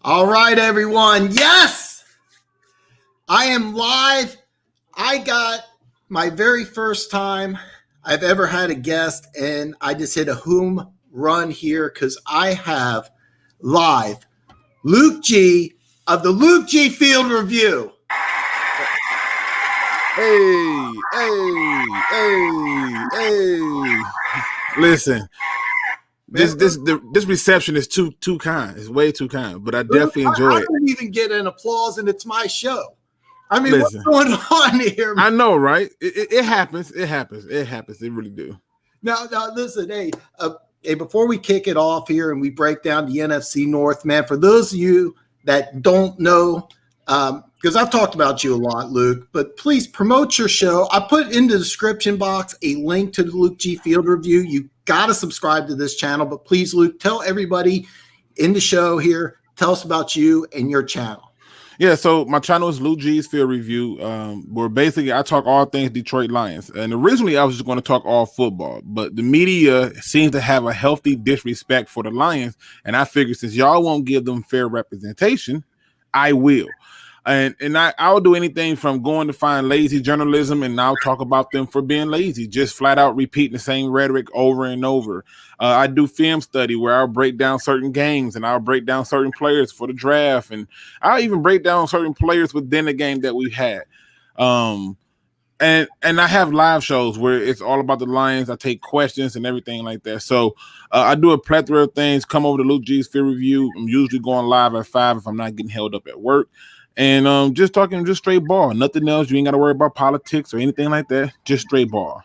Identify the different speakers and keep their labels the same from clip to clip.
Speaker 1: All right, everyone. Yes, I am live. I got my very first time I've ever had a guest, and I just hit a home run here because I have live Luke G of the Luke G Field Review.
Speaker 2: Hey. Listen, this reception is too kind. It's way too kind, but I definitely enjoy it.
Speaker 1: I don't even get an applause, and it's my show. I mean, listen, what's going on here?
Speaker 2: I know, right? It happens. It happens. It really do.
Speaker 1: Now, listen, hey, before we kick it off here and we break down the NFC North, man, for those of you that don't know, because I've talked about you a lot, Luke, but please promote your show. I put in the description box a link to the Luke G Field Review. You got to subscribe to this channel, but please, Luke, tell everybody in the show here, tell us about you and your channel.
Speaker 2: Yeah, so my channel is Luke G's Field Review, where basically I talk all things Detroit Lions. And originally I was just going to talk all football, but the media seems to have a healthy disrespect for the Lions. And I figured since y'all won't give them fair representation, I will. And I'll do anything from going to find lazy journalism, and I'll talk about them for being lazy, just flat out repeating the same rhetoric over and over. I do film study where I'll break down certain games, and I'll break down certain players for the draft, and I'll even break down certain players within the game that we had. And I have live shows where it's all about the Lions. I take questions and everything like that. So I do a plethora of things. Come over to Luke G's Field Review. I'm usually going live at 5 if I'm not getting held up at work. And just talking just straight ball, nothing else. You ain't got to worry about politics or anything like that. Just straight ball.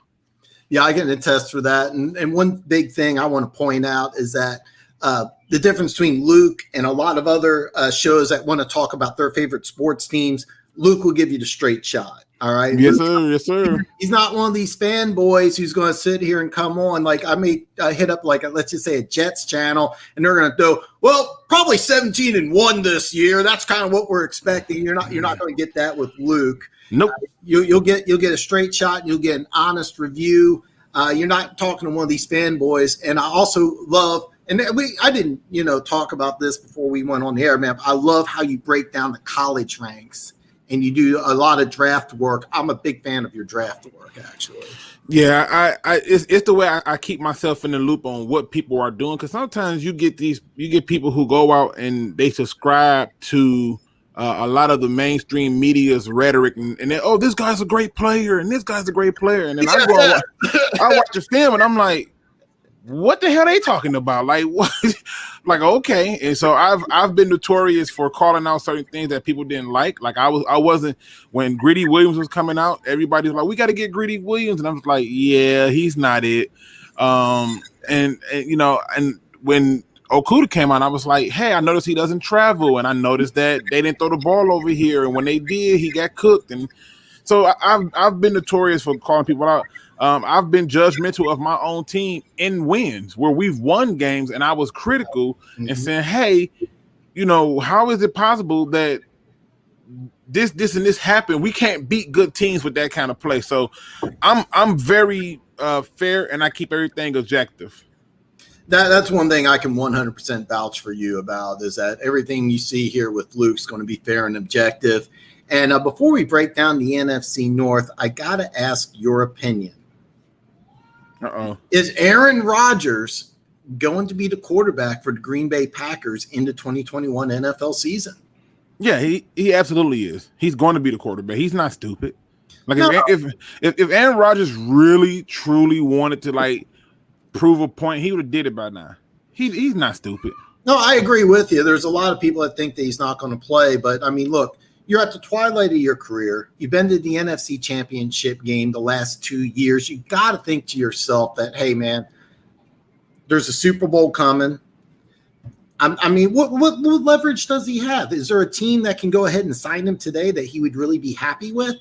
Speaker 1: Yeah, I can attest for that. And one big thing I want to point out is that the difference between Luke and a lot of other shows that want to talk about their favorite sports teams, Luke will give you the straight shot. All right.
Speaker 2: Yes, sir. Yes, sir.
Speaker 1: He's not one of these fanboys who's going to sit here and come on. Like I hit up let's just say a Jets channel, and they're going to go, well, probably 17-1 this year. That's kind of what we're expecting. You're not going to get that with Luke.
Speaker 2: Nope.
Speaker 1: You'll get a straight shot. And you'll get an honest review. You're not talking to one of these fanboys. And I also love, and I didn't talk about this before we went on the air, man. I love how you break down the college ranks. And you do a lot of draft work. I'm a big fan of your draft work, actually.
Speaker 2: Yeah, it's the way I keep myself in the loop on what people are doing. Because sometimes you get people who go out and they subscribe to a lot of the mainstream media's rhetoric, and they, oh, this guy's a great player, and this guy's a great player, and then I watch the film, and I'm like, what the hell are they talking about? Like what? Like, okay. And so I've been notorious for calling out certain things that people didn't like. Like I wasn't when Greedy Williams was coming out, everybody was like, we got to get Greedy Williams. And I was like, yeah, he's not it. And when Okuda came out, I was like, hey, I noticed he doesn't travel. And I noticed that they didn't throw the ball over here. And when they did, he got cooked. And so I've been notorious for calling people out. I've been judgmental of my own team in wins where we've won games, and I was critical and saying, hey, how is it possible that this and this happened? We can't beat good teams with that kind of play. So I'm very fair, and I keep everything objective.
Speaker 1: That's one thing I can 100% vouch for you about, is that everything you see here with Luke's going to be fair and objective. And before we break down the NFC North, I got to ask your opinion. Is Aaron Rodgers going to be the quarterback for the Green Bay Packers in the 2021 NFL season?
Speaker 2: Yeah, he absolutely is. He's going to be the quarterback. He's not stupid. Like if Aaron Rodgers really truly wanted to prove a point, he would have did it by now. He's not stupid.
Speaker 1: No, I agree with you. There's a lot of people that think that he's not going to play, but I mean, look. You're at the twilight of your career. You've been to the NFC Championship game the last 2 years. You got to think to yourself that, hey, man, there's a Super Bowl coming. I mean, what leverage does he have? Is there a team that can go ahead and sign him today that he would really be happy with?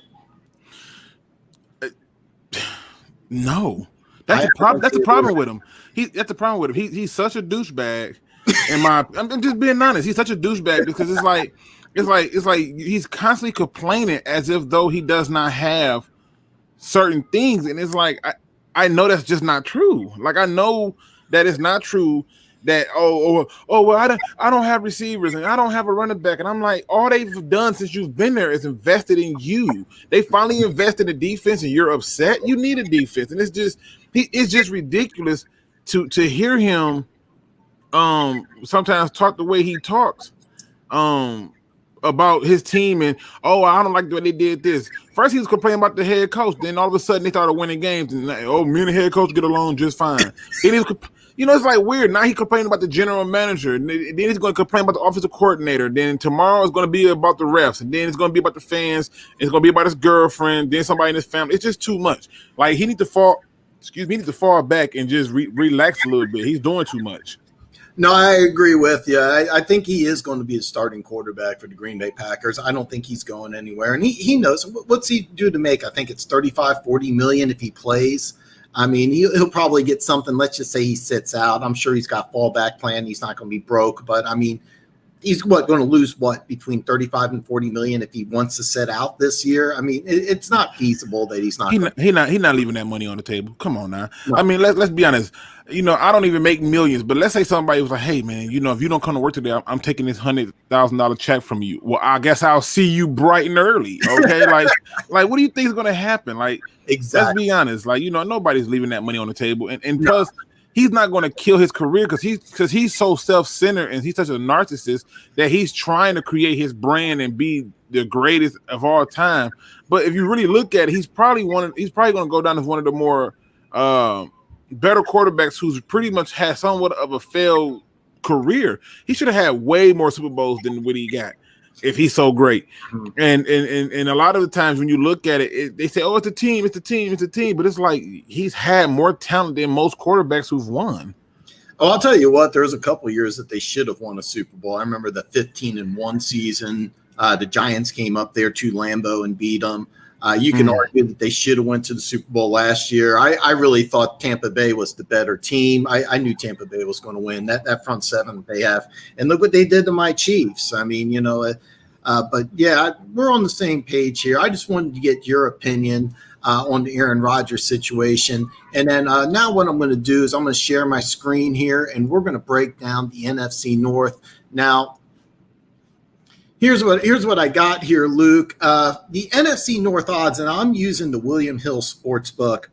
Speaker 2: No. That's the problem with him. That's the problem with him. He's such a douchebag. I'm just being honest. He's such a douchebag because it's like he's constantly complaining as if though he does not have certain things, and it's like I know that's just not true. Like I know that it's not true, that well, I don't have receivers and I don't have a running back, and I'm like, all they've done since you've been there is invested in you. They finally invested in defense, and you're upset. You need a defense, and it's just ridiculous to hear him sometimes talk the way he talks about his team, and I don't like the way they did this. First he was complaining about the head coach, then all of a sudden they started winning games, and like, me and the head coach get along just fine. Then he was, it's like weird. Now he complaining about the general manager, and then he's going to complain about the offensive coordinator. Then tomorrow it's going to be about the refs, and then it's going to be about the fans. And it's going to be about his girlfriend, then somebody in his family. It's just too much. Like he needs to fall back and just relax a little bit. He's doing too much.
Speaker 1: No, I agree with you. I think he is going to be a starting quarterback for the Green Bay Packers. I don't think he's going anywhere. And he knows. What's he do to make? I think it's $35-40 million if he plays. I mean, he'll probably get something. Let's just say he sits out. I'm sure he's got fallback plan. He's not going to be broke. But, I mean, he's going to lose between $35 and $40 million if he wants to sit out this year. I mean, it's not feasible that he's not.
Speaker 2: He's not leaving that money on the table. Come on now. No. I mean, let's be honest. I don't even make millions, but let's say somebody was like, "Hey, man, if you don't come to work today, I'm taking this $100,000 check from you." Well, I guess I'll see you bright and early. Okay, like what do you think is going to happen? Like, exactly. Let's be honest. Like, nobody's leaving that money on the table, and plus. He's not going to kill his career because he's so self-centered and he's such a narcissist that he's trying to create his brand and be the greatest of all time. But if you really look at it, he's probably going to go down as one of the more better quarterbacks who's pretty much had somewhat of a failed career. He should have had way more Super Bowls than what he got if he's so great. And a lot of the times when you look at it, they say, it's the team. But it's like he's had more talent than most quarterbacks who've won.
Speaker 1: Oh, I'll tell you what, there's a couple of years that they should have won a Super Bowl. I remember the 15-1 season. The Giants came up there to Lambeau and beat them. You can argue that they should have went to the Super Bowl last year. I really thought Tampa Bay was the better team. I knew Tampa Bay was going to win. That front seven they have. And look what they did to my Chiefs. I mean, but yeah, we're on the same page here. I just wanted to get your opinion on the Aaron Rodgers situation. And then now what I'm going to do is I'm going to share my screen here, and we're going to break down the NFC North. Now, here's what I got here, Luke. The NFC North odds, and I'm using the William Hill Sportsbook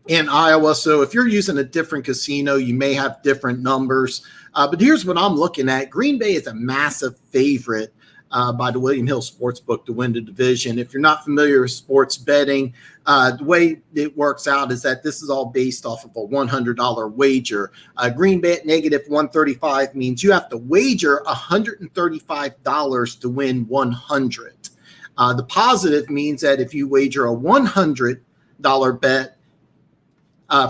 Speaker 1: in Iowa. So if you're using a different casino, you may have different numbers. But here's what I'm looking at. Green Bay is a massive favorite by the William Hill Sportsbook to win the division. If you're not familiar with sports betting, the way it works out is that this is all based off of a $100 wager. Green Bay at -135 means you have to wager $135 to win 100. The positive means that if you wager a $100 bet,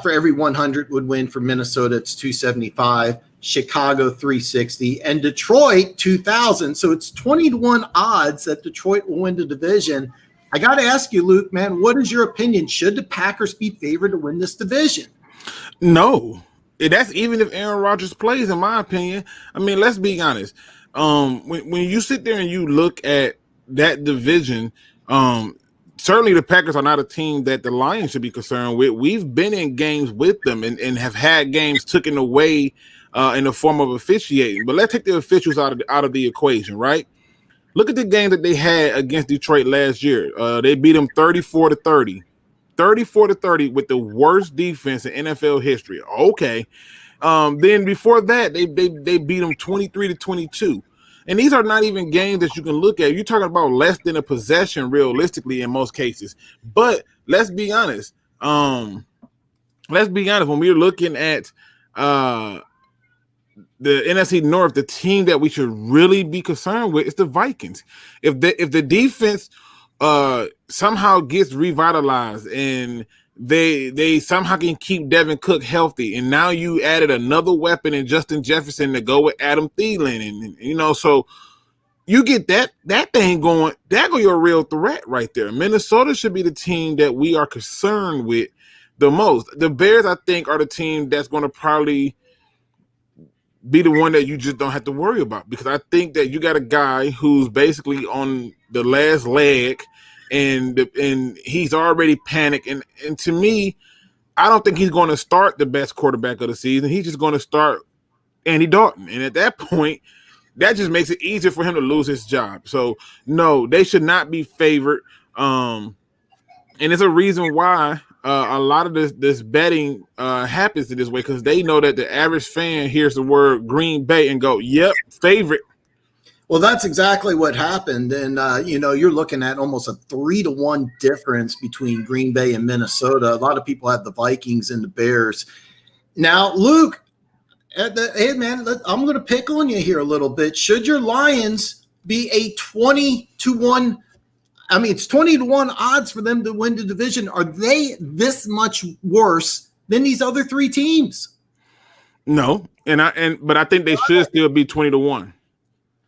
Speaker 1: for every 100 would win. For Minnesota, it's 275. Chicago 360, and Detroit 2,000. So it's 20-1 odds that Detroit will win the division. I got to ask you, Luke, man, what is your opinion? Should the Packers be favored to win this division?
Speaker 2: No. That's even if Aaron Rodgers plays, in my opinion. I mean, let's be honest. When you sit there and you look at that division, certainly the Packers are not a team that the Lions should be concerned with. We've been in games with them and have had games taken away in the form of officiating. But let's take the officials out of the equation, right? Look at the game that they had against Detroit last year. They beat them 34-30. 34-30 with the worst defense in NFL history. Okay. Then before that, they beat them 23-22. And these are not even games that you can look at. You're talking about less than a possession realistically in most cases. But let's be honest. When we're looking at the NFC North, the team that we should really be concerned with is the Vikings. If the defense somehow gets revitalized and they somehow can keep Devin Cook healthy, and now you added another weapon in Justin Jefferson to go with Adam Thielen, and so you get that thing going. That go your real threat right there. Minnesota should be the team that we are concerned with the most. The Bears, I think, are the team that's going to probably be the one that you just don't have to worry about, because I think that you got a guy who's basically on the last leg and he's already panicked. And to me, I don't think he's going to start the best quarterback of the season. He's just going to start Andy Dalton. And at that point, that just makes it easier for him to lose his job. So no, they should not be favored. And it's a reason why a lot of this betting happens in this way, because they know that the average fan hears the word Green Bay and go, "Yep, favorite."
Speaker 1: Well, that's exactly what happened. And, you're looking at almost a 3-1 difference between Green Bay and Minnesota. A lot of people have the Vikings and the Bears. Now, Luke, hey, man, I'm going to pick on you here a little bit. Should your Lions be a 20-1? I mean, it's 20-1 odds for them to win the division. Are they this much worse than these other three teams?
Speaker 2: No, but I think they should still be 20-1.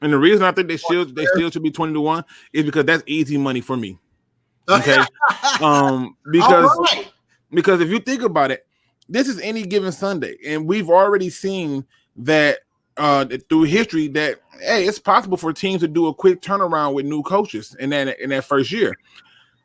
Speaker 2: And the reason I think they still should be 20-1 is because that's easy money for me. Okay, because if you think about it, this is any given Sunday, and we've already seen that through history that hey, it's possible for teams to do a quick turnaround with new coaches in that first year.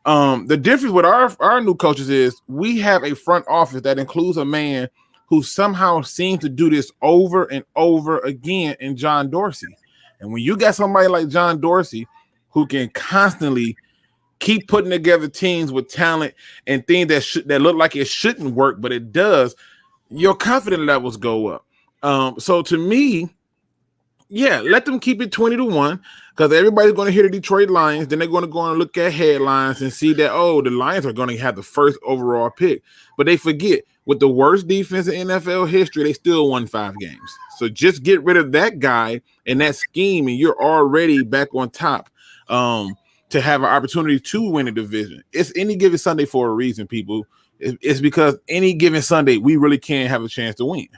Speaker 2: The difference with our new coaches is we have a front office that includes a man who somehow seems to do this over and over again in John Dorsey. And when you got somebody like John Dorsey who can constantly keep putting together teams with talent and things that look like it shouldn't work, but it does, your confidence levels go up. So to me, yeah, let them keep it 20-1 because everybody's going to hear the Detroit Lions. Then they're going to go and look at headlines and see that, oh, the Lions are going to have the first overall pick. But they forget, with the worst defense in NFL history, they still won 5 games. So just get rid of that guy and that scheme, and you're already back on top to have an opportunity to win a division. It's any given Sunday for a reason, people. It's because any given Sunday, we really can have a chance to win.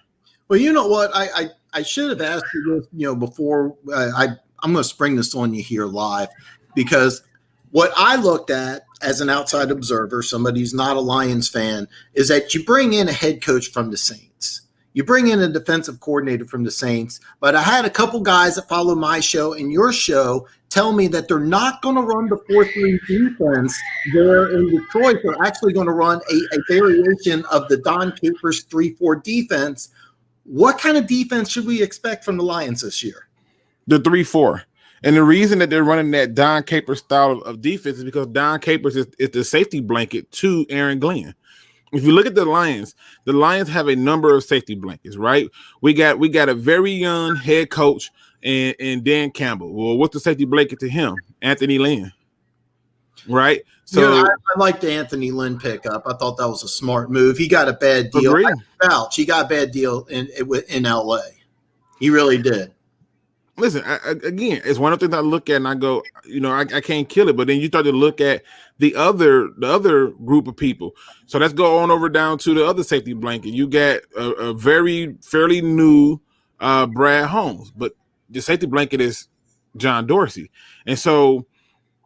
Speaker 1: Well, you know what? I should have asked you this, before I'm going to spring this on you here live, because what I looked at as an outside observer, somebody who's not a Lions fan, is that you bring in a head coach from the Saints. You bring in a defensive coordinator from the Saints, but I had a couple guys that follow my show and your show tell me that they're not going to run the 4-3 defense there in Detroit. They're actually going to run a variation of the Don Capers 3-4 defense. What kind of defense should we expect from the Lions this year?
Speaker 2: The 3-4. And the reason that they're running that Don Capers style of defense is because Don Capers is the safety blanket to Aaron Glenn. If you look at the Lions have a number of safety blankets, right? We got a very young head coach and Dan Campbell. Well, what's the safety blanket to him? Anthony Lynn, right? So
Speaker 1: I like the Anthony Lynn pickup. I thought that was a smart move. He got a bad deal. He got a bad deal in LA. He really did.
Speaker 2: Listen, again, it's one of the things I look at and I go, I can't kill it. But then you start to look at the other group of people. So let's go on over down to the other safety blanket. You got a fairly new Brad Holmes, but the safety blanket is John Dorsey. And so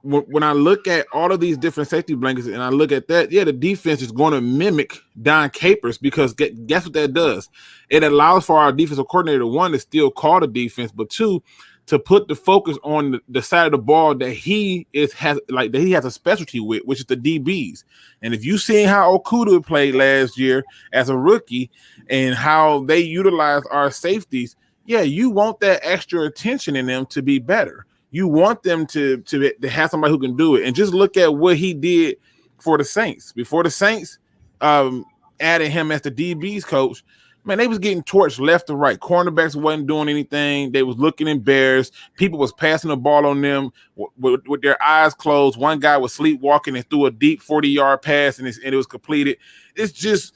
Speaker 2: when I look at all of these different safety blankets and I look at that, yeah, the defense is going to mimic Don Capers because guess what that does? It allows for our defensive coordinator, one, to still call the defense, but two, to put the focus on the side of the ball that he has a specialty with, which is the DBs. And if you seen how Okuda played last year as a rookie and how they utilized our safeties, yeah, you want that extra attention in them to be better. You want them to have somebody who can do it. And just look at what he did for the Saints. Before the Saints added him as the DB's coach, man, they was getting torched left and right. Cornerbacks wasn't doing anything. They was looking embarrassed. People was passing the ball on them with their eyes closed. One guy was sleepwalking and threw a deep 40-yard pass, and it was completed. It's just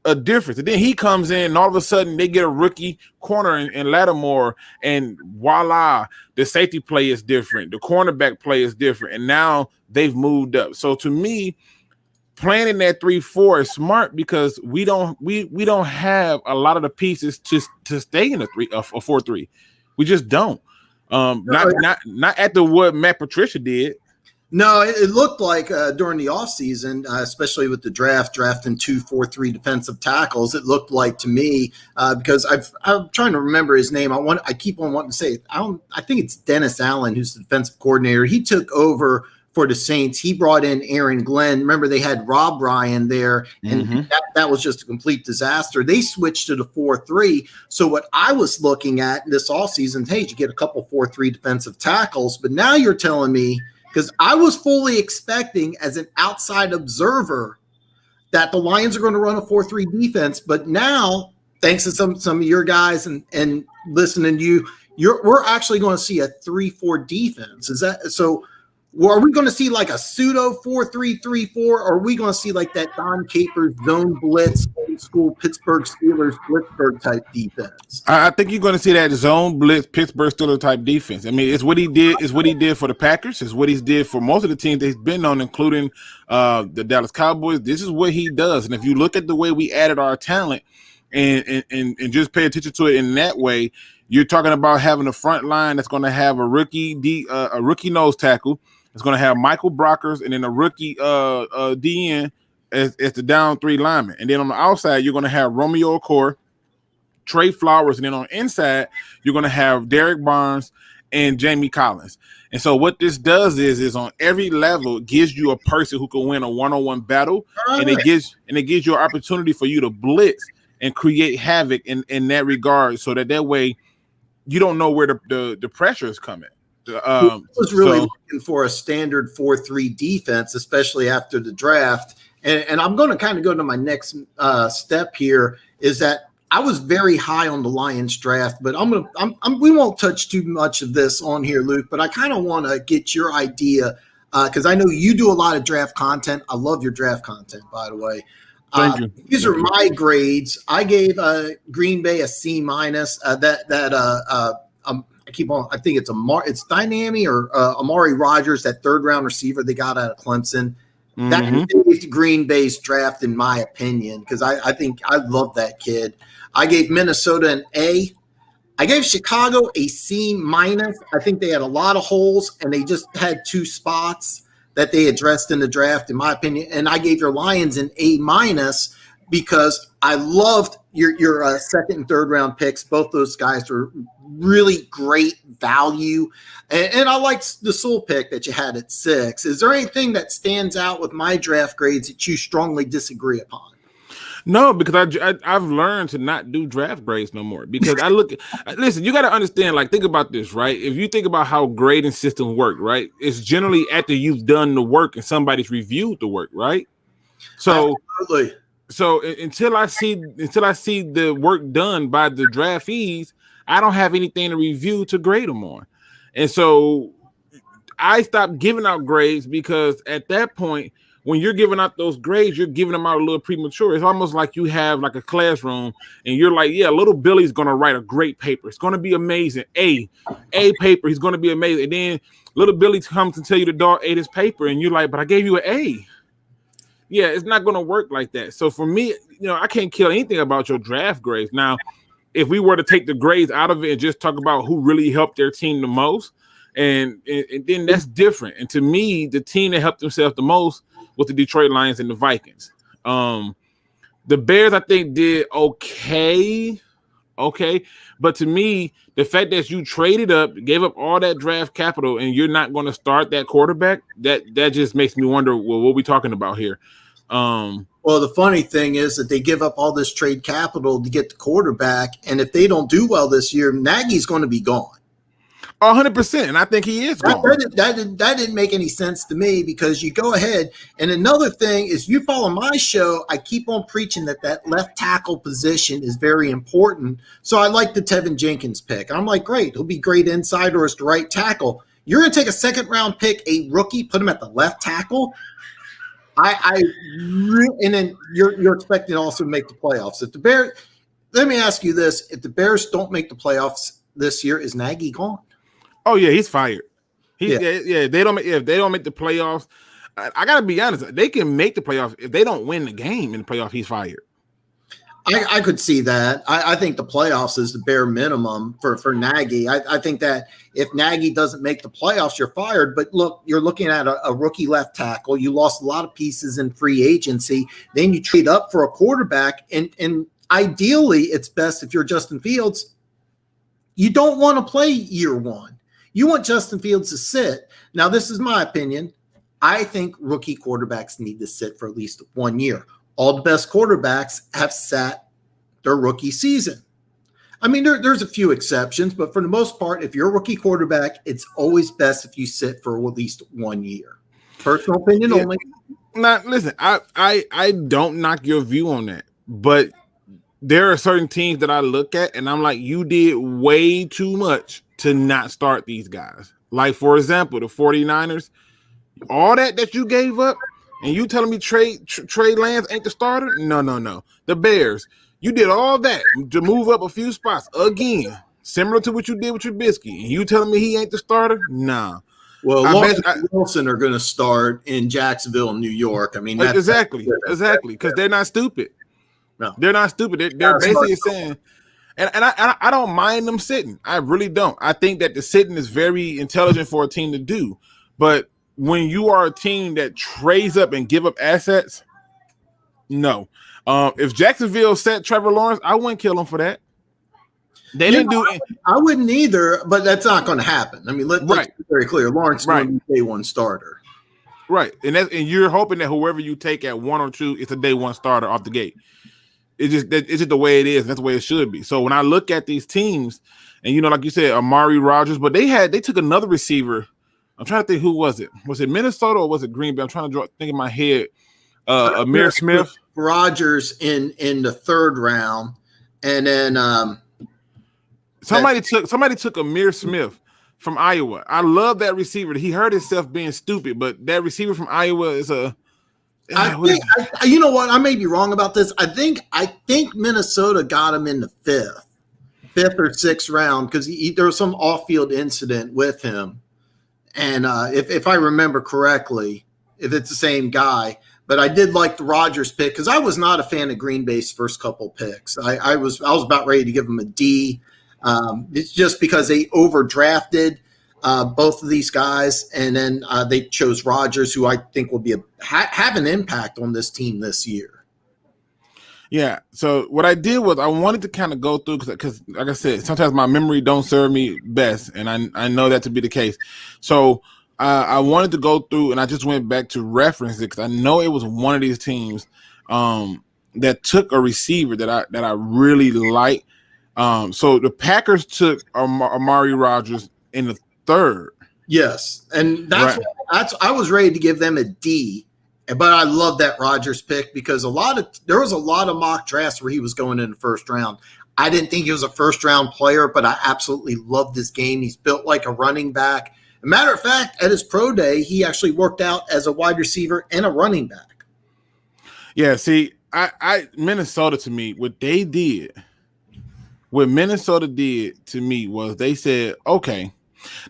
Speaker 2: a difference. And then he comes in and all of a sudden they get a rookie corner in Lattimore, and voila, the safety play is different. The cornerback play is different. And now they've moved up. So to me, playing in that 3-4 is smart because we don't have a lot of the pieces to stay in a 4-3. We just don't. Not after what Matt Patricia did.
Speaker 1: No, it looked like during the offseason, especially with the drafting 2-4-3 defensive tackles, it looked like to me because I'm trying to remember his name. I keep on wanting to say it. I think it's Dennis Allen, who's the defensive coordinator. He took over for the Saints. He brought in Aaron Glenn. Remember, they had Rob Ryan there, and that was just a complete disaster. They switched to the 4-3. So what I was looking at this offseason, hey, you get a couple 4-3 defensive tackles, but now you're telling me, because I was fully expecting as an outside observer that the Lions are going to run a 4-3 defense, but now, thanks to some of your guys and listening to you, we're actually going to see a 3-4 defense. Is that so? Well, are we going to see like a pseudo 4-3-3-4, or are we going to see like that Don Capers zone blitz, old school Pittsburgh Steelers Blitzburg type defense?
Speaker 2: I think you're going to see that zone blitz Pittsburgh Steelers type defense. I mean, it's what he did. It's what he did for the Packers. It's what he's did for most of the teams that he's been on, including the Dallas Cowboys. This is what he does. And if you look at the way we added our talent and just pay attention to it in that way, you're talking about having a front line that's going to have a rookie nose tackle. It's going to have Michael Brockers and then a rookie DN as the down 3 linemen. And then on the outside, you're going to have Romeo Okwara, Trey Flowers, and then on the inside, you're going to have Derek Barnes and Jamie Collins. And so what this does is on every level, it gives you a person who can win a one-on-one battle, and it gives you an opportunity for you to blitz and create havoc in that regard, so that way you don't know where the pressure is coming.
Speaker 1: I was really looking for a standard 4-3 defense, especially after the draft. And I'm going to kind of go to my next step here, is that I was very high on the Lions draft, but we won't touch too much of this on here, Luke, but I kind of want to get your idea, because I know you do a lot of draft content. I love your draft content, by the way.
Speaker 2: Thank you.
Speaker 1: These are my grades. I gave Green Bay a C-. I think it's Dynami or Amari Rogers, that 3rd-round receiver they got out of Clemson. That saved Green Bay's draft, in my opinion, because I think I love that kid. I gave Minnesota an A. I gave Chicago a C-. I think they had a lot of holes, and they just had 2 spots that they addressed in the draft, in my opinion. And I gave your Lions an A- because I loved your 2nd and 3rd round picks. Both those guys were really great value. And I liked the Sewell pick that you had at 6. Is there anything that stands out with my draft grades that you strongly disagree upon?
Speaker 2: No, because I've learned to not do draft grades no more, because listen, you got to understand, like, think about this, right? If you think about how grading systems work, right? It's generally after you've done the work and somebody's reviewed the work, right? So
Speaker 1: absolutely.
Speaker 2: So until I see the work done by the draftees, I don't have anything to review to grade them on. And so I stopped giving out grades, because at that point, when you're giving out those grades, you're giving them out a little premature. It's almost like you have like a classroom and you're like, yeah, little Billy's going to write a great paper. It's going to be amazing. A paper. He's going to be amazing. And then little Billy comes and tell you the dog ate his paper, and you're like, but I gave you an A. Yeah, it's not going to work like that. So for me, I can't kill anything about your draft grades. Now, if we were to take the grades out of it and just talk about who really helped their team the most, and then that's different. And to me, the team that helped themselves the most was the Detroit Lions and the Vikings. The Bears, I think, did okay. But to me, the fact that you traded up, gave up all that draft capital, and you're not going to start that quarterback, that just makes me wonder, well, what are we talking about here?
Speaker 1: Well, the funny thing is that they give up all this trade capital to get the quarterback, and if they don't do well this year, Nagy's going to be gone.
Speaker 2: 100%, and I think he is gone.
Speaker 1: That didn't make any sense to me, because you go ahead. And another thing is, you follow my show, I keep on preaching that left tackle position is very important. So I like the Tevin Jenkins pick. I'm like, great, he'll be great inside or as the right tackle. You're going to take a 2nd-round pick, a rookie, put him at the left tackle. And then you're expecting also to make the playoffs. If the Bears, let me ask you this: if the Bears don't make the playoffs this year, is Nagy gone?
Speaker 2: Oh yeah, he's fired. If they don't make the playoffs, I gotta be honest. They can make the playoffs. If they don't win the game in the playoff, he's fired.
Speaker 1: I could see that. I think the playoffs is the bare minimum for Nagy. I think that if Nagy doesn't make the playoffs, you're fired. But look, you're looking at a rookie left tackle. You lost a lot of pieces in free agency. Then you trade up for a quarterback. And ideally, it's best if you're Justin Fields, you don't want to play year one. You want Justin Fields to sit. Now, this is my opinion. I think rookie quarterbacks need to sit for at least 1 year. All the best quarterbacks have sat their rookie season. I mean, there's a few exceptions, but for the most part, if you're a rookie quarterback, it's always best if you sit for at least 1 year. Personal opinion only.
Speaker 2: Now, listen, I don't knock your view on that, but there are certain teams that I look at and I'm like, you did way too much to not start these guys. Like, for example, the 49ers, all that you gave up, and you telling me Trey Lance ain't the starter? No. The Bears, you did all that to move up a few spots again, similar to what you did with Trubisky, and you telling me he ain't the starter? Nah.
Speaker 1: Well, Lawrence and Wilson are going to start in Jacksonville, New York. I mean, that's
Speaker 2: exactly, because they're not stupid.
Speaker 1: No,
Speaker 2: they're not stupid. They're basically saying, and I don't mind them sitting. I really don't. I think that the sitting is very intelligent for a team to do. But when you are a team that trades up and give up assets, no. If Jacksonville set Trevor Lawrence, I wouldn't kill him for that. They didn't do it.
Speaker 1: I wouldn't either, but that's not going to happen. I mean, let's be very clear. Lawrence is going to be day one starter.
Speaker 2: Right. And you're hoping that whoever you take at 1 or 2 is a day one starter off the gate. It's just the way it is. That's the way it should be. So when I look at these teams, and like you said, Amari Rodgers, but they took another receiver. I'm trying to think, who was it? Was it Minnesota or was it Green Bay? I'm trying to think in my head. Amir Smith.
Speaker 1: Rodgers in the 3rd round, and then
Speaker 2: somebody took Amir Smith from Iowa. I love that receiver. He hurt himself being stupid, but that receiver from Iowa is a.
Speaker 1: You know what? I may be wrong about this. I think Minnesota got him in the 5th or 6th round because there was some off-field incident with him, and if I remember correctly, if it's the same guy. But I did like the Rodgers pick because I was not a fan of Green Bay's first couple picks. I was about ready to give them a D. It's just because they overdrafted both of these guys, and then they chose Rodgers, who I think will be have an impact on this team this year.
Speaker 2: Yeah. So what I did was I wanted to kind of go through because, like I said, sometimes my memory don't serve me best, and I know that to be the case. So I wanted to go through, and I just went back to reference it because I know it was one of these teams that took a receiver that I really like. So the Packers took Amari Rodgers in the 3rd.
Speaker 1: Yes, and that's I was ready to give them a D, but I love that Rodgers pick because there was a lot of mock drafts where he was going in the 1st round. I didn't think he was a 1st round player, but I absolutely loved his game. He's built like a running back. As a matter of fact, at his pro day, he actually worked out as a wide receiver and a running back.
Speaker 2: Yeah, see, Minnesota to me, what Minnesota did to me was they said, okay,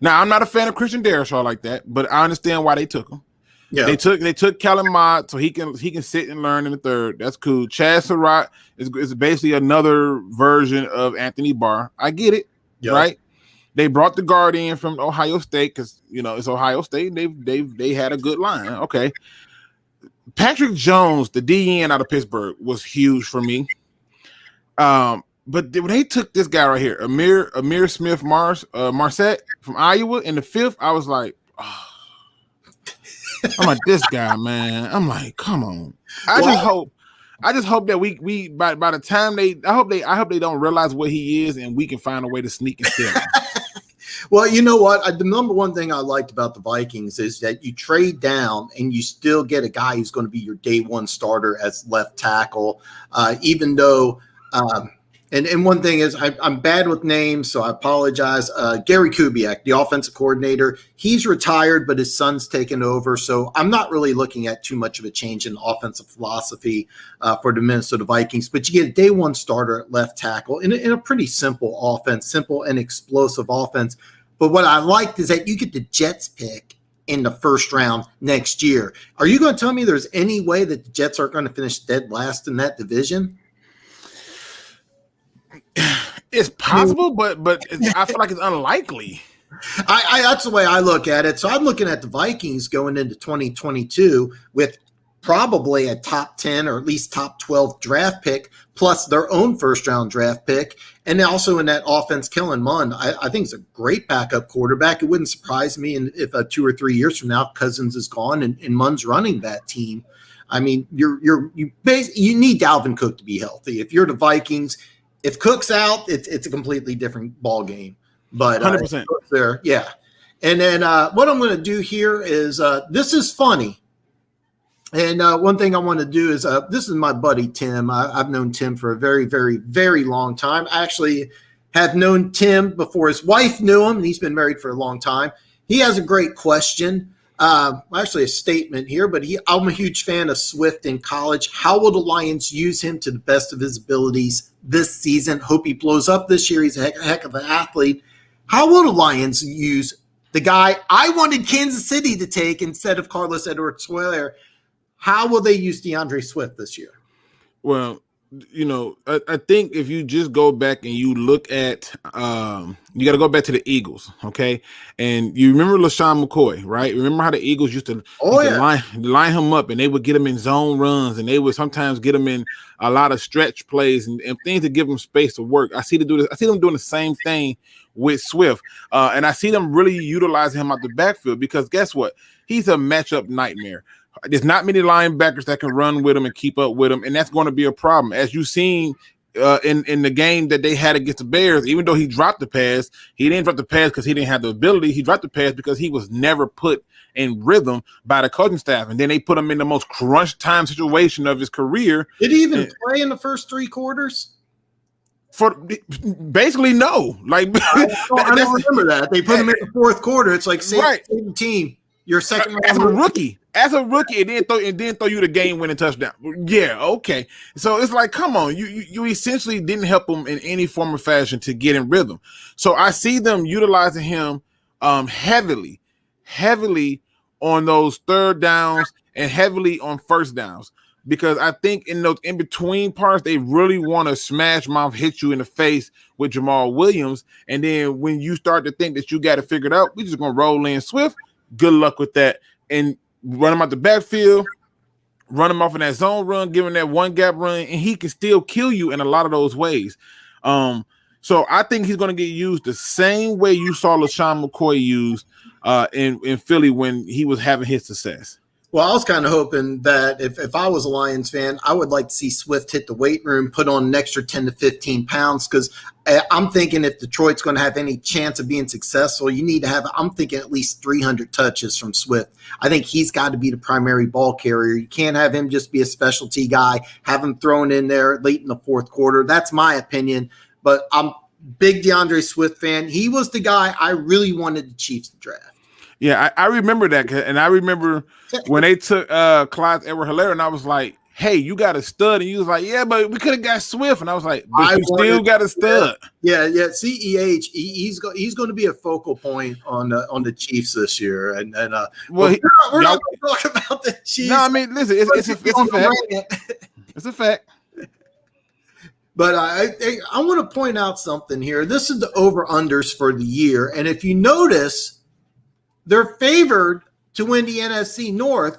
Speaker 2: now I'm not a fan of Christian Darrisaw like that, but I understand why they took him. Yeah, they took Kellen Mond so he can sit and learn in the 3rd. That's cool. Chad Surratt is basically another version of Anthony Barr. I get it, right? They brought the guard in from Ohio State because it's Ohio State. They had a good line. Okay, Patrick Jones, the DN out of Pittsburgh, was huge for me. But when they took this guy right here, Amir Smith Marset from Iowa in the 5th, I was like, oh. I'm like, this guy, man. I'm like, come on. I just hope that we by the time I hope they don't realize what he is and we can find a way to sneak and steal him.
Speaker 1: Well, you know what? The number one thing I liked about the Vikings is that you trade down and you still get a guy who's going to be your day one starter as left tackle, even though and one thing is I'm bad with names, so I apologize. Gary Kubiak, the offensive coordinator, he's retired, but his son's taken over. So I'm not really looking at too much of a change in offensive philosophy for the Minnesota Vikings. But you get a day one starter at left tackle in a pretty simple offense, simple and explosive offense. But what I liked is that you get the Jets pick in the 1st round next year. Are you going to tell me there's any way that the Jets are going to finish dead last in that division?
Speaker 2: It's possible, but I feel like it's unlikely.
Speaker 1: That's the way I look at it. So I'm looking at the Vikings going into 2022 with probably a top 10 or at least top 12 draft pick, plus their own first-round draft pick. And also in that offense, Kellen Mond, I think is a great backup quarterback. It wouldn't surprise me if 2 or 3 years from now, Cousins is gone and Mund's running that team. I mean, you need Dalvin Cook to be healthy. If you're the Vikings, if Cook's out, it's a completely different ball game. But
Speaker 2: 100%.
Speaker 1: There, yeah. And then what I'm going to do here is this is funny. And one thing I want to do is this is my buddy Tim. I've known Tim for a very, very, very long time. I actually have known Tim before his wife knew him, and he's been married for a long time. He has a great question, actually a statement here, but I'm a huge fan of Swift in college. How will the Lions use him to the best of his abilities this season? Hope he blows up this year. He's a heck of an athlete. How will the Lions use the guy I wanted Kansas City to take instead of Carlos Edwards-Helaire? How will they use DeAndre Swift this year?
Speaker 2: Well, I think if you just go back and you look at, you got to go back to the Eagles, okay? And you remember LaShawn McCoy, right? Remember how the Eagles used to line him up, and they would get him in zone runs, and they would sometimes get him in a lot of stretch plays and things to give him space to work. I see them doing the same thing with Swift, and I see them really utilizing him out the backfield because guess what? He's a matchup nightmare. There's not many linebackers that can run with him and keep up with him, and that's going to be a problem. As you've seen in the game that they had against the Bears, even though he dropped the pass, he didn't drop the pass because he didn't have the ability. He dropped the pass because he was never put in rhythm by the coaching staff, and then they put him in the most crunch time situation of his career.
Speaker 1: Did he even play in the first 3 quarters?
Speaker 2: For basically no. Like
Speaker 1: I don't remember that. They put him in the 4th quarter. It's like save the team. Your second round
Speaker 2: as a rookie, and then throw you the game-winning touchdown. Yeah, okay. So it's like, come on, you essentially didn't help him in any form or fashion to get in rhythm. So I see them utilizing him heavily on those third downs and heavily on first downs because I think in those in between parts they really want to smash mouth, hit you in the face with Jamal Williams, and then when you start to think that you got it figured out, we're just gonna roll in Swift. Good luck with that. And run him out the backfield, run him off in that zone run, give him that one gap run, and he can still kill you in a lot of those ways. So I think he's going to get used the same way you saw LaShawn McCoy used in Philly when he was having his success.
Speaker 1: Well, I was kind of hoping that if I was a Lions fan, I would like to see Swift hit the weight room, put on an extra 10 to 15 pounds, because I'm thinking if Detroit's going to have any chance of being successful, you need to have, I'm thinking at least 300 touches from Swift. I think he's got to be the primary ball carrier. You can't have him just be a specialty guy, have him thrown in there late in the 4th quarter. That's my opinion, but I'm a big DeAndre Swift fan. He was the guy I really wanted the Chiefs to draft.
Speaker 2: Yeah, I remember that, and I remember when they took Clyde Edwards-Helaire, and I was like, "Hey, you got a stud," and he was like, "Yeah, but we could have got Swift," and I was like, "But you still got a stud."
Speaker 1: Yeah. CEH, he's going to be a focal point on the Chiefs this year, and we're not going to talk about the Chiefs.
Speaker 2: No, I mean, listen, it's a fact. It's a fact.
Speaker 1: But I want to point out something here. This is the over-unders for the year, and if you notice, they're favored to win the NFC North,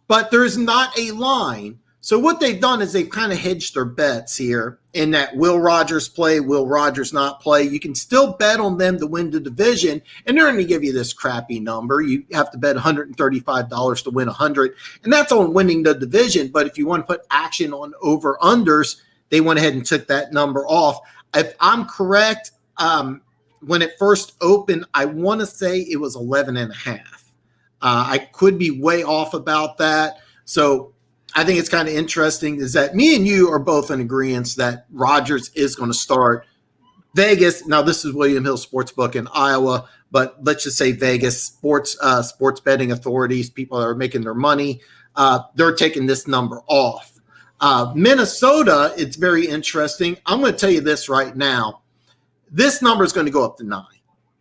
Speaker 1: but there's not a line. So what they've done is they've kind of hedged their bets here in that will Rodgers play, will Rodgers not play. You can still bet on them to win the division, and they're going to give you this crappy number. You have to bet $135 to win 100, and that's on winning the division. But if you want to put action on over-unders, they went ahead and took that number off. If I'm correct, when it first opened, I want to say it was 11.5. I could be way off about that. So I think it's kind of interesting is that me and you are both in agreement that Rodgers is going to start. Vegas, now this is William Hill Sportsbook in Iowa, but let's just say Vegas sports betting authorities, people that are making their money, they're taking this number off. Minnesota, it's very interesting. I'm going to tell you this right now. This number is going to go up to 9.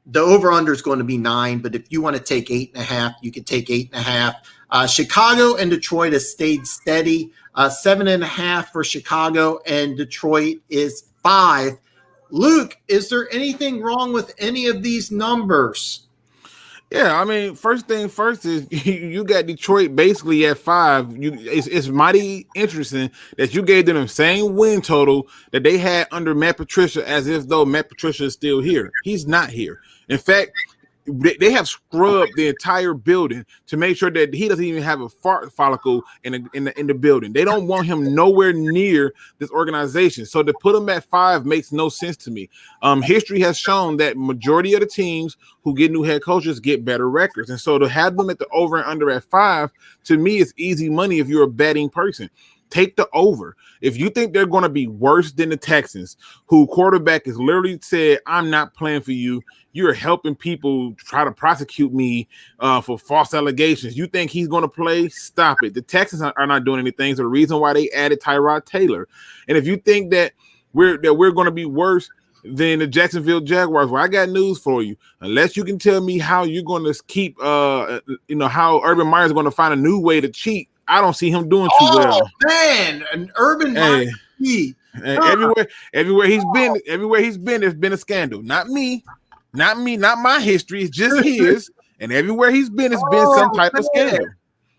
Speaker 1: The over-under is going to be 9, but if you want to take 8.5, you could take 8.5. Chicago and Detroit has stayed steady. 7.5 for Chicago, and Detroit is 5. Luke, is there anything wrong with any of these numbers?
Speaker 2: Yeah, I mean, first thing first is you got Detroit basically at 5. It's mighty interesting that you gave them the same win total that they had under Matt Patricia, as if though Matt Patricia is still here. He's not here. In fact, they have scrubbed the entire building to make sure that he doesn't even have a fart follicle in the building. They don't want him nowhere near this organization. So to put him at 5 makes no sense to me. History has shown that majority of the teams who get new head coaches get better records. And so to have them at the over and under at 5, to me, is easy money if you're a betting person. Take the over. If you think they're going to be worse than the Texans, who quarterback has literally said, I'm not playing for you. You're helping people try to prosecute me for false allegations. You think he's going to play? Stop it. The Texans are not doing anything. So the reason why they added Tyrod Taylor. And if you think that we're going to be worse than the Jacksonville Jaguars, well, I got news for you. Unless you can tell me how you're going to keep, how Urban Meyer's going to find a new way to cheat, I don't see him doing too well.
Speaker 1: Oh man, an Urban Meyer cheat.
Speaker 2: Everywhere he's been, there's been a scandal. Not me, not my history. It's just his. And everywhere he's been, it's been some type of scandal.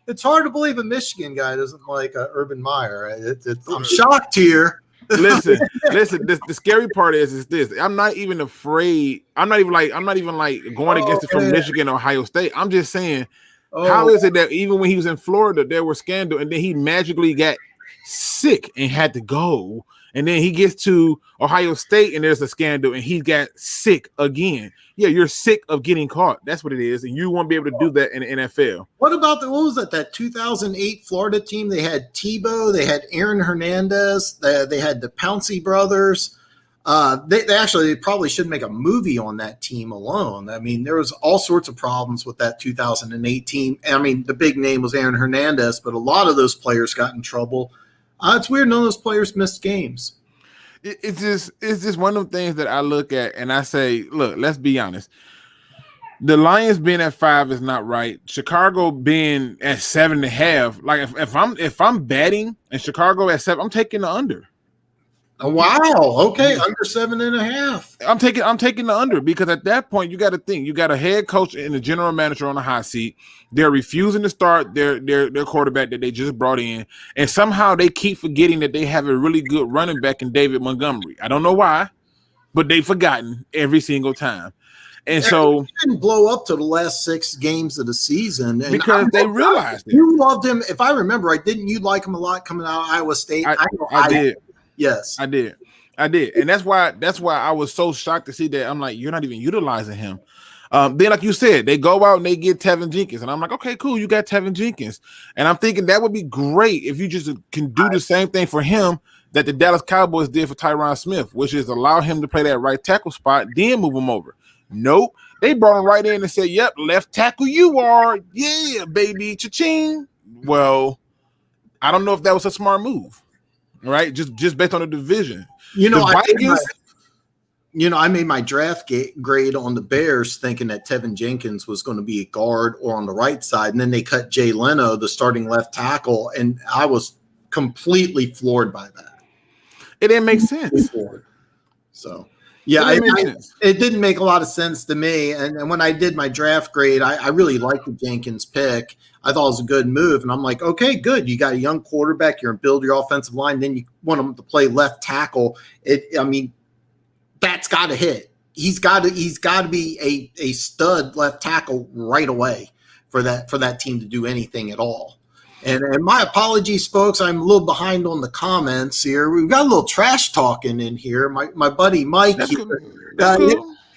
Speaker 1: It's hard to believe a Michigan guy doesn't like Urban Meyer. I'm shocked here.
Speaker 2: Listen. The scary part is this. I'm not even afraid. I'm not even like going against it from Michigan or Ohio State. I'm just saying. How is it that even when he was in Florida, there were scandal, and then he magically got sick and had to go, and then he gets to Ohio State and there's a scandal and he got sick again? Yeah, you're sick of getting caught. That's what it is, and you won't be able to do that in the NFL.
Speaker 1: What about what was that 2008 Florida team? They had Tebow, they had Aaron Hernandez, they had the Pouncey brothers. They probably should make a movie on that team alone. I mean, there was all sorts of problems with that 2008 team. I mean, the big name was Aaron Hernandez, but a lot of those players got in trouble. It's weird none of those players missed games.
Speaker 2: It's just one of the things that I look at and I say, look, let's be honest. The Lions being at 5 is not right. Chicago being at 7.5. Like if I'm betting and Chicago at 7, I'm taking the under.
Speaker 1: Oh, wow. Okay, under 7.5.
Speaker 2: I'm taking the under, because at that point you got to think, you got a head coach and a general manager on the hot seat. They're refusing to start their quarterback that they just brought in, and somehow they keep forgetting that they have a really good running back in David Montgomery. I don't know why, but they've forgotten every single time. And so
Speaker 1: he didn't blow up to the last 6 games of the season, and
Speaker 2: because they realized it.
Speaker 1: You loved him, if I remember right. Didn't you like him a lot coming out of Iowa State?
Speaker 2: I did.
Speaker 1: Yes,
Speaker 2: I did. And that's why I was so shocked to see that. I'm like, you're not even utilizing him. Then, like you said, they go out and they get Tevin Jenkins. And I'm like, okay, cool. You got Tevin Jenkins. And I'm thinking that would be great if you just can do the same thing for him that the Dallas Cowboys did for Tyron Smith, which is allow him to play that right tackle spot, then move him over. Nope. They brought him right in and said, yep, left tackle you are. Yeah, baby, cha-ching. Well, I don't know if that was a smart move. Right, just based on the division.
Speaker 1: I made my draft grade on the Bears thinking that Tevin Jenkins was going to be a guard or on the right side, and then they cut Jay Leno, the starting left tackle, and I was completely floored by that.
Speaker 2: It didn't make sense.
Speaker 1: So, yeah, it didn't make a lot of sense to me. And when I did my draft grade, I really liked the Jenkins pick. I thought it was a good move. And I'm like, okay, good. You got a young quarterback. You're going to build your offensive line. Then you want him to play left tackle. That's got to hit. He's got to be a stud left tackle right away for that team to do anything at all. And my apologies, folks. I'm a little behind on the comments here. We've got a little trash talking in here. My buddy Mike here.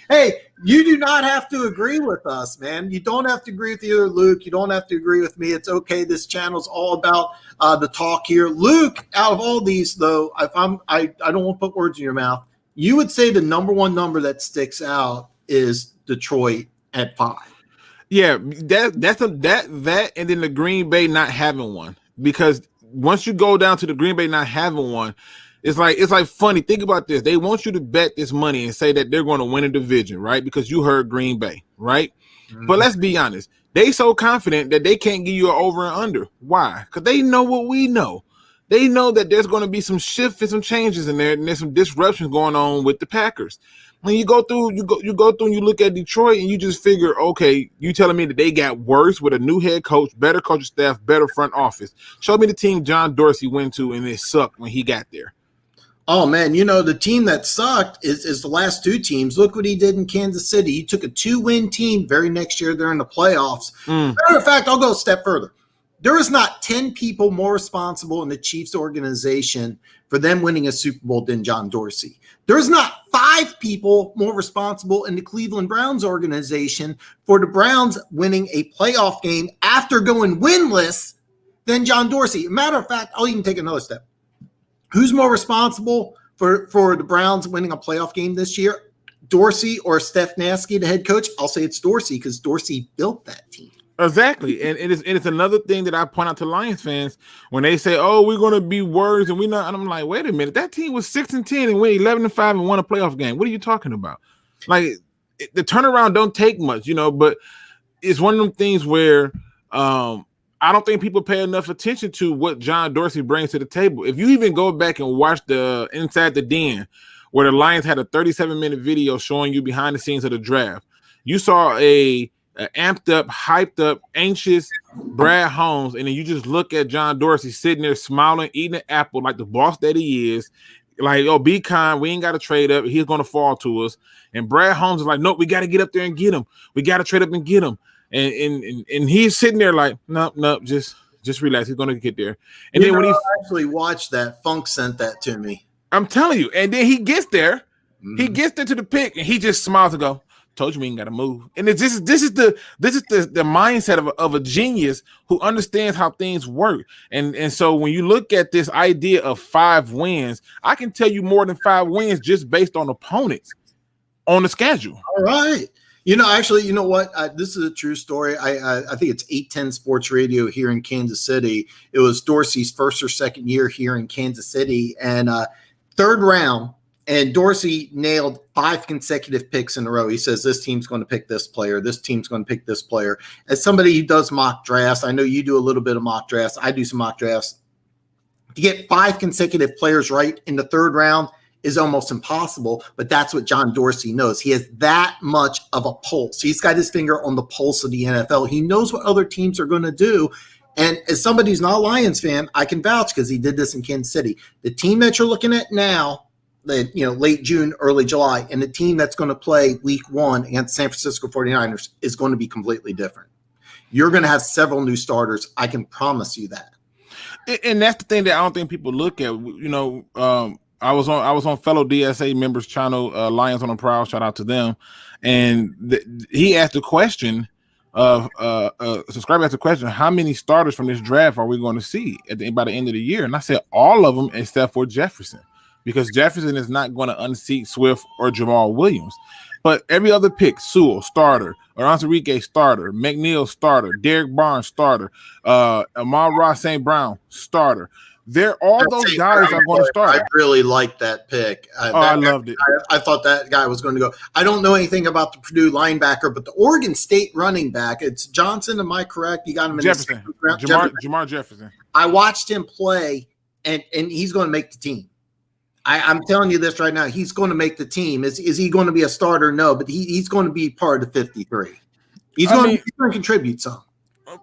Speaker 1: Hey, you do not have to agree with us, man. You don't have to agree with either Luke. You don't have to agree with me. It's okay. This channel's all about the talk here. Luke, out of all these, though, I don't want to put words in your mouth. You would say the number one number that sticks out is Detroit at 5.
Speaker 2: Yeah, that, and then the Green Bay not having one, because once you go down to the Green Bay not having one, it's like funny. Think about this. They want you to bet this money and say that they're going to win a division, right? Because you heard Green Bay, right? Mm-hmm. But let's be honest. They so confident that they can't give you an over and under. Why? Because they know what we know. They know that there's going to be some shift and some changes in there, and there's some disruptions going on with the Packers. when you go through, you go through and you look at Detroit and you just figure, okay, you telling me that they got worse with a new head coach, better coaching staff, better front office. Show me the team John Dorsey went to and it sucked when he got there.
Speaker 1: Oh, man, the team that sucked is the last two teams. Look what he did in Kansas City. He took a 2-win team. Very next year, they're in the playoffs. Matter of fact, I'll go a step further. There is not 10 people more responsible in the Chiefs organization for them winning a Super Bowl than John Dorsey. There's not 5 people more responsible in the Cleveland Browns organization for the Browns winning a playoff game after going winless than John Dorsey. Matter of fact, I'll even take another step. Who's more responsible for the Browns winning a playoff game this year? Dorsey or Stefanski, the head coach? I'll say it's Dorsey because Dorsey built that team.
Speaker 2: Exactly. And it's another thing that I point out to Lions fans when they say, oh, we're going to be worse and we're not. And I'm like, wait a minute. That team was 6-10 and went 11-5 and won a playoff game. What are you talking about? Like, the turnaround don't take much, but it's one of them things where I don't think people pay enough attention to what John Dorsey brings to the table. If you even go back and watch the Inside the Den, where the Lions had a 37-minute video showing you behind the scenes of the draft, you saw a amped up, hyped up, anxious Brad Holmes, and then you just look at John Dorsey sitting there smiling, eating an apple like the boss that he is. Like, oh, be kind. We ain't got to trade up. He's going to fall to us. And Brad Holmes is like, nope, we got to get up there and get him. We got to trade up and get him. And he's sitting there like, no, just relax. He's going to get there. And then when he
Speaker 1: actually watched that, Funk sent that to me.
Speaker 2: I'm telling you. And then he gets there. He gets there to the pick, and he just smiles and go, told you we ain't got to move. And this is the mindset of a genius who understands how things work. And so when you look at this idea of 5 wins, I can tell you more than 5 wins just based on opponents on the schedule.
Speaker 1: All right. Actually, you know what? This is a true story. I think it's 810 Sports Radio here in Kansas City. It was Dorsey's first or second year here in Kansas City, and third round. And Dorsey nailed 5 consecutive picks in a row. He says, this team's going to pick this player. This team's going to pick this player. As somebody who does mock drafts, I know you do a little bit of mock drafts. I do some mock drafts. To get 5 consecutive players right in the third round is almost impossible, but that's what John Dorsey knows. He has that much of a pulse. He's got his finger on the pulse of the NFL. He knows what other teams are going to do. And as somebody who's not a Lions fan, I can vouch because he did this in Kansas City. The team that you're looking at now, late June, early July, and the team that's going to play week 1 against San Francisco 49ers is going to be completely different. You're going to have several new starters. I can promise you that.
Speaker 2: And that's the thing that I don't think people look at. I was on fellow DSA members channel, Lions on the Prowl. Shout out to them. And he asked a question subscriber asked a question, how many starters from this draft are we going to see by the end of the year? And I said all of them except for Jefferson, because Jefferson is not going to unseat Swift or Jamal Williams. But every other pick, Sewell, starter, Enrique, starter, McNeil, starter, Derek Barnes, starter, Amon-Ra St. Brown, starter. All those guys are going to start.
Speaker 1: I really liked that pick.
Speaker 2: I loved it.
Speaker 1: I thought that guy was going to go. I don't know anything about the Purdue linebacker, but the Oregon State running back, it's Johnson. Am I correct? You got him in
Speaker 2: Jefferson. Jamar Jefferson.
Speaker 1: I watched him play, and he's going to make the team. I'm telling you this right now. He's going to make the team. Is he going to be a starter? No, but he's going to be part of the 53. He's going to contribute some.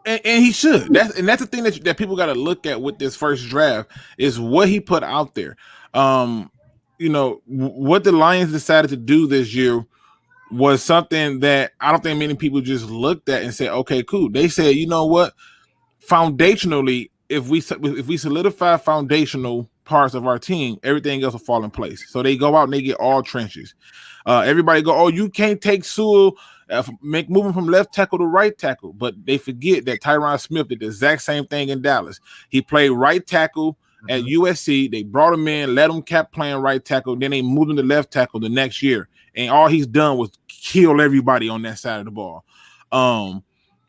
Speaker 2: And he should. That's the thing that people got to look at with this first draft is what he put out there. What the Lions decided to do this year was something that I don't think many people just looked at and said, okay, cool. They said, you know what? Foundationally, if we solidify foundational parts of our team, everything else will fall in place. So they go out and they get all trenches. Everybody go, oh, you can't take Sewell, moving from left tackle to right tackle. But they forget that Tyron Smith did the exact same thing in Dallas. He played right tackle at USC. They brought him in, let him kept playing right tackle. Then they moved him to left tackle the next year. And all he's done was kill everybody on that side of the ball.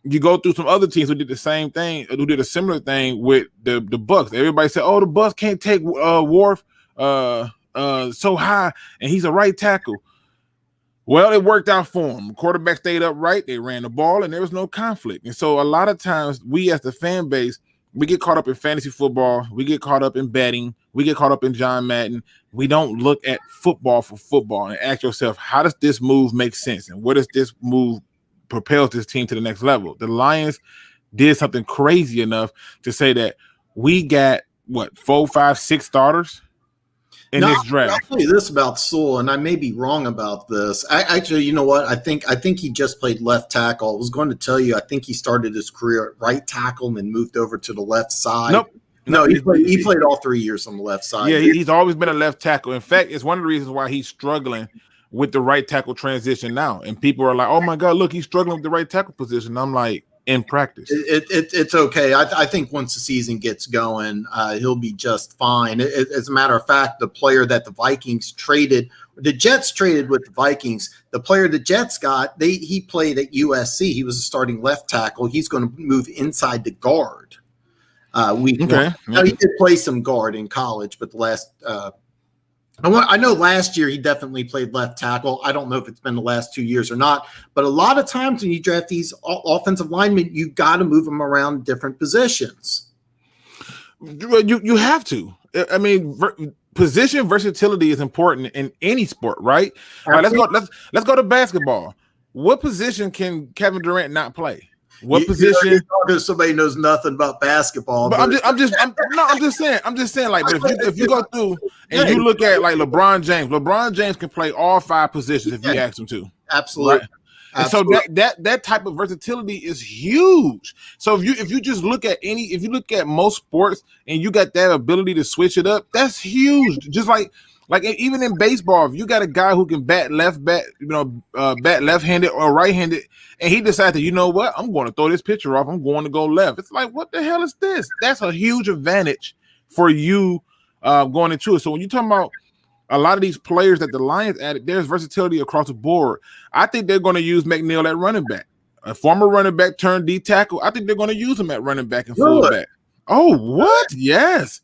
Speaker 2: You go through some other teams who did the same thing, who did a similar thing with the Bucks. Everybody said, oh, the Bucks can't take Worf so high, and he's a right tackle. Well, it worked out for him. Quarterback stayed upright. They ran the ball, and there was no conflict. And so a lot of times we as the fan base we get caught up in fantasy football. We get caught up in betting. We get caught up in John Madden. We don't look at football for football and ask yourself, how does this move make sense? And what does this move propels this team to the next level? The Lions did something crazy enough to say that we got, 4, 5, 6 starters in this draft.
Speaker 1: I'll tell you this about Sewell, and I may be wrong about this. Actually, you know what? I think he just played left tackle. I was going to tell you, I think he started his career at right tackle and then moved over to the left side.
Speaker 2: Nope.
Speaker 1: No, he played all 3 years on the left side.
Speaker 2: Yeah, he's always been a left tackle. In fact, it's one of the reasons why he's struggling with the right tackle transition now. And people are like, oh, my God, look, he's struggling with the right tackle position. I'm like, in practice.
Speaker 1: It's okay. I think once the season gets going, he'll be just fine. As a matter of fact, the player that the Jets traded with the Vikings, the player the Jets got, he played at USC. He was a starting left tackle. He's going to move inside the guard. Week one. Now, he did play some guard in college, but the last I know last year he definitely played left tackle. I don't know if it's been the last 2 years or not, but a lot of times when you draft these offensive linemen, you got to move them around different positions.
Speaker 2: You have to. I mean, position versatility is important in any sport, right? All right, let's go to basketball. What position can Kevin Durant not play? What position?
Speaker 1: Somebody knows nothing about basketball.
Speaker 2: But I'm just saying. Like, but if you go through and you look at like LeBron James can play all 5 positions if you ask him to.
Speaker 1: Absolutely.
Speaker 2: Right? And so that type of versatility is huge. So if you just look at most sports and you got that ability to switch it up, that's huge. Just like even in baseball, if you got a guy who can bat left-handed or right-handed, and he decides, you know what, I'm going to throw this pitcher off, I'm going to go left. It's like, what the hell is this? That's a huge advantage for you going into it. So when you're talking about a lot of these players that the Lions added, there's versatility across the board. I think they're going to use McNeil at running back, a former running back turned D tackle. I think they're going to use him at running back and fullback. Oh, what? Yes.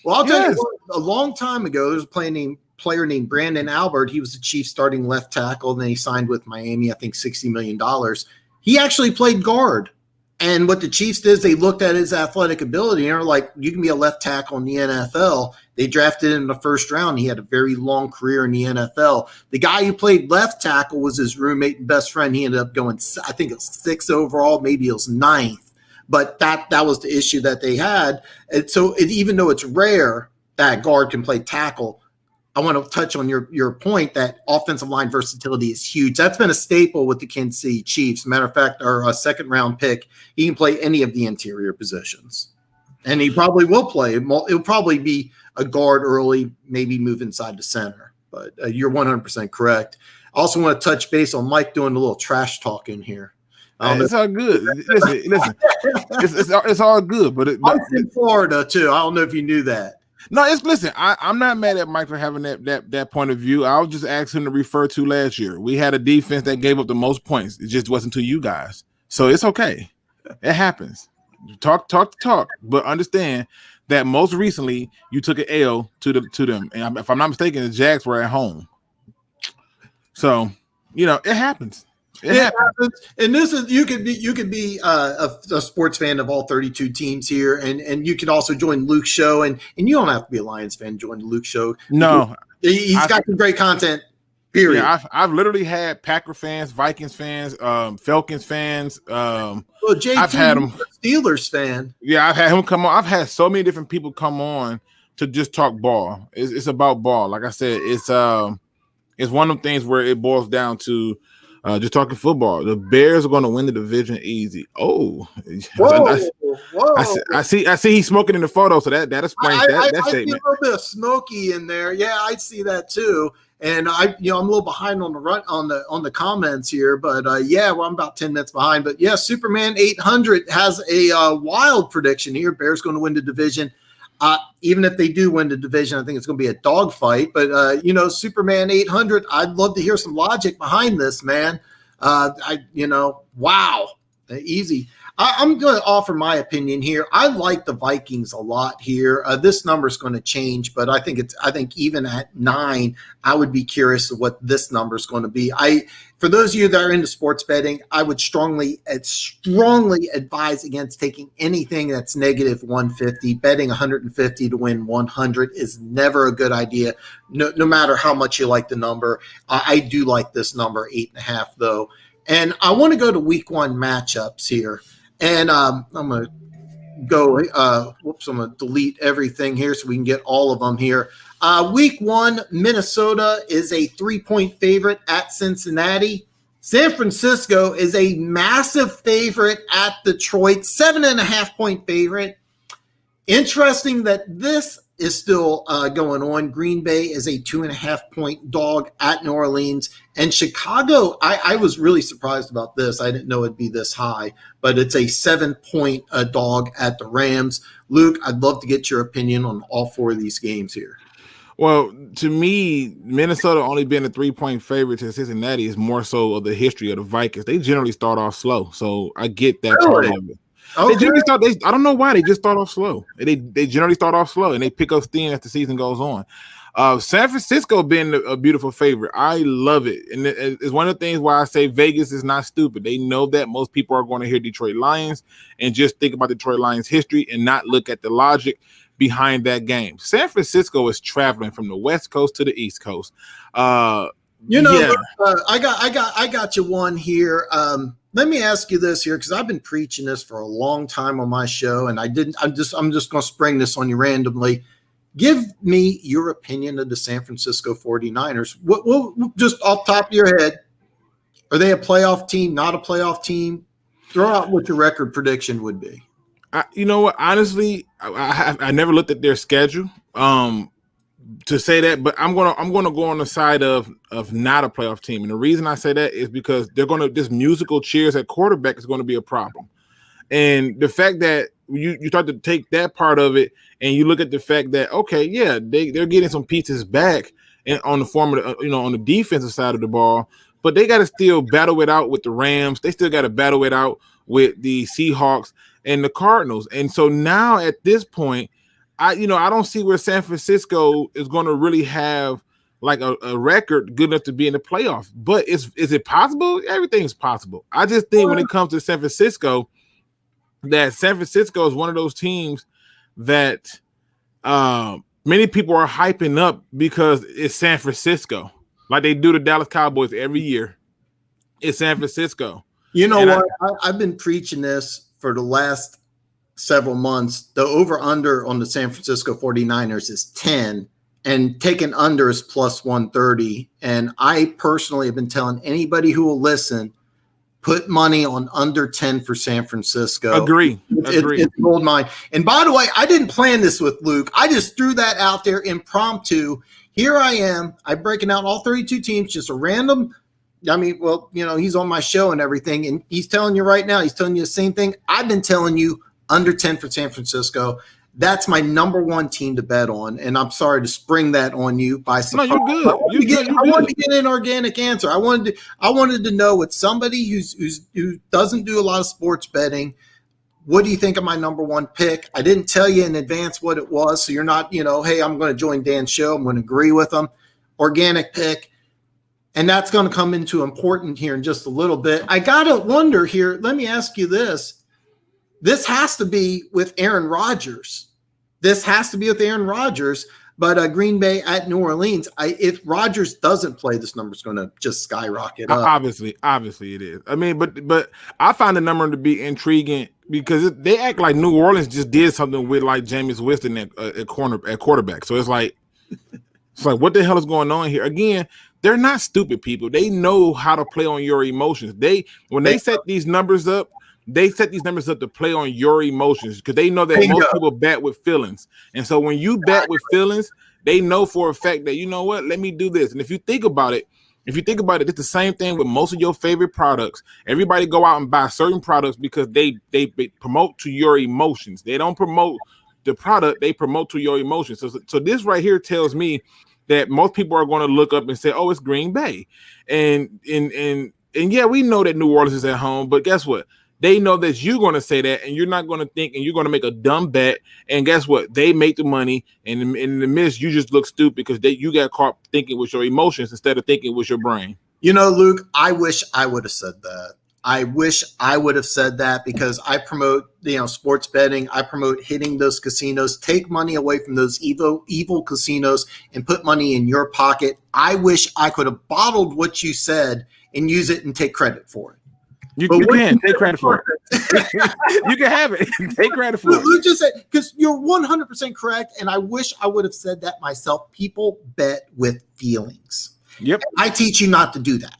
Speaker 1: Well, I'll tell you what, a long time ago, there was a player named Brandon Albert. He was the Chiefs starting left tackle, and then he signed with Miami, I think $60 million. He actually played guard. And what the Chiefs did is they looked at his athletic ability and they're like, you can be a left tackle in the NFL. They drafted him in the first round. He had a very long career in the NFL. The guy who played left tackle was his roommate and best friend. He ended up going, I think it was 6th overall, maybe it was 9th. But that was the issue that they had. And so even though it's rare that guard can play tackle, I want to touch on your point that offensive line versatility is huge. That's been a staple with the Kansas City Chiefs. Matter of fact, our second-round pick, he can play any of the interior positions. And he probably will play. It'll probably be a guard early, maybe move inside the center. But you're 100% correct. I also want to touch base on Mike doing a little trash talk in here.
Speaker 2: It's all good. Listen, it's all good. But
Speaker 1: I'm in Florida too. I don't know if you knew that.
Speaker 2: No, listen. I'm not mad at Mike for having that point of view. I was just asking him to refer to last year. We had a defense that gave up the most points. It just wasn't to you guys, so it's okay. It happens. Talk, but understand that most recently you took an L to them. And if I'm not mistaken, the Jags were at home. So it happens. It happens.
Speaker 1: And this is you could be a sports fan of all 32 teams here, and you can also join Luke's show, and you don't have to be a Lions fan to join Luke's show.
Speaker 2: No,
Speaker 1: he's got some great content. Period.
Speaker 2: Yeah, I've literally had Packer fans, Vikings fans, Falcons fans.
Speaker 1: Well, JT,
Speaker 2: I've had him
Speaker 1: Steelers fan.
Speaker 2: Yeah, I've had him come on. I've had so many different people come on to just talk ball. It's about ball. Like I said, it's one of the things where it boils down to. Just talking football, the Bears are going to win the division easy. Oh,
Speaker 1: whoa!
Speaker 2: I see he's smoking in the photo, so that explains that statement.
Speaker 1: I see a little bit of smoky in there. Yeah, I see that too. And I'm a little behind on the comments here, but I'm about 10 minutes behind. But yeah, Superman 800 has a wild prediction here. Bears going to win the division. Even if they do win the division, I think it's going to be a dogfight. But, Superman 800, I'd love to hear some logic behind this, man. Wow. Easy. I'm going to offer my opinion here. I like the Vikings a lot here. This number is going to change, but I think even at 9, I would be curious of what this number is going to be. For those of you that are into sports betting, I would strongly advise against taking anything that's negative 150. Betting 150 to win 100 is never a good idea, no matter how much you like the number. I do like this number, 8.5, though. And I want to go to week 1 matchups here. And I'm going to go, I'm going to delete everything here so we can get all of them here. Week 1, Minnesota is a 3-point favorite at Cincinnati. San Francisco is a massive favorite at Detroit, 7.5-point favorite. Interesting that this is still going on. Green Bay is a 2.5-point dog at New Orleans. And Chicago, I was really surprised about this. I didn't know it'd be this high, but it's a 7-point dog at the Rams. Luke, I'd love to get your opinion on all 4 of these games here.
Speaker 2: Well, to me, Minnesota only being a 3-point favorite to Cincinnati is more so of the history of the Vikings. They generally start off slow, so I get that part of it. Okay. I don't know why they just start off slow. They generally start off slow and they pick up steam as the season goes on. San Francisco being a beautiful favorite, I love it, and it's one of the things why I say Vegas is not stupid. They know that most people are going to hear Detroit Lions and just think about Detroit Lions history and not look at the logic behind that game. San Francisco is traveling from the West Coast to the East Coast.
Speaker 1: I got you one here. Let me ask you this here, because I've been preaching this for a long time on my show, and I'm just going to spring this on you randomly. Give me your opinion of the San Francisco 49ers. What just off the top of your head, are they a playoff team, not a playoff team? Throw out what your record prediction would be.
Speaker 2: You know what? Honestly, I never looked at their schedule to say that, but I'm gonna go on the side of not a playoff team, and the reason I say that is because this musical chairs at quarterback is going to be a problem, and the fact that you start to take that part of it, and you look at the fact that they're getting some pieces back and on the form of on the defensive side of the ball, but they got to still battle it out with the Rams. They still got to battle it out with the Seahawks and the Cardinals. And so now at this point, I don't see where San Francisco is going to really have like a record good enough to be in the playoffs. But is it possible? Everything's possible. I just think when it comes to San Francisco, that San Francisco is one of those teams that many people are hyping up because it's San Francisco, like they do the Dallas Cowboys every year. It's San Francisco.
Speaker 1: You know what? I've been preaching this for the last several months. The over-under on the San Francisco 49ers is 10, and taking under is plus 130. And I personally have been telling anybody who will listen, put money on under 10 for San Francisco.
Speaker 2: Agree.
Speaker 1: It's gold mine. And by the way, I didn't plan this with Luke. I just threw that out there impromptu. Here I am. I'm breaking out all 32 teams, just a random. I mean, well, he's on my show and everything, and he's telling you right now, he's telling you the same thing I've been telling you, under 10 for San Francisco. That's my number 1 team to bet on, and I'm sorry to spring that on you by surprise.
Speaker 2: No, you're good.
Speaker 1: I wanted to get an organic answer. I wanted to know with somebody who doesn't do a lot of sports betting, what do you think of my number 1 pick? I didn't tell you in advance what it was, so you're not, hey, I'm going to join Dan's show. I'm going to agree with him. Organic pick. And that's going to come into important here in just a little bit. I got to wonder here, let me ask you this. This has to be with Aaron Rodgers. But Green Bay at New Orleans, if Rodgers doesn't play, this number is going to just skyrocket up.
Speaker 2: Obviously it is. I mean, but I find the number to be intriguing because they act like New Orleans just did something with like Jameis Winston at quarterback. So it's like what the hell is going on here? Again, they're not stupid people. They know how to play on your emotions. When they set these numbers up, to play on your emotions because they know that most people bet with feelings. And so when you bet with feelings, they know for a fact that, you know what, let me do this. And if you think about it, it's the same thing with most of your favorite products. Everybody go out and buy certain products because they promote to your emotions. They don't promote the product, they promote to your emotions. So this right here tells me that most people are going to look up and say, oh, it's Green Bay. And yeah, we know that New Orleans is at home, but guess what? they know that you're going to say that, and you're not going to think, and you're going to make a dumb bet. And guess what? They make the money, and in the midst, you just look stupid because you got caught thinking with your emotions instead of thinking with your brain.
Speaker 1: You know, Luke, I wish I would have said that. I wish I would have said that because I promote, sports betting. I promote hitting those casinos, take money away from those evil casinos and put money in your pocket. I wish I could have bottled what you said and use it and take credit for it.
Speaker 2: You can take credit for it. You can have it. Take credit for it.
Speaker 1: Luke just said, because you're 100% correct, and I wish I would have said that myself. People bet with feelings.
Speaker 2: Yep.
Speaker 1: And I teach you not to do that.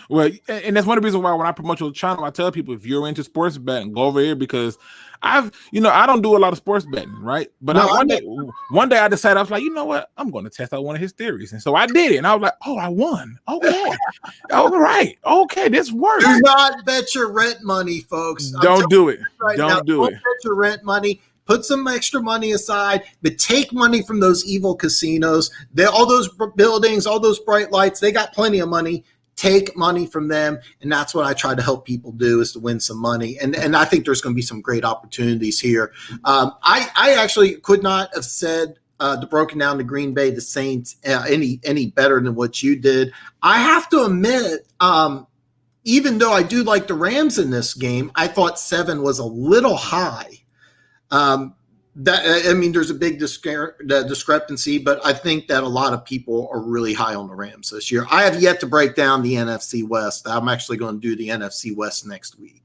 Speaker 2: Well, and that's one of the reasons why when I promote your channel, I tell people if you're into sports betting, go over here because I don't do a lot of sports betting, right? But one day I decided I was like, you know what? I'm going to test out one of his theories, and so I did it. And I was like, oh, I won. Okay, all right, okay, this works.
Speaker 1: Do not bet your rent money, folks.
Speaker 2: Don't do it.
Speaker 1: Right
Speaker 2: don't
Speaker 1: now,
Speaker 2: do it.
Speaker 1: Bet your rent money. Put some extra money aside, but take money from those evil casinos. All those buildings, all those bright lights, they got plenty of money. Take money from them, and that's what I try to help people do is to win some money. And I think there's going to be some great opportunities here. I actually could not have said the broken down to Green Bay, the Saints, any better than what you did. I have to admit, even though I do like the Rams in this game, I thought 7 was a little high. There's a big discrepancy, but I think that a lot of people are really high on the Rams this year. I have yet to break down the NFC West. I'm actually going to do the NFC West next week.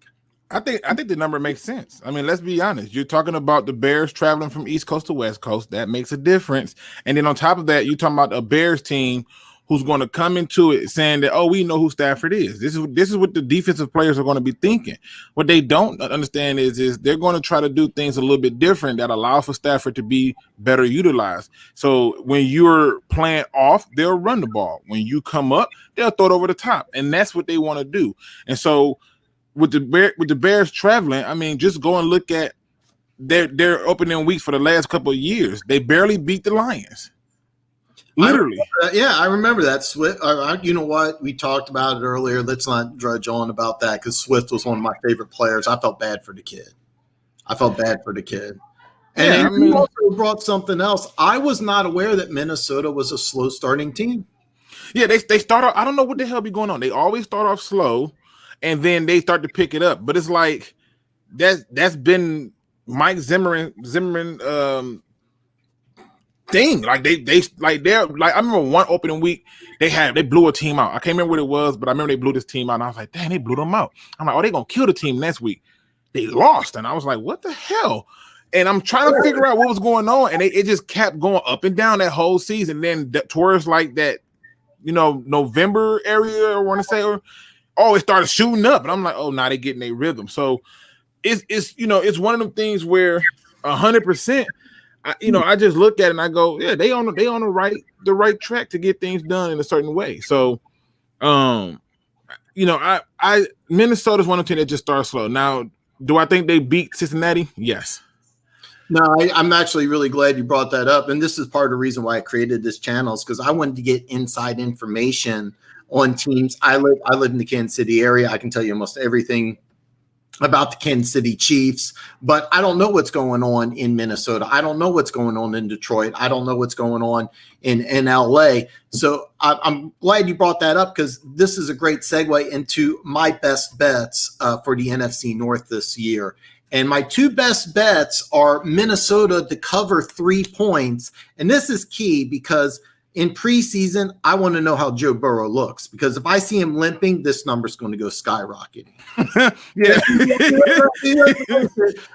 Speaker 2: I think the number makes sense. I mean, let's be honest. You're talking about the Bears traveling from East Coast to West Coast. That makes a difference. And then on top of that, you're talking about a Bears team who's going to come into it saying that, oh, we know who Stafford is. This is what the defensive players are going to be thinking. What they don't understand is they're going to try to do things a little bit different that allow for Stafford to be better utilized. So when you're playing off, they'll run the ball. When you come up, they'll throw it over the top, and that's what they want to do. And so with the Bears traveling, I mean, just go and look at their opening weeks for the last couple of years. They barely beat the Lions. Literally.
Speaker 1: I remember that. Swift. You know what? We talked about it earlier. Let's not drudge on about that because Swift was one of my favorite players. I felt bad for the kid. And he also brought something else. I was not aware that Minnesota was a slow starting team.
Speaker 2: Yeah, they start off. I don't know what the hell be going on. They always start off slow, and then they start to pick it up. But it's like that's been Mike Zimmerman thing. Like they're I remember one opening week they blew a team out. I can't remember what it was, but I remember they blew this team out, and I was like, dang, they blew them out. I'm like, oh, they're gonna kill the team next week. They lost, and I was like, what the hell? And I'm trying to figure out what was going on, and it just kept going up and down that whole season. Then towards like that, November area, I want to say, it started shooting up, and I'm like, oh, now they're getting their rhythm. So it's one of them things where 100%. I just look at it and I go, yeah, they on the right track to get things done in a certain way. So, Minnesota's one of the teams that just starts slow. Now, do I think they beat Cincinnati? Yes.
Speaker 1: No, I'm actually really glad you brought that up, and this is part of the reason why I created this channel is because I wanted to get inside information on teams. I live in the Kansas City area. I can tell you almost everything about the Kansas City Chiefs, but I don't know what's going on in Minnesota. I don't know what's going on in Detroit. I don't know what's going on in LA. So I'm glad you brought that up because this is a great segue into my best bets for the NFC North this year. And my two best bets are Minnesota to cover 3 points. And this is key because in preseason, I want to know how Joe Burrow looks because if I see him limping, this number's going to go skyrocketing.
Speaker 2: Yeah.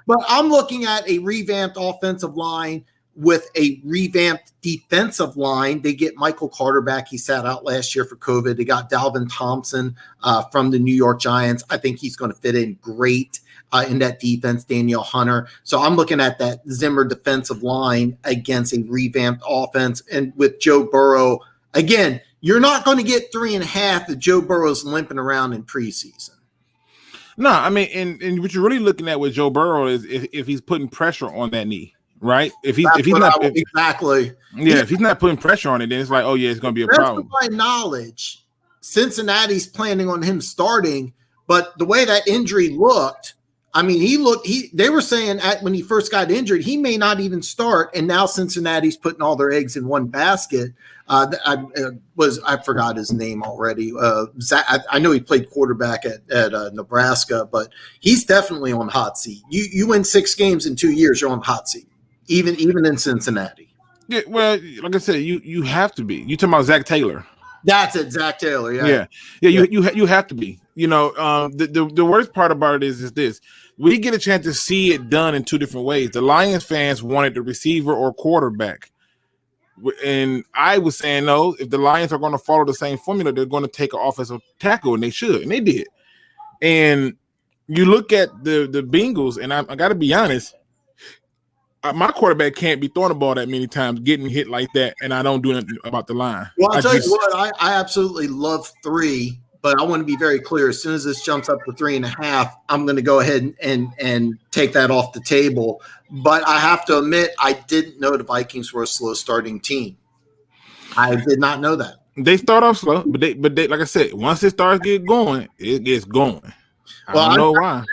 Speaker 1: But I'm looking at a revamped offensive line with a revamped defensive line. They get Michael Carter back. He sat out last year for COVID. They got Dalvin Thompson from the New York Giants. I think he's going to fit in great in that defense, Danielle Hunter. So I'm looking at that Zimmer defensive line against a revamped offense. And with Joe Burrow, again, you're not going to get 3.5 if Joe Burrow's limping around in preseason.
Speaker 2: No, I mean, and what you're really looking at with Joe Burrow is if he's putting pressure on that knee, right? If he's not putting pressure on it, then it's like, oh yeah, it's going to be a problem.
Speaker 1: To my knowledge, Cincinnati's planning on him starting But the way that injury looked, I mean, they were saying when he first got injured, he may not even start. And now Cincinnati's putting all their eggs in one basket. I forgot his name already. I know he played quarterback at Nebraska, but he's definitely on hot seat. You win 6 games in 2 years, you're on hot seat, even in Cincinnati.
Speaker 2: Yeah, well, like I said, you have to be. You talking about Zach Taylor?
Speaker 1: That's it, Zach Taylor.
Speaker 2: Yeah. You have to be. You know, the worst part about it is this: we get a chance to see it done in 2 different ways. The Lions fans wanted the receiver or quarterback, and I was saying no. If the Lions are going to follow the same formula, they're going to take an offensive tackle, and they should, and they did. And you look at the Bengals, and I got to be honest. My quarterback can't be throwing the ball that many times, getting hit like that, and I don't do anything about the line.
Speaker 1: Well, I'll tell you what, I absolutely love 3, but I want to be very clear. As soon as this jumps up to 3.5, I'm going to go ahead and take that off the table. But I have to admit, I didn't know the Vikings were a slow starting team. I did not know that.
Speaker 2: They start off slow, but they like I said, once it starts getting going, it gets going.
Speaker 1: Well,
Speaker 2: I don't know why.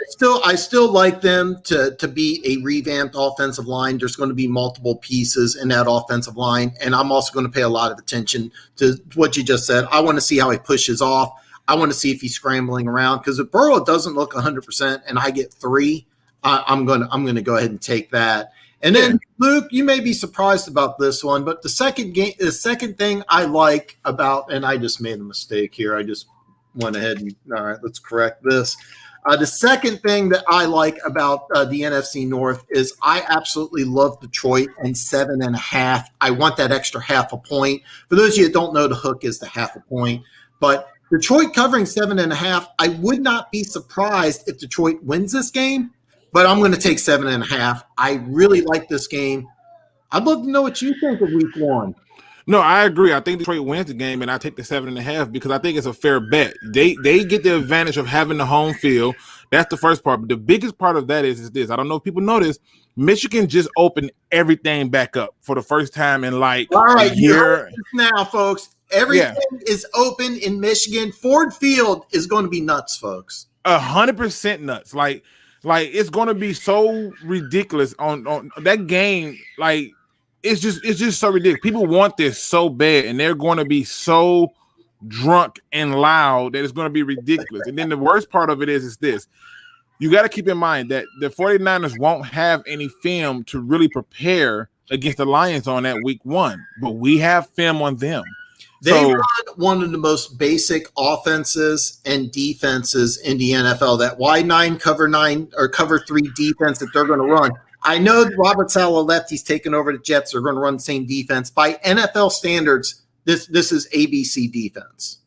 Speaker 1: I still like them to be a revamped offensive line. There's going to be multiple pieces in that offensive line, and I'm also going to pay a lot of attention to what you just said. I want to see how he pushes off. I want to see if he's scrambling around, because if Burrow doesn't look 100% and I get 3, I'm going to go ahead and take that. And then Luke, you may be surprised about this one, but the second thing I like about, and I just made a mistake here. I just went ahead and all right, let's correct this. The second thing that I like about the NFC North is I absolutely love Detroit and 7.5. I want that extra half a point. For those of you that don't know, the hook is the half a point. But Detroit covering 7.5, I would not be surprised if Detroit wins this game, but I'm going to take 7.5. I really like this game. I'd love to know what you think of week 1.
Speaker 2: No, I agree. I think Detroit wins the game, and I take the 7.5 because I think it's a fair bet. They get the advantage of having the home field. That's the first part. But the biggest part of that is this. I don't know if people know this. Michigan just opened everything back up for the first time in like a year.
Speaker 1: Now, folks, everything is open in Michigan. Ford Field is going to be nuts, folks.
Speaker 2: 100% nuts. Like it's going to be so ridiculous on that game. Like, it's just so ridiculous. People want this so bad, and they're going to be so drunk and loud that it's going to be ridiculous. And then the worst part of it is this. You got to keep in mind that the 49ers won't have any film to really prepare against the Lions on that week 1, but we have film on them.
Speaker 1: They run one of the most basic offenses and defenses in the NFL, that wide 9, cover 9, or cover 3 defense that they're going to run. I know Robert Saleh left. He's taken over the Jets. They're going to run the same defense. By NFL standards, this is ABC defense.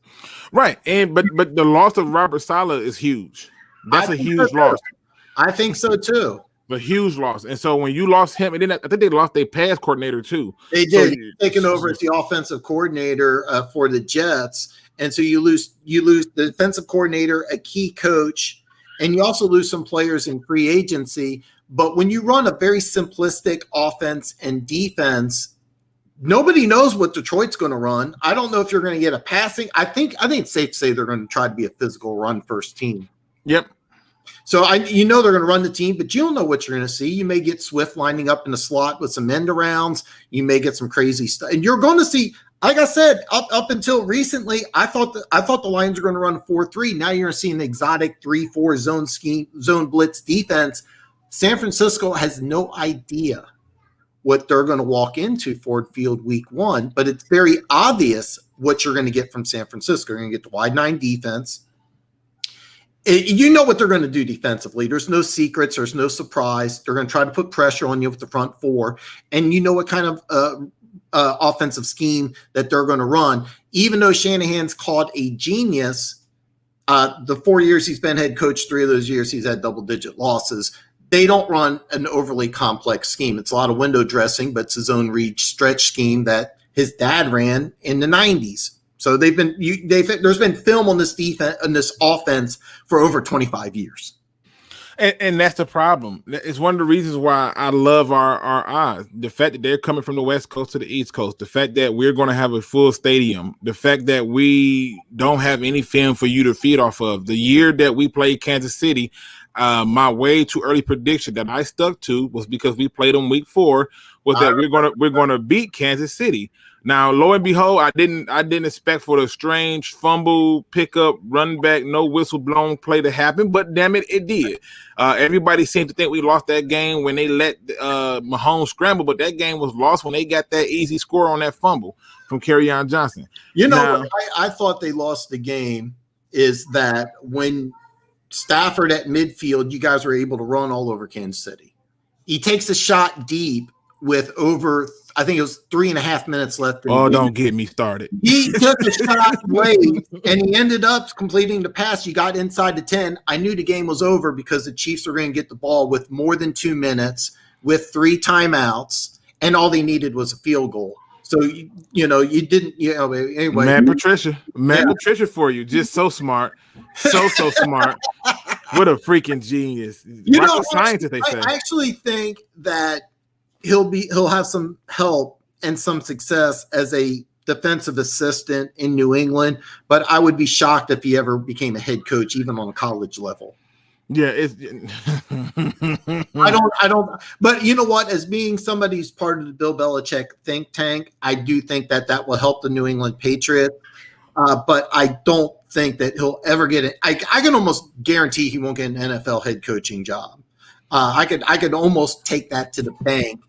Speaker 2: Right. But the loss of Robert Saleh is huge. That's a huge loss.
Speaker 1: I think so too.
Speaker 2: A huge loss. And so when you lost him, and then I think they lost their pass coordinator too.
Speaker 1: They did. So, taken over as the offensive coordinator for the Jets. And so you lose the defensive coordinator, a key coach, and you also lose some players in free agency. But when you run a very simplistic offense and defense, nobody knows what Detroit's going to run. I don't know if you're going to get a passing. I think it's safe to say they're going to try to be a physical run first team.
Speaker 2: Yep.
Speaker 1: So they're going to run the team, but you don't know what you're going to see. You may get Swift lining up in the slot with some end arounds. You may get some crazy stuff, and you're going to see. Like I said, up until recently, I thought the Lions were going to run a 4-3. Now you're going to see an exotic 3-4 zone scheme, zone blitz defense. San Francisco has no idea what they're going to walk into Ford Field week 1, but it's very obvious what you're going to get from San Francisco. You're going to get the wide 9 defense. You know what they're going to do defensively. There's no secrets. There's no surprise. They're going to try to put pressure on you with the front 4, and you know what kind of offensive scheme that they're going to run. Even though Shanahan's called a genius, the 4 years he's been head coach, 3 of those years he's had double-digit losses. They don't run an overly complex scheme. It's a lot of window dressing, but it's his own read stretch scheme that his dad ran in the 90s. So there's been film on this defense, on this offense, for over 25 years.
Speaker 2: And that's the problem. It's one of the reasons why I love our odds. The fact that they're coming from the West Coast to the East Coast, the fact that we're going to have a full stadium, the fact that we don't have any film for you to feed off of. The year that we played Kansas City, my way too early prediction that I stuck to was because we played them week 4 was that we're gonna beat Kansas City. Now, lo and behold, I didn't expect for the strange fumble, pickup, run back, no whistle blown play to happen, but damn it, it did. Everybody seemed to think we lost that game when they let Mahomes scramble, but that game was lost when they got that easy score on that fumble from Kerryon Johnson.
Speaker 1: You know, I thought they lost the game is that when Stafford at midfield, you guys were able to run all over Kansas City. He takes a shot deep with over, I think it was 3.5 minutes left.
Speaker 2: Oh, don't get me started.
Speaker 1: He took a shot late, and he ended up completing the pass. He got inside the 10. I knew the game was over because the Chiefs were going to get the ball with more than 2 minutes, with 3 timeouts, and all they needed was a field goal. So, you know, you didn't, you know, anyway.
Speaker 2: Matt Patricia for you. Just so smart. So smart. What a freaking genius.
Speaker 1: You know,
Speaker 2: scientist, they say.
Speaker 1: I actually think that he'll have some help and some success as a defensive assistant in New England, but I would be shocked if he ever became a head coach, even on a college level.
Speaker 2: Yeah, it's
Speaker 1: I don't, but you know what, as being somebody who's part of the Bill Belichick think tank, I do think that will help the New England Patriots. But I don't think that he'll ever get it. I can almost guarantee he won't get an NFL head coaching job. I could almost take that to the bank.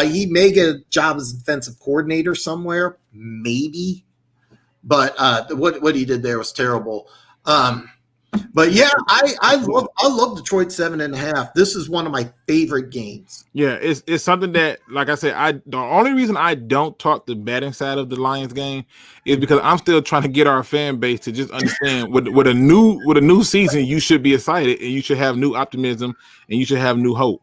Speaker 1: He may get a job as a defensive coordinator somewhere, maybe. But what he did there was terrible. But yeah, I love Detroit 7.5. This is one of my favorite games.
Speaker 2: Yeah, it's something that, like I said, the only reason I don't talk the betting side of the Lions game is because I'm still trying to get our fan base to just understand with a new season, you should be excited and you should have new optimism and you should have new hope.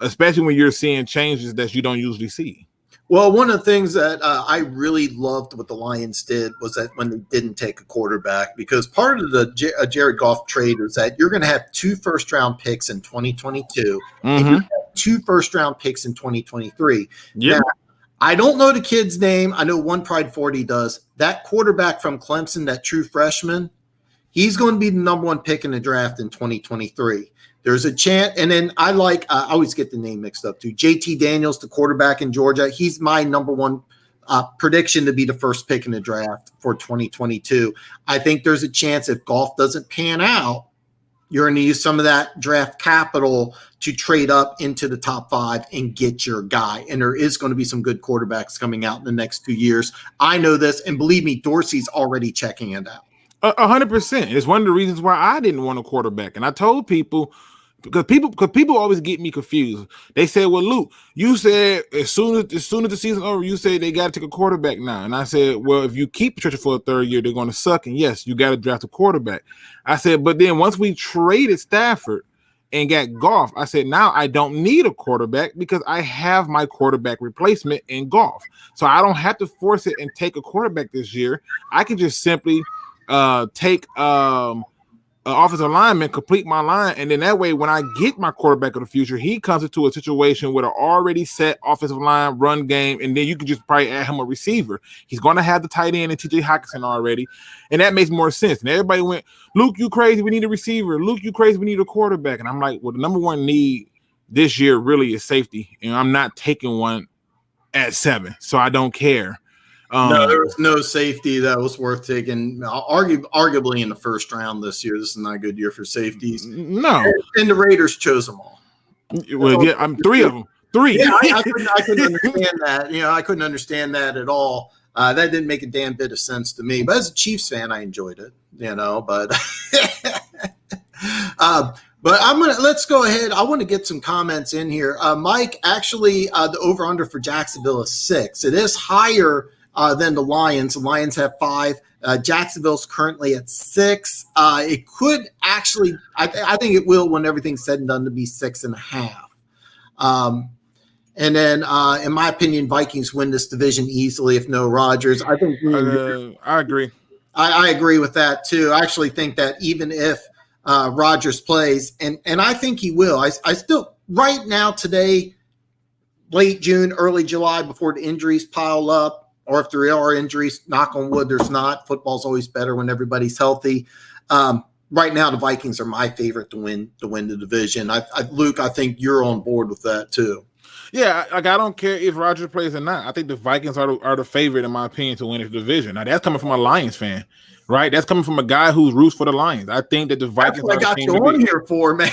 Speaker 2: Especially when you're seeing changes that you don't usually see.
Speaker 1: Well, one of the things that I really loved what the Lions did was that when they didn't take a quarterback, because part of the Jared Goff trade was that you're going to have 2 first-round picks in 2022 and you have 2 first-round picks in 2023.
Speaker 2: Yeah.
Speaker 1: I don't know the kid's name. I know one Pride 40 does. That quarterback from Clemson, that true freshman, he's going to be the number 1 pick in the draft in 2023. There's a chance, and then I always get the name mixed up too. JT Daniels, the quarterback in Georgia, he's my number 1 prediction to be the first pick in the draft for 2022. I think there's a chance if Goff doesn't pan out, you're going to use some of that draft capital to trade up into the top 5 and get your guy. And there is going to be some good quarterbacks coming out in the next 2 years. I know this, and believe me, Dorsey's already checking it out.
Speaker 2: 100%. It's one of the reasons why I didn't want a quarterback, and I told people. Because people always get me confused. They say, "Well, Luke, you said as soon as the season's over, you said they got to take a quarterback now." And I said, "Well, if you keep Patricia for a 3rd year, they're going to suck. And yes, you got to draft a quarterback." I said, "But then once we traded Stafford and got Goff, I said now I don't need a quarterback because I have my quarterback replacement in Goff, so I don't have to force it and take a quarterback this year. I can just simply take." Offensive lineman, complete my line, and then that way when I get my quarterback of the future, he comes into a situation with an already set offensive line run game, and then you can just probably add him a receiver. He's going to have the tight end and TJ Hockenson already, and that makes more sense. And everybody went, "Luke, you crazy, we need a receiver. Luke, you crazy, we need a quarterback." And I'm like, well, the number 1 need this year really is safety, and I'm not taking one at 7, so I don't care.
Speaker 1: No, there was no safety that was worth taking. Arguably in the 1st round this year. This is not a good year for safeties.
Speaker 2: No,
Speaker 1: and the Raiders chose them all.
Speaker 2: Well, yeah, I'm 3 of them. 3.
Speaker 1: Yeah, I couldn't understand that. You know, I couldn't understand that at all. That didn't make a damn bit of sense to me. But as a Chiefs fan, I enjoyed it. You know, but but let's go ahead. I want to get some comments in here. Mike, actually, the over/under for Jacksonville is 6. It is higher than the Lions. The Lions have 5. Jacksonville's currently at 6. It could actually, I think it will, when everything's said and done, to be 6.5. And then, in my opinion, Vikings win this division easily if no Rodgers. I think
Speaker 2: I agree.
Speaker 1: I agree with that too. I actually think that even if Rodgers plays, and I think he will. I still right now today, late June, early July, before the injuries pile up, or if there are injuries, knock on wood, there's not. Football's always better when everybody's healthy. Right now, the Vikings are my favorite to win the division. Luke, I think you're on board with that too.
Speaker 2: Yeah, like I don't care if Rodgers plays or not. I think the Vikings are the favorite, in my opinion, to win the division. Now, that's coming from a Lions fan, right? That's coming from a guy who roots for the Lions. I think that the Vikings.
Speaker 1: That's what I got you on here for, man.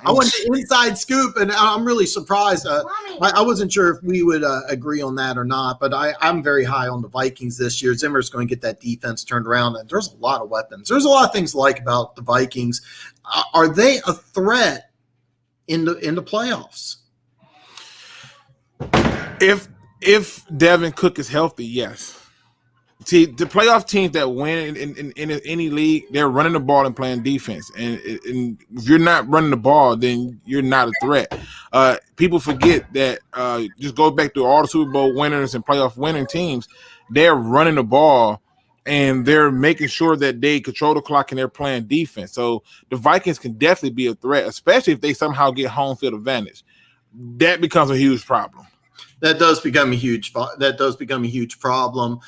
Speaker 1: I want the inside scoop, and I'm really surprised. I wasn't sure if we would agree on that or not, but I'm very high on the Vikings this year. Zimmer's going to get that defense turned around, and there's a lot of weapons. There's a lot of things to like about the Vikings. Are they a threat in the playoffs?
Speaker 2: If Devin Cook is healthy, yes. See, the playoff teams that win in any league, they're running the ball and playing defense. And if you're not running the ball, then you're not a threat. People forget that just go back to all the Super Bowl winners and playoff winning teams. They're running the ball and they're making sure that they control the clock and they're playing defense. So the Vikings can definitely be a threat, especially if they somehow get home field advantage. That becomes a huge problem.
Speaker 1: That does become a huge problem.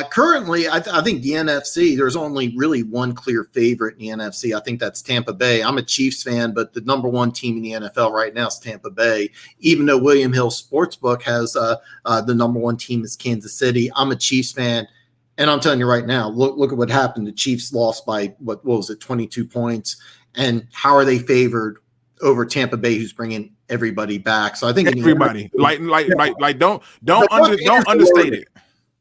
Speaker 1: Currently, I think the NFC, there's only really one clear favorite in the NFC. I think that's Tampa Bay. I'm a Chiefs fan, but the number one team in the NFL right now is Tampa Bay. Even though William Hill Sportsbook has the number one team is Kansas City, I'm a Chiefs fan. And I'm telling you right now, look at what happened. The Chiefs lost by, what was it, 22 points. And how are they favored over Tampa Bay, who's bringing everybody back? So I think
Speaker 2: everybody don't understate it.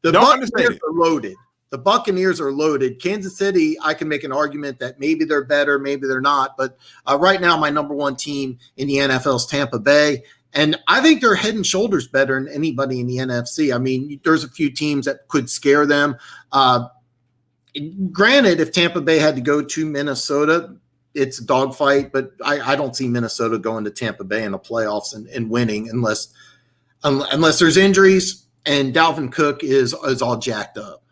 Speaker 1: The Buccaneers are loaded. The Buccaneers are loaded. Kansas City, I can make an argument that maybe they're better, maybe they're not. But right now, my number one team in the NFL is Tampa Bay. And I think they're head and shoulders better than anybody in the NFC. I mean, there's a few teams that could scare them. Granted, if Tampa Bay had to go to Minnesota, it's a dogfight, but I don't see Minnesota going to Tampa Bay in the playoffs and winning unless there's injuries and Dalvin Cook is all jacked up.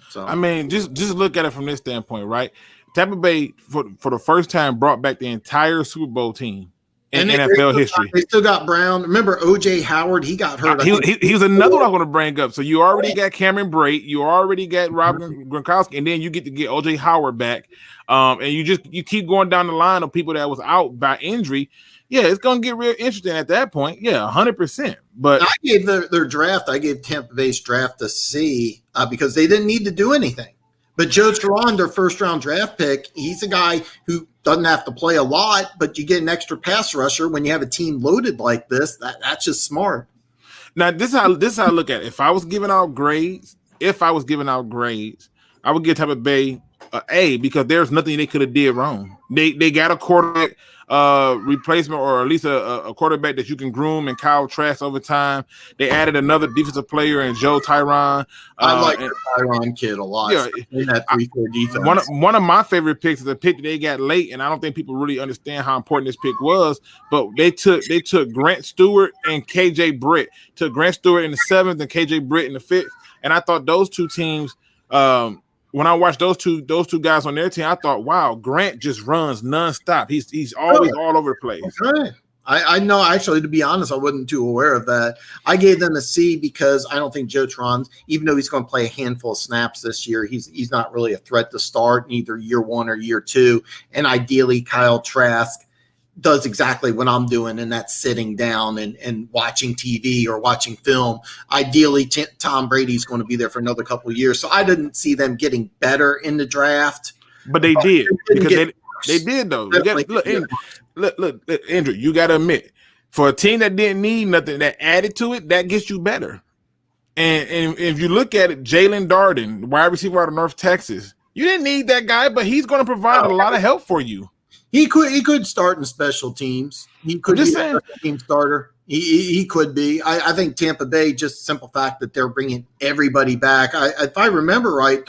Speaker 1: So
Speaker 2: I mean, just look at it from this standpoint, right? Tampa Bay for the first time brought back the entire Super Bowl team in NFL history.
Speaker 1: They still got Brown. Remember O.J. Howard? He got hurt.
Speaker 2: He was another one I want to bring up. So you already got Cameron Brate, you already got Robert Gronkowski, and then you get to get O.J. Howard back. And you keep going down the line of people that was out by injury. Yeah, it's going to get real interesting at that point. Yeah, 100%. But
Speaker 1: I gave their draft. I gave Tampa Bay's draft a C because they didn't need to do anything. But Joe Tryon, their first-round draft pick, he's a guy who doesn't have to play a lot, but you get an extra pass rusher when you have a team loaded like this. That's just smart.
Speaker 2: Now, this is how I look at it. If I was giving out grades, I would give Tampa Bay A because there's nothing they could have did wrong. They got a quarterback replacement, or at least a quarterback that you can groom and Kyle Trask over time. They added another defensive player in Joe Tyron.
Speaker 1: I like the Tyron kid a lot.
Speaker 2: Yeah,
Speaker 1: in that 3-4 defense.
Speaker 2: One of my favorite picks is a pick that they got late, and I don't think people really understand how important this pick was. But they took Grant Stewart and KJ Britt. Took Grant Stewart in the 7th and KJ Britt in the 5th, and I thought those two teams. When I watched those two guys on their team, I thought, wow, Grant just runs nonstop. He's always all over the place.
Speaker 1: Okay. I know, actually, to be honest, I wasn't too aware of that. I gave them a C because I don't think Joe Tryon, even though he's going to play a handful of snaps this year, he's not really a threat to start in either year one or year two. And ideally, Kyle Trask does exactly what I'm doing, and that's sitting down and watching TV or watching film. Ideally, Tom Brady's going to be there for another couple of years. So I didn't see them getting better in the draft.
Speaker 2: But they did. Because they did, though. Look, Andrew, you got to admit, for a team that didn't need nothing, that added to it, that gets you better. And if you look at it, Jalen Darden, wide receiver out of North Texas, you didn't need that guy, but he's going to provide a lot of help for you.
Speaker 1: He could start in special teams. He could be a special team starter. He could be. I think Tampa Bay, just the simple fact that they're bringing everybody back. If I remember right,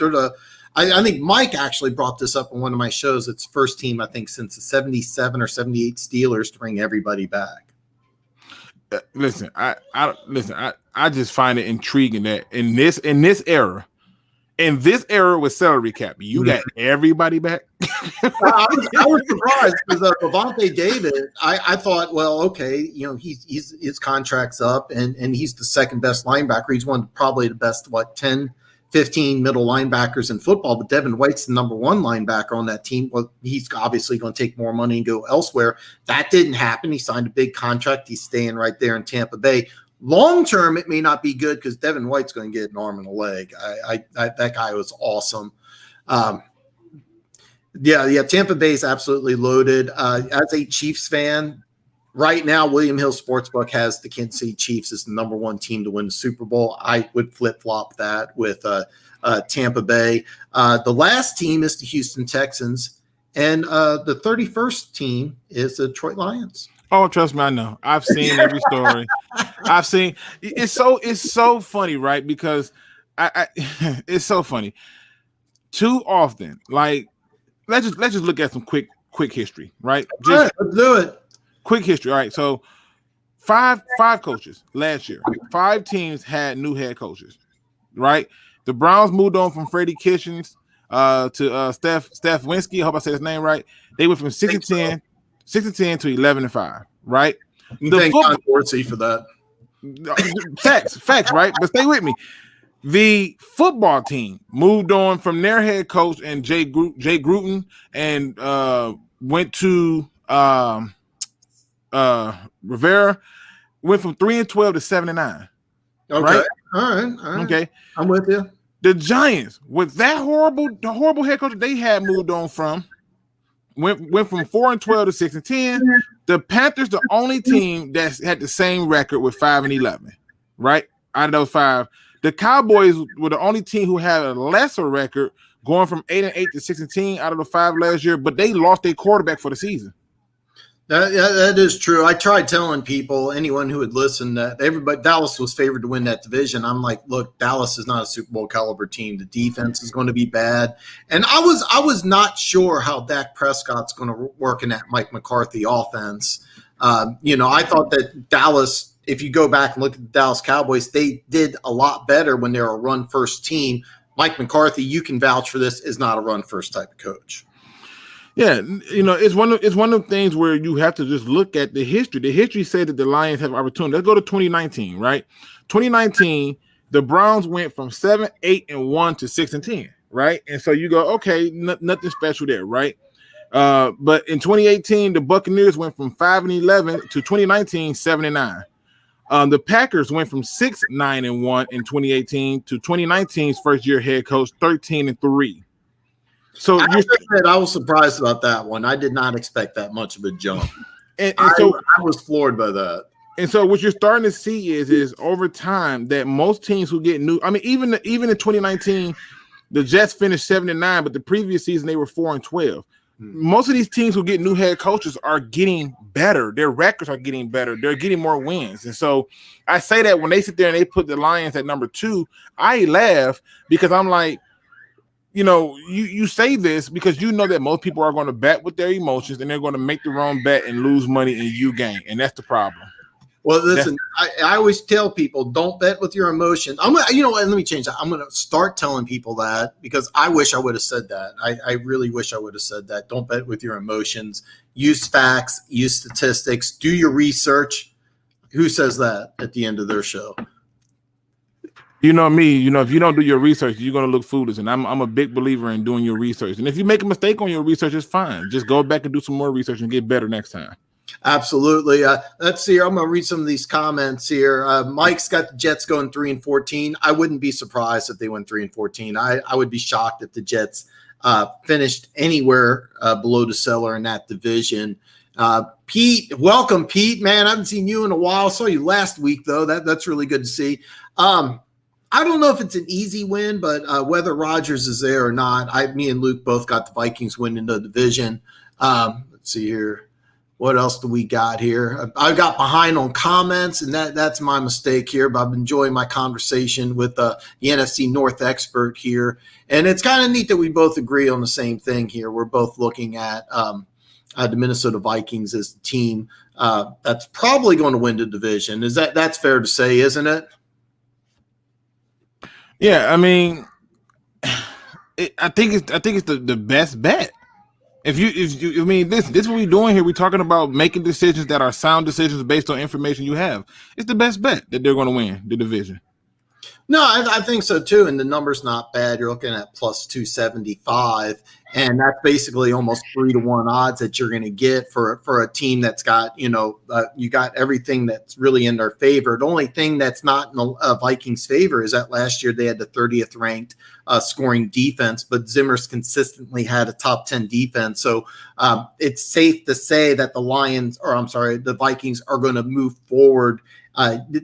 Speaker 1: I think Mike actually brought this up on one of my shows. It's first team, I think, since the 77 or 78 Steelers to bring everybody back.
Speaker 2: Listen, I just find it intriguing that in this era, in this era with salary cap, you got everybody back.
Speaker 1: I was surprised because Avante David, I thought, well, okay, his contract's up and he's the second best linebacker. He's one probably the best, 10, 15 middle linebackers in football, but Devin White's the number one linebacker on that team. Well, he's obviously going to take more money and go elsewhere. That didn't happen. He signed a big contract. He's staying right there in Tampa Bay. Long term, it may not be good because Devin White's going to get an arm and a leg. That guy was awesome. Yeah, Tampa Bay is absolutely loaded. As a Chiefs fan, right now, William Hill Sportsbook has the Kansas City Chiefs as the number one team to win the Super Bowl. I would flip-flop that with Tampa Bay. The last team is the Houston Texans, and the 31st team is the Detroit Lions.
Speaker 2: Oh, trust me, I know. I've seen every story. I've seen it's so funny, right? Because I it's so funny. Too often, like let's just look at some quick history, right?
Speaker 1: All right, let's do it.
Speaker 2: Quick history. All right. So five coaches last year. 5 teams had new head coaches, right? The Browns moved on from Freddie Kitchens to Steph Winsky. I hope I said his name right. They went from 6-10 to 11-5, right?
Speaker 1: Thank God Dorsey for that.
Speaker 2: Facts, right? But stay with me. The football team moved on from their head coach and Jay Gruden and went to Rivera. Went from 3-12 to 7-9.
Speaker 1: Okay,
Speaker 2: right?
Speaker 1: All right.
Speaker 2: Okay,
Speaker 1: I'm with you.
Speaker 2: The Giants, with that horrible head coach they had moved on from, went from 4-12 to 6-10. The Panthers, the only team that had the same record with 5-11, right? Out of those 5, the Cowboys were the only team who had a lesser record, going from 8-8 to 6-10 out of the 5 last year, but they lost their quarterback for the season.
Speaker 1: That is true. I tried telling people, anyone who would listen, that Dallas was favored to win that division. I'm like, look, Dallas is not a Super Bowl caliber team. The defense is going to be bad, and I was not sure how Dak Prescott's going to work in that Mike McCarthy offense. I thought that Dallas, if you go back and look at the Dallas Cowboys, they did a lot better when they're a run first team. Mike McCarthy, you can vouch for this, is not a run first type of coach.
Speaker 2: Yeah, it's one of the things where you have to just look at the history. The history said that the Lions have opportunity. Let's go to 2019, right? 2019, the Browns went from 7-8-1 to 6-10, right? And so you go, okay, nothing special there, right? But in 2018, the Buccaneers went from 5-11 to 2019, 7-9. The Packers went from 6-9-1 in 2018 to 2019's first year head coach 13-3. So
Speaker 1: I was surprised about that one. I did not expect that much of a jump.
Speaker 2: and
Speaker 1: so I was floored by that.
Speaker 2: And so what you're starting to see is over time that most teams who get new, I mean, even in 2019, the Jets finished 7-9, but the previous season they were 4-12. Most of these teams who get new head coaches are getting better. Their records are getting better. They're getting more wins. And so I say that when they sit there and they put the Lions at number 2, I laugh because I'm like, you say this because you know that most people are going to bet with their emotions and they're going to make the wrong bet and lose money and you gain. And that's the problem.
Speaker 1: Well, listen, I always tell people, don't bet with your emotions. Let me change that. I'm going to start telling people that because I wish I would have said that. I really wish I would have said that. Don't bet with your emotions. Use facts, use statistics, do your research. Who says that at the end of their show?
Speaker 2: You know me, if you don't do your research, you're going to look foolish. And I'm a big believer in doing your research. And if you make a mistake on your research, it's fine. Just go back and do some more research and get better next time.
Speaker 1: Absolutely. Let's see. I'm going to read some of these comments here. Mike's got the Jets going 3-14. I wouldn't be surprised if they went 3-14. I would be shocked if the Jets finished anywhere below the cellar in that division. Pete, welcome, Pete. Man, I haven't seen you in a while. Saw you last week, though. That's really good to see. I don't know if it's an easy win, but whether Rodgers is there or not, me and Luke both got the Vikings winning the division. Let's see here. What else do we got here? I got behind on comments, and that's my mistake here, but I've been enjoying my conversation with the NFC North expert here. And it's kind of neat that we both agree on the same thing here. We're both looking at the Minnesota Vikings as the team that's probably going to win the division. That's fair to say, isn't it?
Speaker 2: Yeah, I mean, I think it's the best bet. If you, I mean, this is what we're doing here. We're talking about making decisions that are sound decisions based on information you have. It's the best bet that they're going to win the division.
Speaker 1: No, I think so too. And the number's not bad. You're looking at plus 275, and that's basically almost 3-1 odds that you're going to get for a team that's got, you got everything that's really in their favor. The only thing that's not in the Vikings' favor is that last year they had the 30th ranked scoring defense, but Zimmer's consistently had a top 10 defense. So it's safe to say that the Vikings are going to move forward.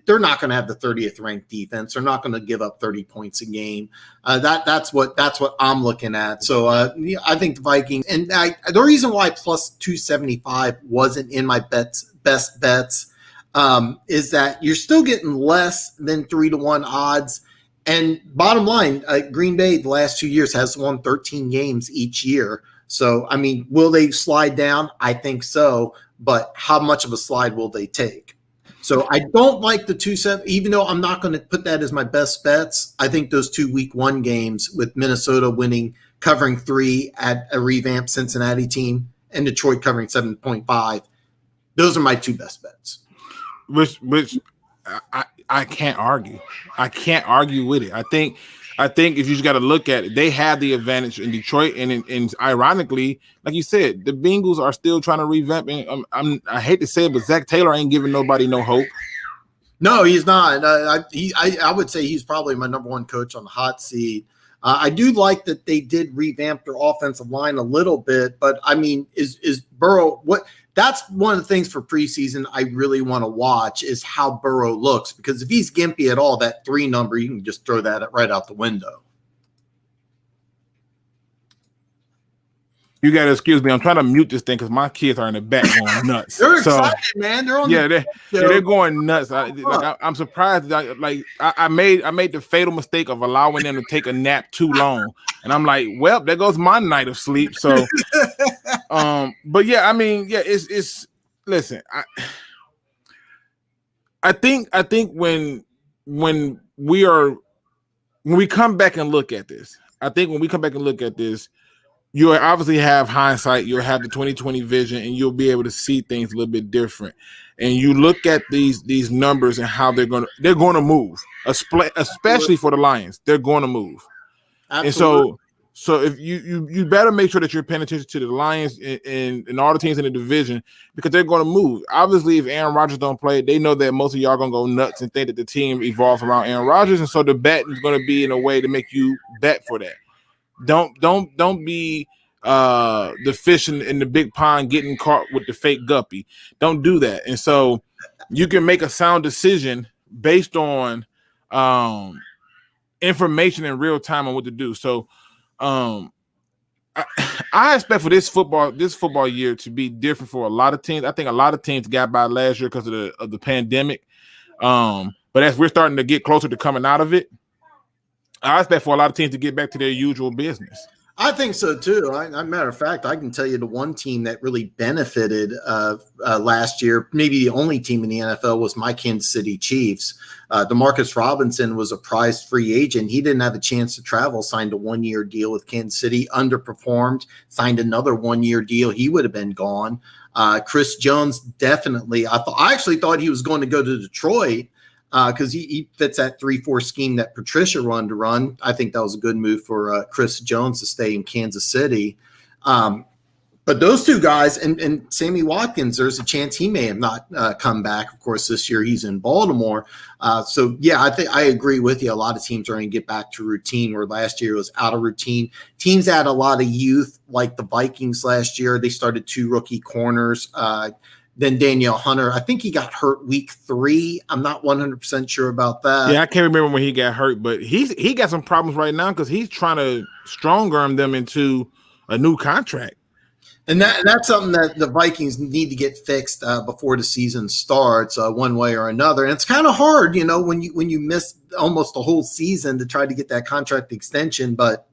Speaker 1: They're not going to have the 30th ranked defense. They're not going to give up 30 points a game. That's what I'm looking at. So I think the Vikings, and the reason why plus 275 wasn't in my best bets is that you're still getting less than 3-1 odds. And bottom line, Green Bay the last 2 years has won 13 games each year. So, I mean, will they slide down? I think so. But how much of a slide will they take? So I don't like the 2-7, even though I'm not going to put that as my best bets. I think those 2 week 1 games with Minnesota covering 3 at a revamped Cincinnati team and Detroit covering 7.5. Those are my 2 best bets.
Speaker 2: Which I can't argue. I can't argue with it. I think if you just got to look at it, they have the advantage in Detroit, and ironically, like you said, the Bengals are still trying to revamp. And I hate to say it, but Zach Taylor ain't giving nobody no hope.
Speaker 1: No, he's not. I would say he's probably my number 1 coach on the hot seat. I do like that they did revamp their offensive line a little bit, but I mean, is Burrow what? That's one of the things for preseason I really want to watch is how Burrow looks, because if he's gimpy at all, that 3 number, you can just throw that right out the window.
Speaker 2: You got to excuse me. I'm trying to mute this thing because my kids are in the back going nuts.
Speaker 1: They're excited, man. They're on.
Speaker 2: They're going nuts. I'm surprised. I made the fatal mistake of allowing them to take a nap too long, and I'm like, well, there goes my night of sleep. So, but yeah, I mean, yeah, it's. Listen, I think when we come back and look at this, you'll obviously have hindsight. You'll have the 2020 vision, and you'll be able to see things a little bit different. And you look at these numbers and how they're going to move, especially for the Lions. They're going to move. Absolutely. And so if you better make sure that you're paying attention to the Lions and all the teams in the division, because they're going to move. Obviously, if Aaron Rodgers don't play, they know that most of y'all are going to go nuts and think that the team evolves around Aaron Rodgers, and so the bet is going to be in a way to make you bet for that. Don't be the fish in the big pond getting caught with the fake guppy. Don't do that. And so you can make a sound decision based on information in real time on what to do. So I expect for this football year to be different for a lot of teams. I think a lot of teams got by last year because of the pandemic. But as we're starting to get closer to coming out of it, I expect for a lot of teams to get back to their usual business.
Speaker 1: I think so too. Matter of fact, I can tell you the one team that really benefited last year, maybe the only team in the NFL, was my Kansas City Chiefs. Demarcus Robinson was a prized free agent. He didn't have a chance to travel, signed a 1-year deal with Kansas City, underperformed, signed another 1-year deal. He would have been gone. Chris Jones, definitely. I actually thought he was going to go to Detroit, because he fits that 3-4 scheme that Patricia wanted to run. I think that was a good move for Chris Jones to stay in Kansas City. But those two guys and Sammy Watkins, there's a chance he may have not come back. Of course, this year he's in Baltimore. So, yeah, I think I agree with you. A lot of teams are going to get back to routine, where last year was out of routine. Teams had a lot of youth, like the Vikings last year. They started 2 rookie corners. Then Danielle Hunter, I think he got hurt week 3. I'm not 100% sure about that.
Speaker 2: Yeah, I can't remember when he got hurt, but he got some problems right now because he's trying to strong arm them into a new contract.
Speaker 1: And that's something that the Vikings need to get fixed before the season starts, one way or another. And it's kind of hard, when you miss almost a whole season to try to get that contract extension, but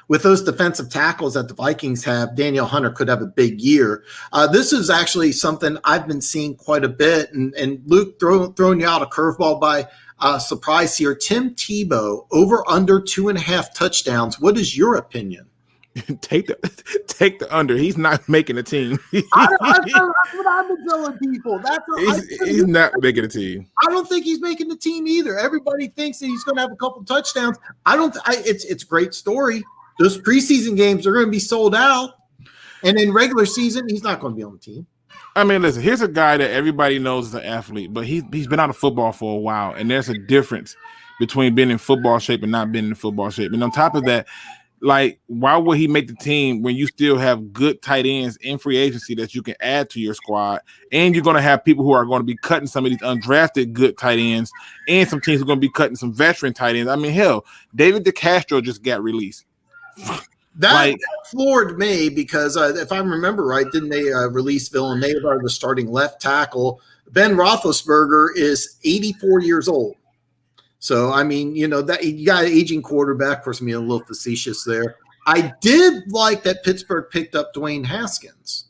Speaker 1: with those defensive tackles that the Vikings have, Danielle Hunter could have a big year. This is actually something I've been seeing quite a bit. And Luke, throwing you out a curveball by, surprise here. Tim Tebow, over under 2.5 touchdowns. What is your opinion?
Speaker 2: Take the under. He's not making a team.
Speaker 1: That's what I've been telling people.
Speaker 2: He's not making a team.
Speaker 1: I don't think he's making the team either. Everybody thinks that he's going to have a couple touchdowns. It's a great story. Those preseason games are going to be sold out, and in regular season, he's not going to be on the team.
Speaker 2: I mean, listen. Here's a guy that everybody knows is an athlete, but he's been out of football for a while, and there's a difference between being in football shape and not being in football shape. And on top of that, like, why would he make the team when you still have good tight ends in free agency that you can add to your squad? And you're going to have people who are going to be cutting some of these undrafted good tight ends, and some teams are going to be cutting some veteran tight ends. I mean, hell, David DeCastro just got released.
Speaker 1: That floored me because if I remember right, didn't they release Villanueva, the starting left tackle? Ben Roethlisberger is 84 years old. So, I mean, that you got an aging quarterback. Of course, I'm being a little facetious there. I did like that Pittsburgh picked up Dwayne Haskins.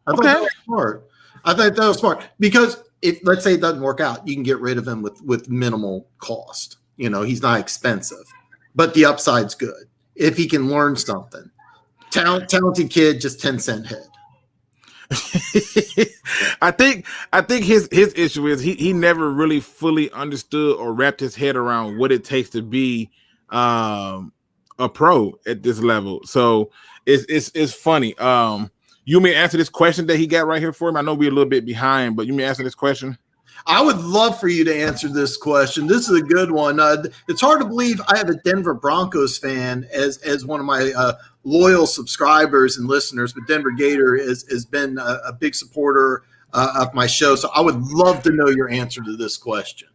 Speaker 1: I thought that was smart. I thought that was smart because if, let's say, it doesn't work out, you can get rid of him with minimal cost. He's not expensive, but the upside's good if he can learn something. Talented kid, just 10-cent head.
Speaker 2: I think his issue is he never really fully understood or wrapped his head around what it takes to be a pro at this level. So it's funny. You may answer this question that he got right here for him. I know we're a little bit behind, but you may answer this question.
Speaker 1: I would love for you to answer this question. This is a good one. It's hard to believe I have a Denver Broncos fan as one of my loyal subscribers and listeners, but Denver Gator has been a big supporter of my show. So I would love to know your answer to this question.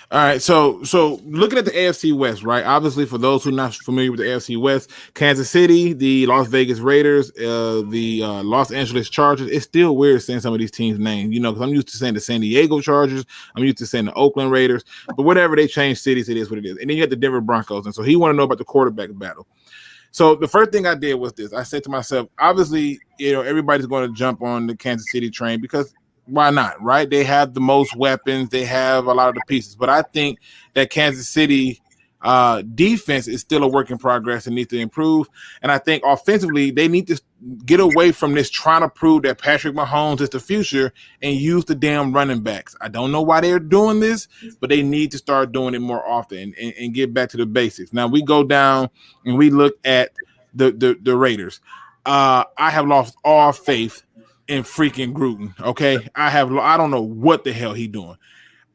Speaker 2: All right, so looking at the AFC West, right? Obviously, for those who are not familiar with the AFC West, Kansas City, the Las Vegas Raiders, the Los Angeles Chargers. It's still weird saying some of these teams' names, because I'm used to saying the San Diego Chargers, I'm used to saying the Oakland Raiders, but whatever, they change cities, it is what it is. And then you have the Denver Broncos, and so he want to know about the quarterback battle. So the first thing I did was this. I said to myself, obviously, everybody's going to jump on the Kansas City train because why not, right? They have the most weapons. They have a lot of the pieces. But I think that Kansas City defense is still a work in progress and needs to improve. And I think offensively, they need to get away from this trying to prove that Patrick Mahomes is the future and use the damn running backs. I don't know why they're doing this, but they need to start doing it more often and get back to the basics. Now, we go down and we look at the Raiders. I have lost all faith in freaking Gruden. Okay, I don't know what the hell he's doing.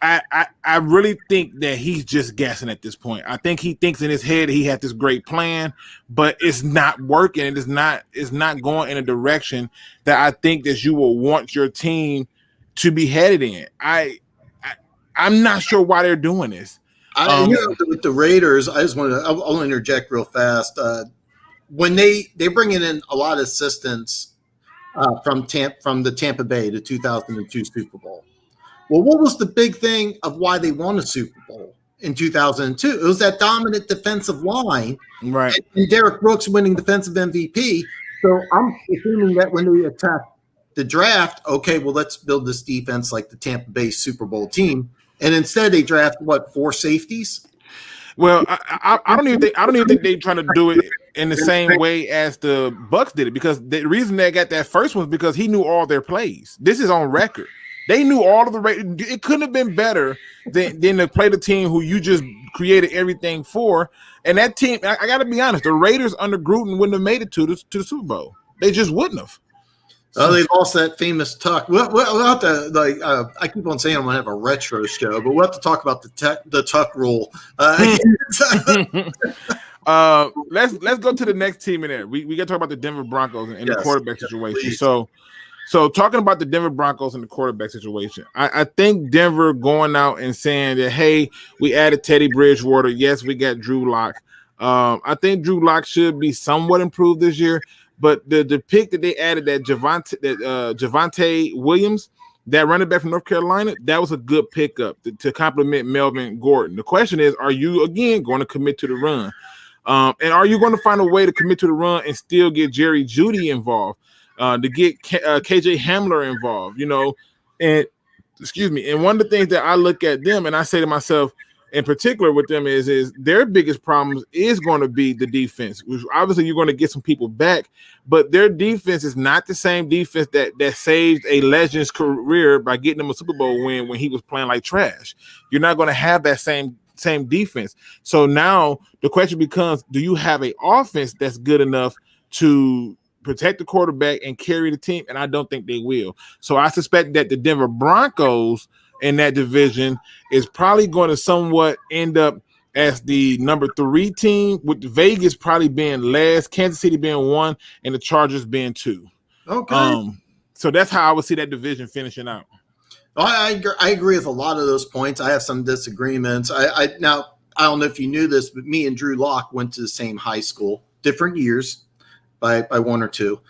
Speaker 2: I really think that he's just guessing at this point. I think he thinks in his head he had this great plan, but it's not working. It's not going in a direction that I think that you will want your team to be headed in. I'm not sure why they're doing this.
Speaker 1: With the Raiders, I'll interject real fast. When they bring in a lot of assistants from the Tampa Bay, the 2002 Super Bowl. Well, what was the big thing of why they won a Super Bowl in 2002? It was that dominant defensive line,
Speaker 2: right?
Speaker 1: And Derek Brooks winning defensive MVP. So I'm assuming that when they attack the draft, okay, well, let's build this defense like the Tampa Bay Super Bowl team, and instead they draft 4 safeties.
Speaker 2: Well, I don't even think they're trying to do it in the same way as the Bucs did it, because the reason they got that first one was because he knew all their plays. This is on record. They knew all of the Raiders. It couldn't have been better than to play the team who you just created everything for. And that team, I got to be honest, the Raiders under Gruden wouldn't have made it to the Super Bowl. They just wouldn't have.
Speaker 1: Oh, they lost that famous tuck. We'll have to, I keep on saying I'm going to have a retro show, but we'll have to talk about the tuck rule.
Speaker 2: Let's go to the next team in there. We got to talk about the Denver Broncos and the quarterback situation. Please. So talking about the Denver Broncos and the quarterback situation, I think Denver going out and saying that, hey, we added Teddy Bridgewater. Yes, we got Drew Lock. I think Drew Lock should be somewhat improved this year, but the pick that they added, that Javonte Williams, that running back from North Carolina, that was a good pickup to complement Melvin Gordon. The question is, are you, again, going to commit to the run? And are you going to find a way to commit to the run and still get Jerry Jeudy involved? To get KJ Hamler involved, and excuse me. And one of the things that I look at them and I say to myself, in particular with them is their biggest problems is going to be the defense, which obviously you're going to get some people back, but their defense is not the same defense that saved a legend's career by getting him a Super Bowl win when he was playing like trash. You're not going to have that same defense. So now the question becomes, do you have an offense that's good enough to protect the quarterback and carry the team? And I don't think they will. So I suspect that the Denver Broncos in that division is probably going to somewhat end up as the number 3 team, with Vegas probably being last, Kansas City being 1, and the Chargers being 2.
Speaker 1: Okay.
Speaker 2: So that's how I would see that division finishing out.
Speaker 1: I agree with a lot of those points. I have some disagreements. Now, I don't know if you knew this, but me and Drew Lock went to the same high school, different years by 1 or 2.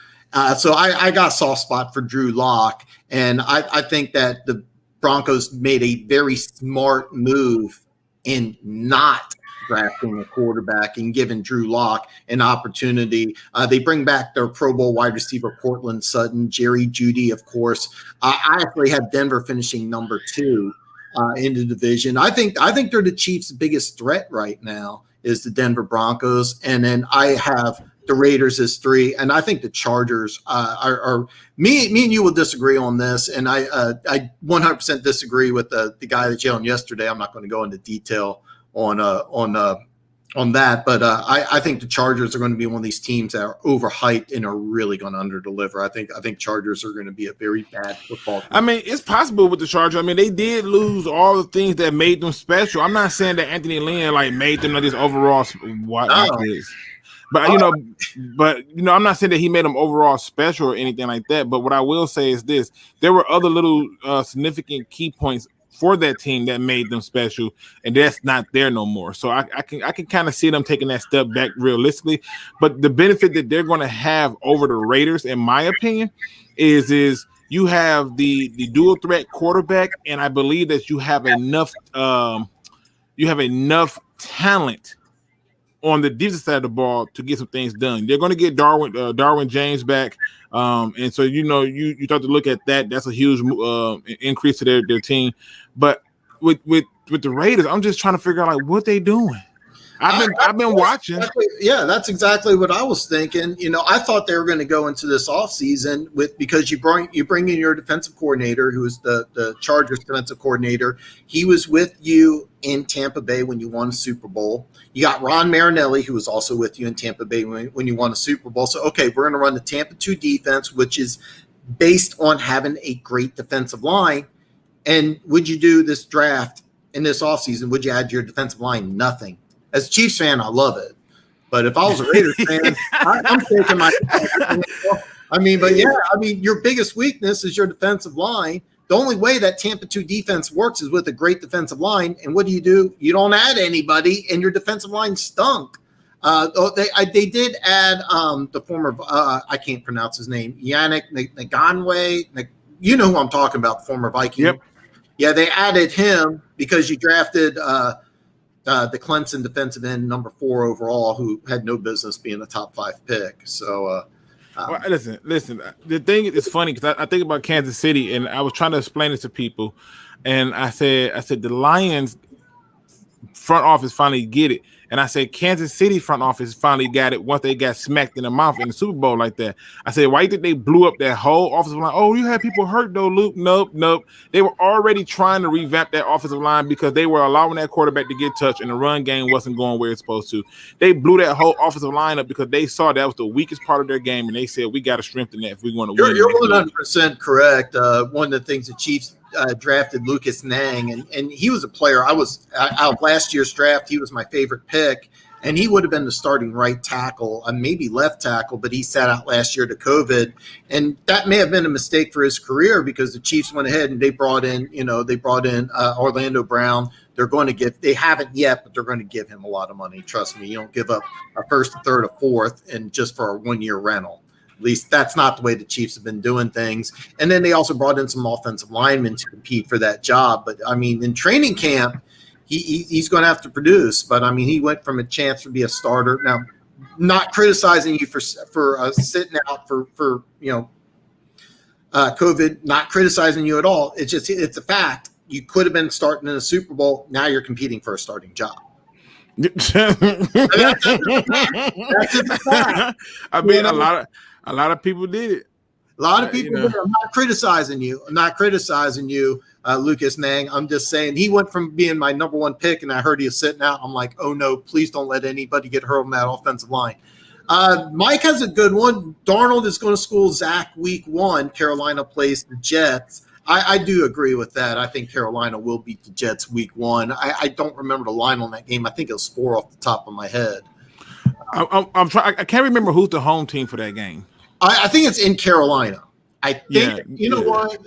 Speaker 1: So I got a soft spot for Drew Lock, and I think that the Broncos made a very smart move in not drafting a quarterback and giving Drew Lock an opportunity. They bring back their Pro Bowl wide receiver, Cortland Sutton, Jerry Jeudy, of course. I actually have Denver finishing number 2 in the division. I think they're the Chiefs' biggest threat right now is the Denver Broncos, and then I have the Raiders as 3, and I think the Chargers are me and you will disagree on this, and I 100% disagree with the guy that you on yesterday. I'm not going to go into detail on that, but I think the Chargers are going to be one of these teams that are overhyped and are really going to underdeliver. I think Chargers are going to be a very bad football team.
Speaker 2: I mean, it's possible with the Chargers. I mean, they did lose all the things that made them special. I'm not saying that Anthony Lynn made them like this overall But I'm not saying that he made them overall special or anything like that. But what I will say is this: there were other little significant key points for that team that made them special, and that's not there no more. So I can kind of see them taking that step back realistically. But the benefit that they're going to have over the Raiders, in my opinion, is you have the dual threat quarterback, and I believe that you have enough talent on the defensive side of the ball to get some things done. They're going to get Darwin James back. And so, you start to look at that. That's a huge increase to their team. But with the Raiders, I'm just trying to figure out what they doing. I've been watching.
Speaker 1: Yeah, that's exactly what I was thinking. I thought they were going to go into this offseason because you bring in your defensive coordinator, who is the Chargers defensive coordinator. He was with you in Tampa Bay when you won a Super Bowl. You got Ron Marinelli, who was also with you in Tampa Bay when you won a Super Bowl. So, okay, we're going to run the Tampa 2 defense, which is based on having a great defensive line. And would you do this draft in this offseason? Would you add your defensive line? Nothing. As a Chiefs fan, I love it. But if I was a Raiders fan, I'm taking my – your biggest weakness is your defensive line. The only way that Tampa 2 defense works is with a great defensive line. And what do? You don't add anybody, and your defensive line stunk. They did add the former I can't pronounce his name, Yannick Ngakoue. You know who I'm talking about, the former Viking.
Speaker 2: Yep.
Speaker 1: Yeah, they added him because you drafted the Clemson defensive end number 4 overall, who had no business being a top 5 pick. So.
Speaker 2: Listen. The thing is funny because I think about Kansas City, and I was trying to explain it to people, and I said the Lions front office finally get it, and I said Kansas City front office finally got it once they got smacked in the mouth in the Super Bowl like that. I said, why do you think they blew up that whole offensive line? Oh, you had people hurt though, Luke. Nope. They were already trying to revamp that offensive line because they were allowing that quarterback to get touched, and the run game wasn't going where it's supposed to. They blew that whole offensive line up because they saw that was the weakest part of their game, and they said we got to strengthen that if we want to win.
Speaker 1: You're 100% correct. One of the things the Chiefs drafted Lucas Nang, and he was a player. I was out of last year's draft. He was my favorite pick, and he would have been the starting right tackle, maybe left tackle, but he sat out last year to COVID, and that may have been a mistake for his career because the Chiefs went ahead and they brought in Orlando Brown. They haven't yet, but they're going to give him a lot of money. Trust me, you don't give up a first, a third, a fourth, and just for a 1-year rental. At least that's not the way the Chiefs have been doing things. And then they also brought in some offensive linemen to compete for that job. But, in training camp, he's going to have to produce. But, he went from a chance to be a starter. Now, not criticizing you for sitting out for COVID, not criticizing you at all. It's a fact. You could have been starting in a Super Bowl. Now you're competing for a starting job. That's just a fact.
Speaker 2: I mean, a lot of people did it.
Speaker 1: A lot of people did. I'm not criticizing you. Lucas Nang. I'm just saying he went from being my number one pick, and I heard he was sitting out. I'm like, oh no, please don't let anybody get hurt on that offensive line. Mike has a good one. Darnold is going to school Zach week 1. Carolina plays the Jets. I do agree with that. I think Carolina will beat the Jets week 1. I don't remember the line on that game. I think it was 4 off the top of my head.
Speaker 2: I'm trying. I can't remember who's the home team for that game.
Speaker 1: I think it's in Carolina. I think you know what?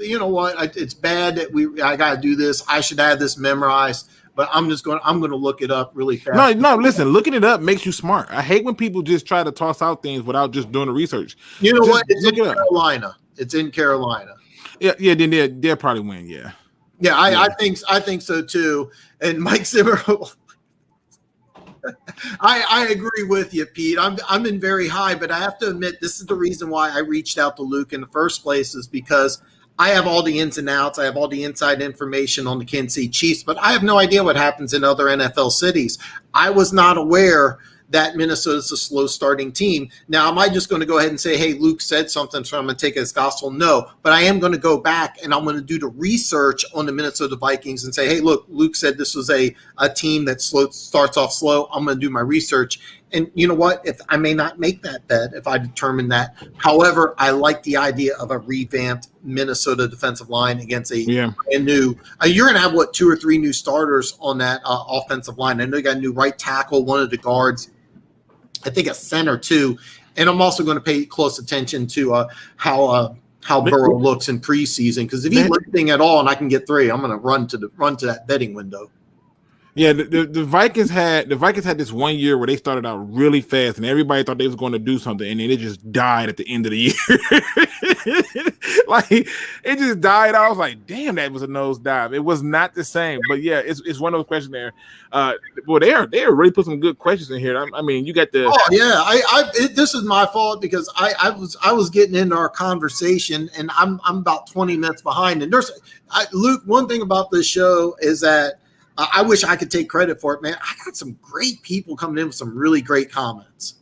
Speaker 1: It's bad that I got to do this. I should have this memorized, but I'm going to look it up really fast.
Speaker 2: No, listen, looking it up makes you smart. I hate when people just try to toss out things without just doing the research.
Speaker 1: You know what? It's in Carolina. It's in Carolina.
Speaker 2: Yeah, then they'll probably win. Yeah.
Speaker 1: I think so too. And Mike Zimmer, I agree with you, Pete. I'm in very high, but I have to admit this is the reason why I reached out to Luke in the first place, is because I have all the ins and outs. I have all the inside information on the Kansas City Chiefs, but I have no idea what happens in other NFL cities. I was not aware that Minnesota's a slow starting team. Now, am I just going to go ahead and say, hey, Luke said something, so I'm going to take it as gospel? No, but I am going to go back and I'm going to do the research on the Minnesota Vikings and say, hey, look, Luke said this was a team that starts off slow. I'm going to do my research. And you know what? If I may not make that bet if I determine that. However, I like the idea of a revamped Minnesota defensive line against a brand new. You're going to have, 2 or 3 new starters on that offensive line. I know you got a new right tackle, one of the guards, I think a center too. And I'm also going to pay close attention to how Burrow looks in preseason, because if he's lifting at all and I can get 3, I'm going to run to that betting window.
Speaker 2: Yeah, the Vikings had this one year where they started out really fast and everybody thought they was going to do something, and then it just died at the end of the year. Like, it just died. I was like, damn, that was a nosedive. It was not the same. But yeah, it's one of those questions there. Well, they really put some good questions in here. I mean, you got the.
Speaker 1: Oh yeah, this is my fault because I was getting into our conversation and I'm about 20 minutes behind. And Luke, one thing about this show is that. I wish I could take credit for it, man. I got some great people coming in with some really great comments.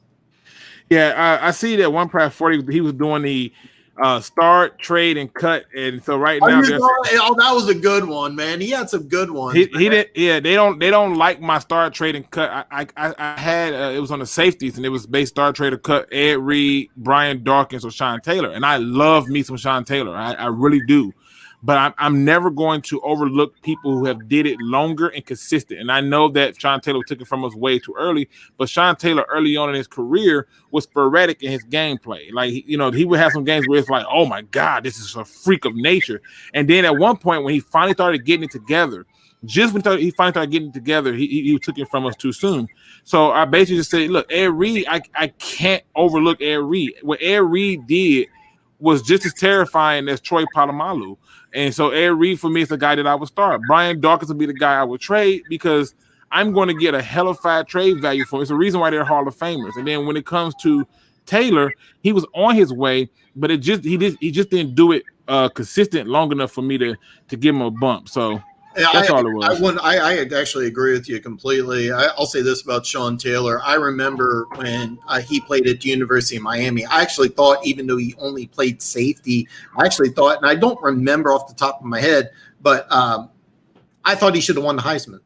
Speaker 2: Yeah, I see that one Pratt 40. He was doing the start, trade, and cut, and so right now,
Speaker 1: that was a good one, man. He had some good ones.
Speaker 2: He did. Yeah, they don't like my start, trade, and cut. I had it was on the safeties, and it was based start, trade, or cut. Ed Reed, Brian Dawkins, or Sean Taylor, and I love me some Sean Taylor. I really do. But I'm never going to overlook people who have did it longer and consistent. And I know that Sean Taylor took it from us way too early, but Sean Taylor early on in his career was sporadic in his gameplay. Like, he would have some games where it's like, oh my God, this is a freak of nature. And then at one point when he finally started getting it together, just when he finally started getting it together, he took it from us too soon. So I basically just said, look, Ed Reed, I can't overlook Ed Reed. What Ed Reed did was just as terrifying as Troy Polamalu. And so Ed Reed, for me, is the guy that I would start. Brian Dawkins would be the guy I would trade because I'm going to get a hellified trade value for him. It's the reason why they're Hall of Famers. And then when it comes to Taylor, he was on his way, but he just didn't do it consistent long enough for me to give him a bump. So that's all it was.
Speaker 1: I actually agree with you completely. I'll say this about Sean Taylor. I remember when he played at the University of Miami. I actually thought, even though he only played safety, and I don't remember off the top of my head, but I thought he should have won the Heisman.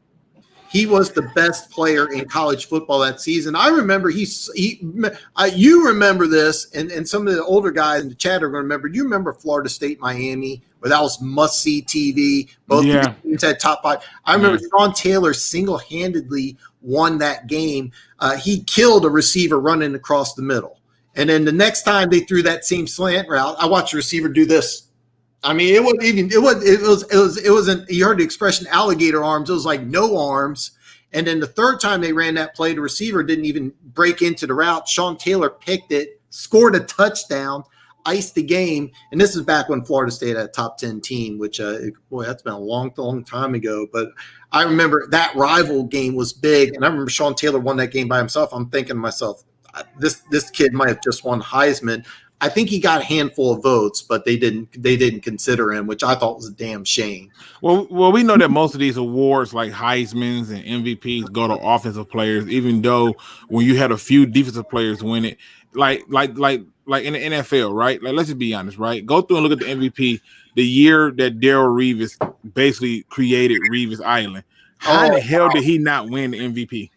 Speaker 1: He was the best player in college football that season. I remember you remember this, and some of the older guys in the chat are going to remember. Do you remember Florida State, Miami, where that was must-see TV? Both teams had top 5. I remember Sean Taylor single-handedly won that game. He killed a receiver running across the middle. And then the next time they threw that same slant route, I watched the receiver do this. I mean, it wasn't, you heard the expression alligator arms. It was like no arms. And then the third time they ran that play, the receiver didn't even break into the route. Sean Taylor picked it, scored a touchdown, iced the game. And this is back when Florida State had a top 10 team, which, that's been a long, long time ago. But I remember that rival game was big. And I remember Sean Taylor won that game by himself. I'm thinking to myself, this kid might have just won Heisman. I think he got a handful of votes, but they didn't consider him, which I thought was a damn shame.
Speaker 2: Well, we know that most of these awards, like Heisman's and MVPs, go to offensive players. Even though when you had a few defensive players win it, like in the NFL, right? Like, let's just be honest, right? Go through and look at the MVP. The year that Darrelle Revis basically created Revis Island, how in the hell did he not win the MVP?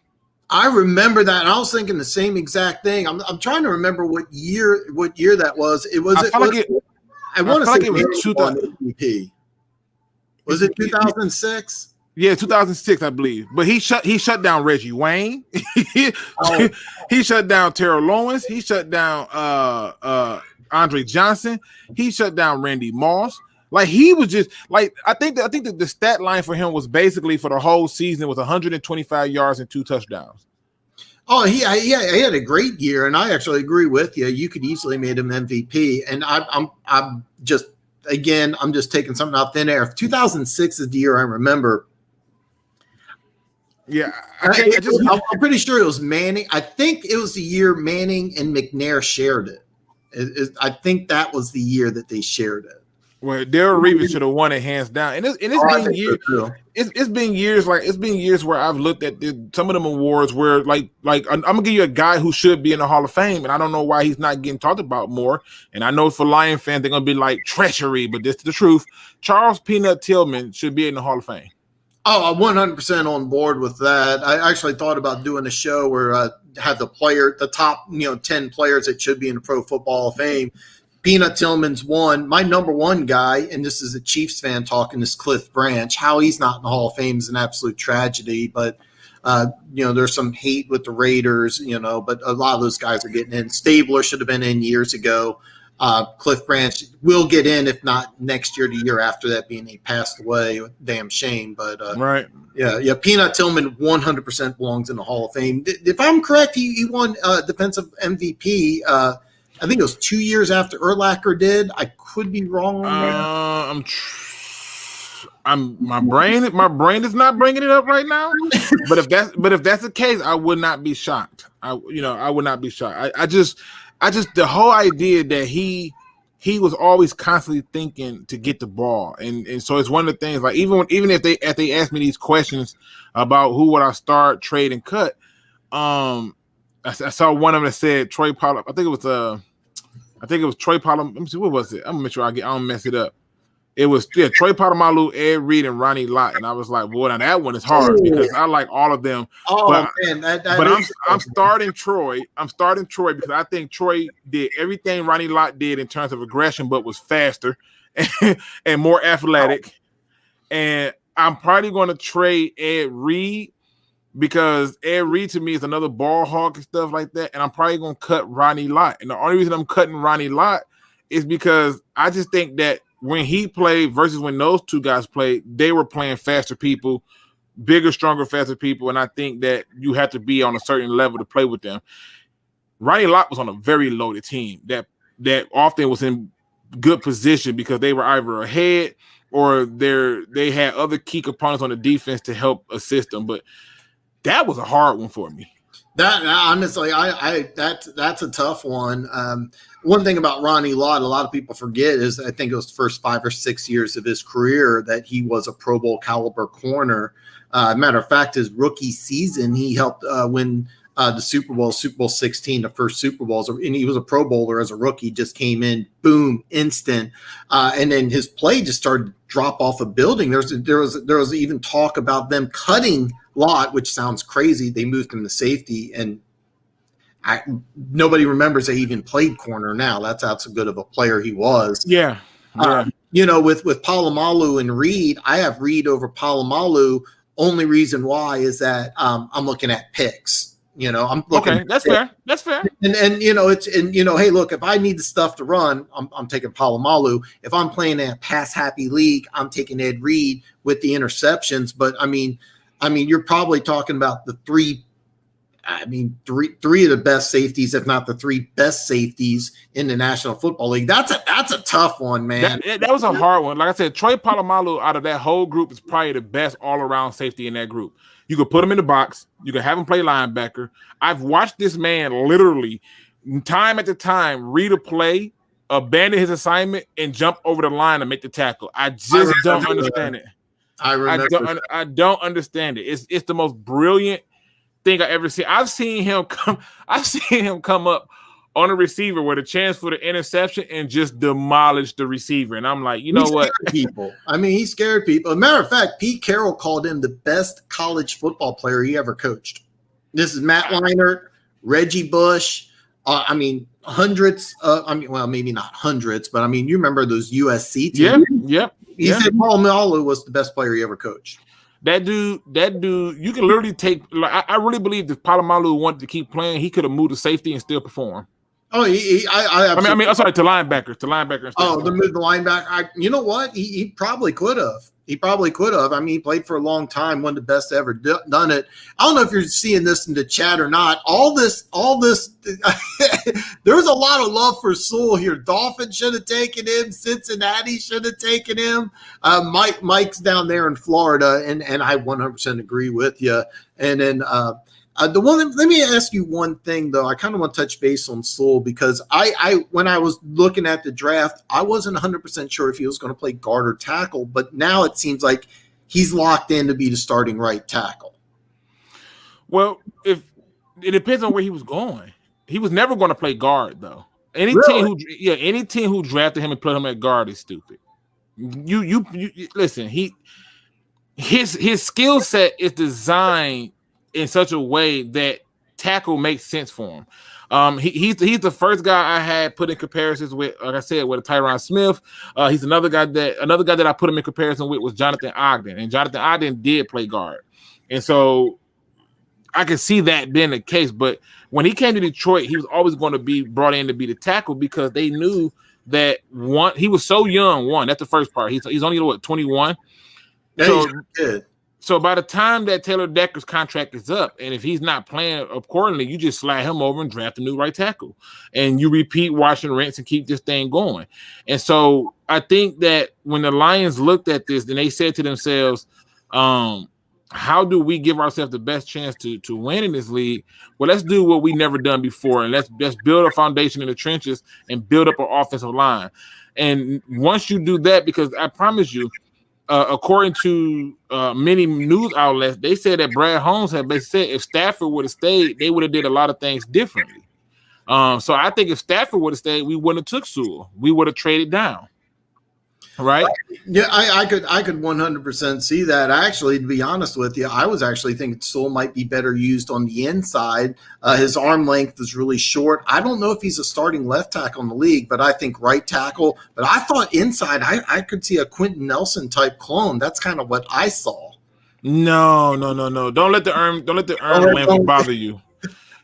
Speaker 1: I remember that, and I was thinking the same exact thing. I'm trying to remember what year that was. I want to say it was 2000 MVP. Was it 2006?
Speaker 2: Yeah, 2006, I believe. But he shut down Reggie Wayne. He shut down Terrell Lawrence. He shut down Andre Johnson. He shut down Randy Moss. Like, he was just like, I think that the stat line for him was basically for the whole season was 125 yards and 2 touchdowns.
Speaker 1: Oh, he had a great year, and I actually agree with you. You could easily made him MVP, and I'm just taking something out thin air. 2006 is the year I remember.
Speaker 2: Yeah,
Speaker 1: I'm pretty sure it was Manning. I think it was the year Manning and McNair shared it. I think that was the year that they shared it.
Speaker 2: Well, Darrelle Revis should have won it hands down, and it's been years. It's been years where I've looked at some of them awards where like I'm gonna give you a guy who should be in the Hall of Fame, and I don't know why he's not getting talked about more. And I know for Lion fans they're gonna be like treachery, but this is the truth. Charles Peanut Tillman should be in the Hall of Fame.
Speaker 1: Oh, I'm 100% on board with that. I actually thought about doing a show where have the top 10 players that should be in the Pro Football Hall of Fame. Peanut Tillman's one. My number one guy, and this is a Chiefs fan talking, is Cliff Branch. How he's not in the Hall of Fame is an absolute tragedy. But there's some hate with the Raiders. But a lot of those guys are getting in. Stabler should have been in years ago. Cliff Branch will get in, if not next year, the year after that, being he passed away. Damn shame. But
Speaker 2: right.
Speaker 1: Yeah. Peanut Tillman 100% belongs in the Hall of Fame. If I'm correct, he won defensive MVP. I think it was 2 years after Urlacher did. I could be wrong on that.
Speaker 2: My brain is not bringing it up right now. But if that's the case, I would not be shocked. I would not be shocked. I just the whole idea that he was always constantly thinking to get the ball, and so it's one of the things. Like even if they ask me these questions about who would I start, trade, and cut, I saw one of them that said Troy Pollard. I think it was Troy Pollard. Let me see, what was it? I'm gonna make sure I don't mess it up. It was Troy Polamalu, Ed Reed, and Ronnie Lott, and I was like, boy, now that one is hard because I like all of them.
Speaker 1: Oh man,
Speaker 2: I'm starting Troy. I'm starting Troy because I think Troy did everything Ronnie Lott did in terms of aggression, but was faster and more athletic. And I'm probably going to trade Ed Reed because Ed Reed to me is another ball hawk and stuff like that. And I'm probably going to cut Ronnie Lott. And the only reason I'm cutting Ronnie Lott is because I just think that when he played versus when those two guys played, they were playing faster people, bigger, stronger, faster people. And I think that you have to be on a certain level to play with them. Ronnie Lott was on a very loaded team that often was in good position because they were either ahead or they had other key components on the defense to help assist them. But that was a hard one for me.
Speaker 1: That honestly, that's a tough one. One thing about Ronnie Lott, a lot of people forget is I think it was the first 5 or 6 years of his career that he was a Pro Bowl caliber corner. Matter of fact, his rookie season, he helped win the Super Bowl 16, the first Super Bowls, and he was a Pro Bowler as a rookie. Just came in, boom, instant, and then his play just started to drop off a building. There was even talk about them cutting Lott, which sounds crazy. They moved him to safety, and nobody remembers they even played corner now. That's how good of a player he was.
Speaker 2: Yeah.
Speaker 1: With Polamalu and Reed, I have Reed over Polamalu. Only reason why is that I'm looking at picks. I'm looking.
Speaker 2: Okay, that's fair. That's fair.
Speaker 1: And hey, look, if I need the stuff to run, I'm taking Polamalu. If I'm playing in a pass happy league, I'm taking Ed Reed with the interceptions. But I mean, you're probably talking about the three of the best safeties, if not the 3 best safeties in the National Football League. That's a tough one, man.
Speaker 2: That was a hard one. Like I said, Troy Polamalu out of that whole group is probably the best all-around safety in that group. You could put him in the box. You could have him play linebacker. I've watched this man literally time at the time, read a play, abandon his assignment, and jump over the line and make the tackle. I just don't understand it. I don't understand it. It's the most brilliant thing I ever seen. I've seen him come up on a receiver with a chance for the interception and just demolish the receiver. And I'm like, you know what?
Speaker 1: People. I mean, he scared people. As a matter of fact, Pete Carroll called him the best college football player he ever coached. This is Matt Leinart, Reggie Bush. I mean, hundreds. Well, maybe not hundreds, but I mean, you remember those USC teams?
Speaker 2: Yep.
Speaker 1: He said Paul Malu was the best player he ever coached.
Speaker 2: That dude, you can literally take. Like, I really believe if Palomalu wanted to keep playing, he could have moved to safety and still perform.
Speaker 1: Oh,
Speaker 2: I mean, I'm sorry, to linebacker.
Speaker 1: Oh, the linebacker. You know what? He probably could have. I mean, he played for a long time, one of the best to ever done it. I don't know if you're seeing this in the chat or not. All this. There's a lot of love for Sewell here. Dolphins should have taken him. Cincinnati should have taken him. Mike's down there in Florida, and I 100% agree with you. And then let me ask you one thing though. I kind of want to touch base on Sewell because I when I was looking at the draft, I wasn't 100% sure if he was going to play guard or tackle, but now it seems like he's locked in to be the starting right tackle.
Speaker 2: Well, if it depends on where he was going. He was never going to play guard though. Any team who drafted him and put him at guard is stupid. You listen. His skill set is designed in such a way that tackle makes sense for him. He's the first guy I had put in comparisons with, like I said, with Tyron Smith. He's another guy that I put him in comparison with was Jonathan Ogden, and Jonathan Ogden did play guard, and so I can see that being the case. But when he came to Detroit, he was always going to be brought in to be the tackle because they knew that he was so young. That's the first part. He's only 21.
Speaker 1: Yeah, so he's good.
Speaker 2: So by the time that Taylor Decker's contract is up, and if he's not playing accordingly, you just slide him over and draft a new right tackle. And you repeat, wash and rinse, and keep this thing going. And so I think that when the Lions looked at this, then they said to themselves, how do we give ourselves the best chance to win in this league? Well, let's do what we never done before, and let's build a foundation in the trenches and build up an offensive line. And once you do that, because I promise you, according to many news outlets, they said that Brad Holmes had basically said if Stafford would have stayed, they would have did a lot of things differently. So I think if Stafford would have stayed, we wouldn't have took Sewell. We would have traded down. Right?
Speaker 1: Yeah, I could 100% see that. Actually, to be honest with you, I was actually thinking Sewell might be better used on the inside. His arm length is really short. I don't know if he's a starting left tackle in the league, but I think right tackle. But I thought inside, I could see a Quentin Nelson type clone. That's kind of what I saw.
Speaker 2: No. Don't let the arm length bother you.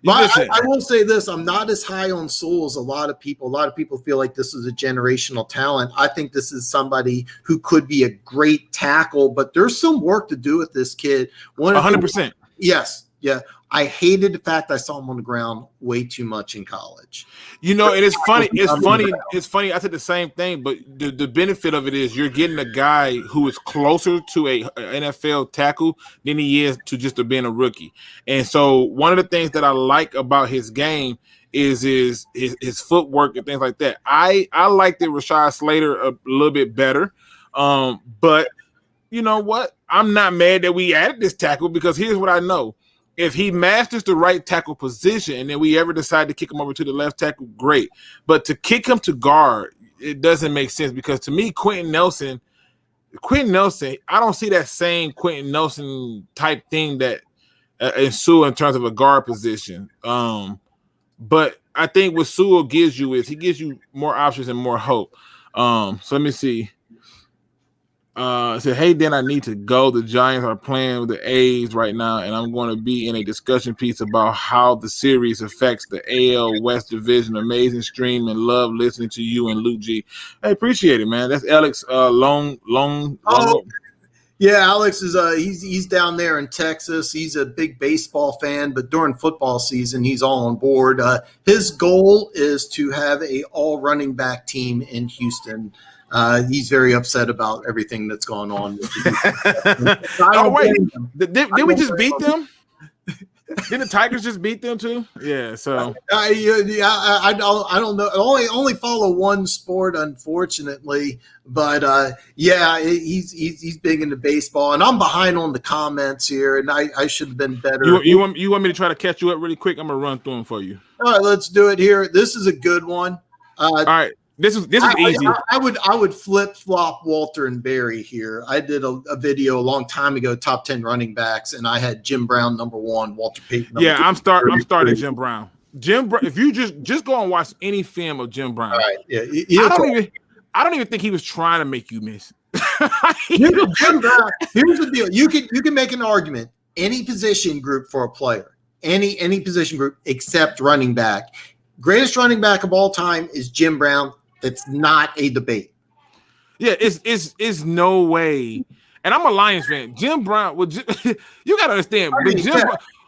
Speaker 1: I will say this: I'm not as high on Sewell as a lot of people. A lot of people feel like this is a generational talent. I think this is somebody who could be a great tackle, but there's some work to do with this kid.
Speaker 2: 100%.
Speaker 1: Yes. Yeah. I hated the fact I saw him on the ground way too much in college.
Speaker 2: You know, and it's funny. It's funny. I said the same thing, but the benefit of it is you're getting a guy who is closer to a NFL tackle than he is to just being a rookie. And so one of the things that I like about his game is his footwork and things like that. I liked it Rashad Slater a little bit better. But you know what? I'm not mad that we added this tackle because here's what I know. If he masters the right tackle position and then we ever decide to kick him over to the left tackle, great. But to kick him to guard, it doesn't make sense because to me, Quentin Nelson, I don't see that same Quentin Nelson type thing that Sewell in terms of a guard position. But I think what Sewell gives you is he gives you more options and more hope. So let me see. Said, hey, Dan, I need to go. The Giants are playing with the A's right now, and I'm going to be in a discussion piece about how the series affects the AL West Division. Amazing stream and love listening to you and Luke G. I appreciate it, man. That's Alex long.
Speaker 1: Yeah, Alex is he's down there in Texas. He's a big baseball fan, but during football season, he's all on board. His goal is to have a all running back team in Houston. He's very upset about everything that's going on.
Speaker 2: Oh, wait. Did we just beat them? Didn't the Tigers just beat them too? Yeah. So
Speaker 1: I don't know. I only follow one sport, unfortunately. But yeah, he's big into baseball, and I'm behind on the comments here, and I should have been better.
Speaker 2: You want me to try to catch you up really quick? I'm gonna run through them for you.
Speaker 1: All right, let's do it here. This is a good one.
Speaker 2: All right. This is easy.
Speaker 1: I would flip flop Walter and Barry here. I did a video a long time ago, top 10 running backs, and I had Jim Brown number 1, Walter Payton number 2.
Speaker 2: I'm starting Jim Brown. Jim Brown. If you just go and watch any film of Jim Brown,
Speaker 1: all right, yeah,
Speaker 2: I don't even think he was trying to make you miss.
Speaker 1: Here's the deal. You can make an argument any position group for a player, any position group except running back. Greatest running back of all time is Jim Brown. That's not a debate.
Speaker 2: Yeah, it's no way. And I'm a Lions fan. Jim Brown, you got to understand,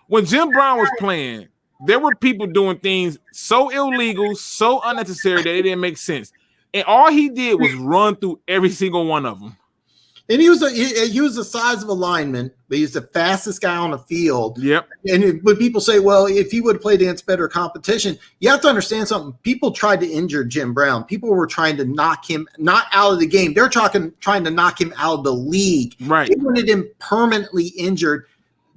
Speaker 2: when Jim Brown was playing, there were people doing things so illegal, so unnecessary that it didn't make sense. And all he did was run through every single one of them.
Speaker 1: And he was the size of a lineman, but he's the fastest guy on the field.
Speaker 2: Yep.
Speaker 1: And when people say, well, if he would have played against better competition, you have to understand something. People tried to injure Jim Brown. People were trying to knock him not out of the game. They're trying to knock him out of the league.
Speaker 2: Right.
Speaker 1: They wanted him permanently injured.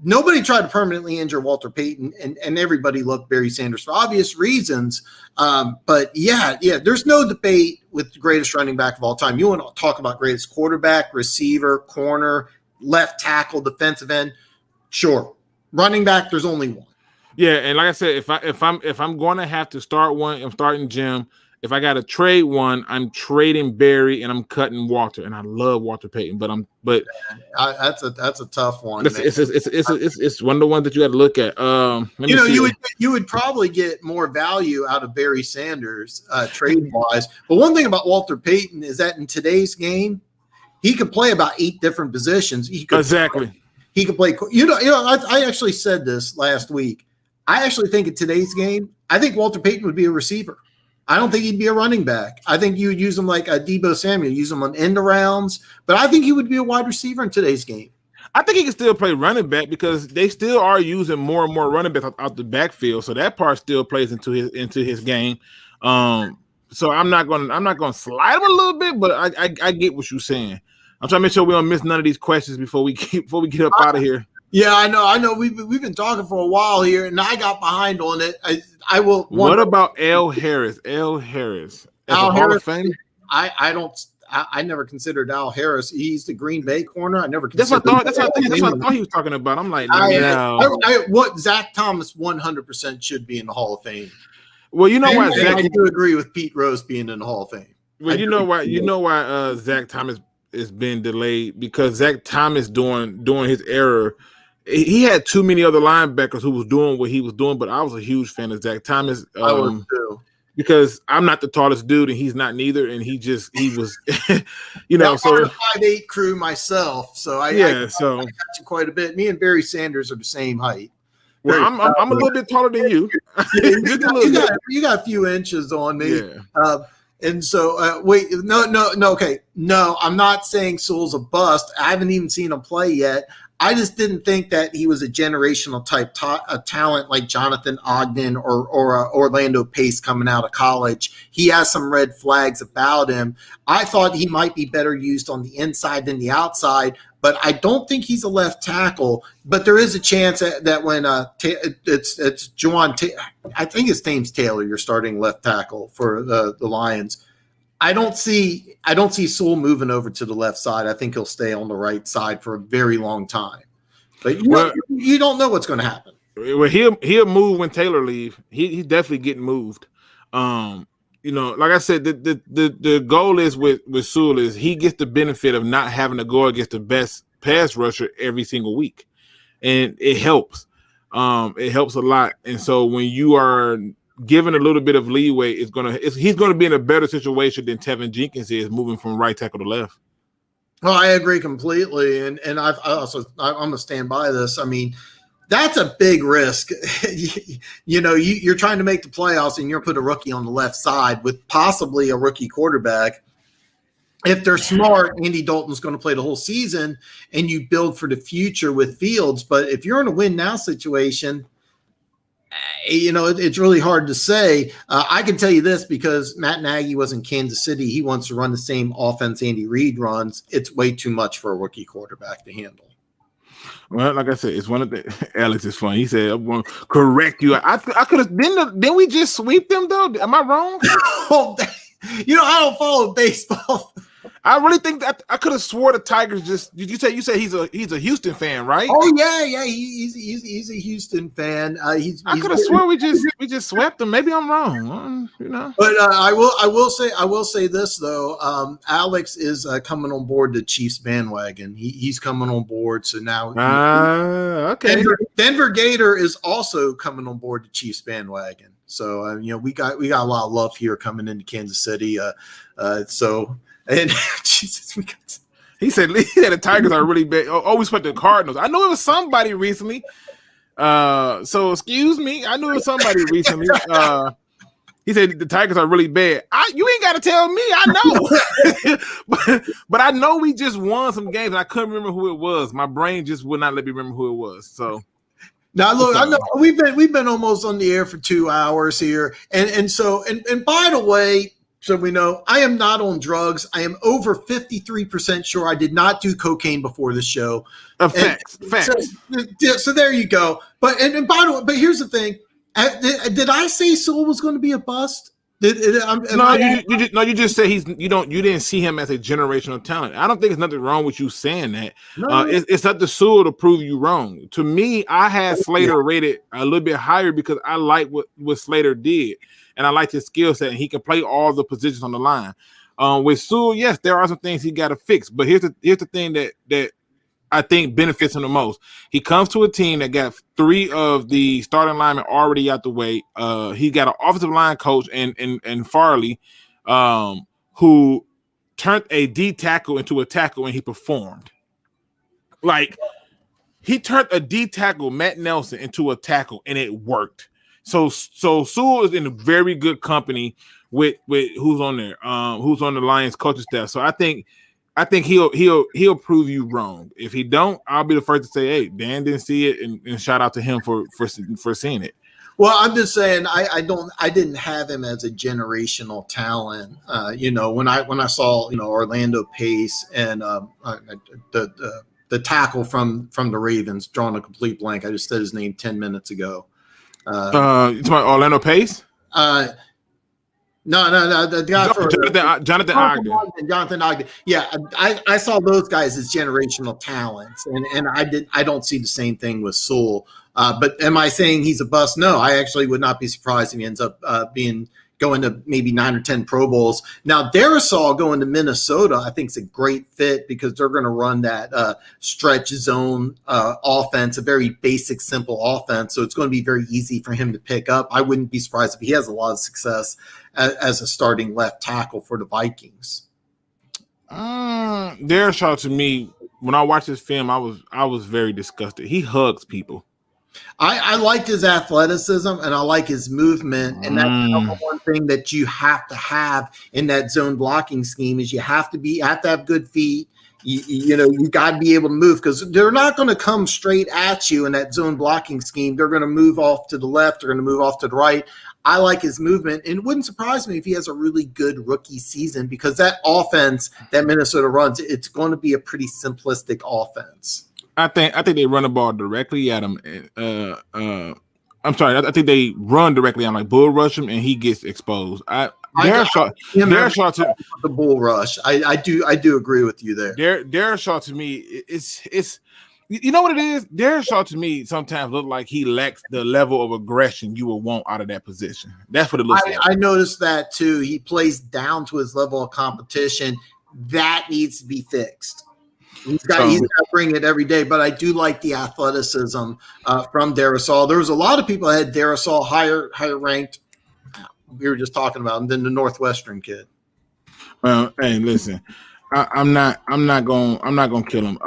Speaker 1: Nobody tried to permanently injure Walter Payton, and everybody loved Barry Sanders for obvious reasons. But yeah, there's no debate with the greatest running back of all time. You want to talk about greatest quarterback, receiver, corner, left tackle, defensive end? Sure. Running back, there's only one.
Speaker 2: Yeah, and like I said, if I'm going to have to start one, I'm starting Jim. If I got to trade one, I'm trading Barry and I'm cutting Walter. And I love Walter Payton, but
Speaker 1: that's a tough one.
Speaker 2: It's one of the ones that you got to look at.
Speaker 1: You would probably get more value out of Barry Sanders trade wise. But one thing about Walter Payton is that in today's game, he could play about 8 different positions. He could play. I actually said this last week. I actually think in today's game, I think Walter Payton would be a receiver. I don't think he'd be a running back. I think you would use him like a Deebo Samuel, use him on end arounds, but I think he would be a wide receiver in today's game.
Speaker 2: I think he can still play running back because they still are using more and more running backs out the backfield, so that part still plays into his game. So I'm not going to slide him a little bit, but I get what you're saying. I'm trying to make sure we don't miss none of these questions before we get up out of here.
Speaker 1: Yeah, I know. We've been talking for a while here, and I got behind on it. I will.
Speaker 2: What about Al Harris? Al Harris.
Speaker 1: Al
Speaker 2: Hall
Speaker 1: Harris.
Speaker 2: Of Fame?
Speaker 1: I never considered Al Harris. He's the Green Bay corner. I never.
Speaker 2: That's what I thought he was talking about. I'm like, no.
Speaker 1: What Zach Thomas 100% should be in the Hall of Fame.
Speaker 2: Well, you know why
Speaker 1: I do agree with Pete Rose being in the Hall of Fame.
Speaker 2: Well, you know why Zach Thomas is being delayed, because Zach Thomas during his era, he had too many other linebackers who was doing what he was doing, but I was a huge fan of Zach Thomas.
Speaker 1: I was too.
Speaker 2: Because I'm not the tallest dude and he's not neither, and he was, so
Speaker 1: 5'8" crew myself. So I got you quite a bit. Me and Barry Sanders are the same height.
Speaker 2: Well, I'm a little bit taller than you.
Speaker 1: You got a few inches on me.
Speaker 2: Yeah.
Speaker 1: And so, wait, no, okay. No, I'm not saying Sewell's a bust. I haven't even seen him play yet. I just didn't think that he was a generational type talent like Jonathan Ogden or Orlando Pace coming out of college. He has some red flags about him. I thought he might be better used on the inside than the outside, but I don't think he's a left tackle. But there is a chance that when it's Juwan, I think his name's Taylor, you're starting left tackle for the Lions. I don't see Sewell moving over to the left side. I think he'll stay on the right side for a very long time. But you don't know what's going to happen.
Speaker 2: Well, he'll move when Taylor leaves. He's definitely getting moved. Like I said, the goal is with Sewell is he gets the benefit of not having to go against the best pass rusher every single week, and it helps. It helps a lot. And so when you are given a little bit of leeway, he's gonna be in a better situation than Tevin Jenkins is moving from right tackle to left.
Speaker 1: Well, I agree completely, and I'm gonna stand by this. I mean, that's a big risk. You're trying to make the playoffs, and you're put a rookie on the left side with possibly a rookie quarterback. If they're smart, Andy Dalton's going to play the whole season, and you build for the future with Fields. But if you're in a win now situation, It's really hard to say. I can tell you this because Matt Nagy was in Kansas City. He wants to run the same offense Andy Reid runs. It's way too much for a rookie quarterback to handle.
Speaker 2: Well, like I said, it's one of the Alex is funny. He said, "I'm going to correct you." I could have. Didn't we just sweep them though? Am I wrong?
Speaker 1: I don't follow baseball.
Speaker 2: I really think that I could have swore the Tigers just. Did you say he's a Houston fan, right?
Speaker 1: Oh yeah. He's a Houston fan. I
Speaker 2: could have sworn we just swept them. Maybe I'm wrong.
Speaker 1: But I will say this though. Alex is coming on board the Chiefs bandwagon. He's coming on board. So now,
Speaker 2: okay.
Speaker 1: Denver Gator is also coming on board the Chiefs bandwagon. So we got a lot of love here coming into Kansas City. And Jesus,
Speaker 2: he said the Tigers are really bad. Always put the Cardinals. I know it was somebody recently. So excuse me. I knew it was somebody recently. He said the Tigers are really bad. You ain't got to tell me. I know. but I know we just won some games and I couldn't remember who it was. My brain just would not let me remember who it was. So
Speaker 1: now look, I know we've been almost on the air for 2 hours here. And by the way, so we know I am not on drugs. I am over 53% sure I did not do cocaine before the show.
Speaker 2: Facts.
Speaker 1: So there you go. But by the way, but here's the thing. Did I say Sewell was going to be a bust? You just said you didn't see him as a generational talent. I don't think there's nothing wrong with you saying that. No. It's up to Sewell to prove you wrong. To me, I had Slater rated a little bit higher because I like what Slater did. And I like his skill set, and he can play all the positions on the line. With Sewell, yes, there are some things he got to fix. But here's the thing that I think benefits him the most. He comes to a team that got 3 of the starting linemen already out the way. He got an offensive line coach and Farley, who turned a D tackle into a tackle, and he performed. Like he turned a D tackle, Matt Nelson, into a tackle, and it worked. So Sewell is in a very good company with who's on there, who's on the Lions coaching staff. So I think he'll prove you wrong. If he don't, I'll be the first to say, hey, Dan didn't see it, and shout out to him for seeing it. Well, I'm just saying I didn't have him as a generational talent. When I saw Orlando Pace and the tackle from the Ravens, drawing a complete blank. I just said his name 10 minutes ago.
Speaker 2: You talking about Orlando Pace?
Speaker 1: No. The guy Jonathan Ogden. Yeah, I saw those guys as generational talents, and I don't see the same thing with Sewell. But am I saying he's a bust? No, I actually would not be surprised if he ends up going to maybe 9 or 10 Pro Bowls. Now, Darrisaw going to Minnesota, I think is a great fit because they're going to run that stretch zone offense, a very basic, simple offense. So it's going to be very easy for him to pick up. I wouldn't be surprised if he has a lot of success as a starting left tackle for the Vikings.
Speaker 2: Darrisaw, to me, when I watched this film, I was very disgusted. He hugs people.
Speaker 1: I liked his athleticism and I like his movement, and that's the number one thing that you have to have in that zone blocking scheme is you have to have good feet. You got to be able to move because they're not going to come straight at you in that zone blocking scheme. They're going to move off to the left. They're going to move off to the right. I like his movement, and it wouldn't surprise me if he has a really good rookie season because that offense that Minnesota runs, it's going to be a pretty simplistic offense.
Speaker 2: I think they run the ball directly at him. I'm sorry. I think they run directly at him, like bull rush him, and he gets exposed. Darrisaw to
Speaker 1: the bull rush. I do agree with you there.
Speaker 2: Darrisaw to me, it's you know what it is. Darrisaw to me sometimes look like he lacks the level of aggression you would want out of that position. That's what it looks like.
Speaker 1: I noticed that too. He plays down to his level of competition. That needs to be fixed. He's got to bring it every day, but I do like the athleticism from Darrisaw. There was a lot of people that had Darrisaw higher ranked. We were just talking about him than the Northwestern kid.
Speaker 2: Well, hey, listen, I'm not gonna kill him.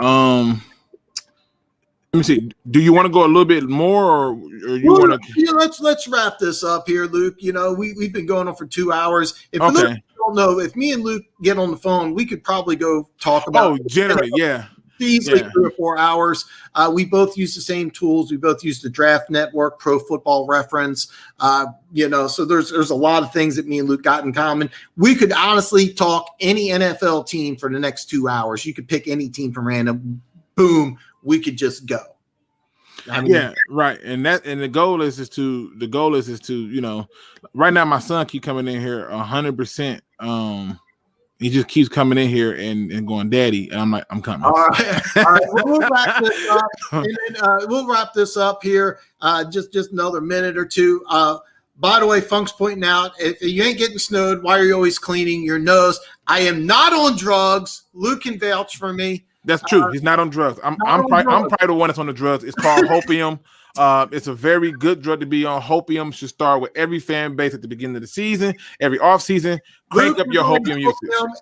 Speaker 2: Let me see. Do you want to go a little bit more, or you want
Speaker 1: to? Let's wrap this up here, Luke. We've been going on for 2 hours. If Luke don't know, if me and Luke get on the phone, we could probably go talk about.
Speaker 2: Oh, generally, yeah.
Speaker 1: easily 3 or 4 hours. We both use the same tools. We both use the Draft Network, Pro Football Reference. So there's a lot of things that me and Luke got in common. We could honestly talk any NFL team for the next 2 hours. You could pick any team from random. Boom, we could just go.
Speaker 2: Right. And the goal is to right now my son keep coming in here 100%. He just keeps coming in here and going, Daddy, and I'm like, I'm coming.
Speaker 1: All right. We'll wrap this up, and then we'll wrap this up here. Just another minute or two. By the way, Funk's pointing out, if you ain't getting snowed, why are you always cleaning your nose? I am not on drugs. Luke can vouch for me.
Speaker 2: That's true. He's not on drugs. I'm probably the one that's on the drugs. It's called hopium. It's a very good drug to be on. Hopium should start with every fan base at the beginning of the season, every off season. Crank up your hopium usage.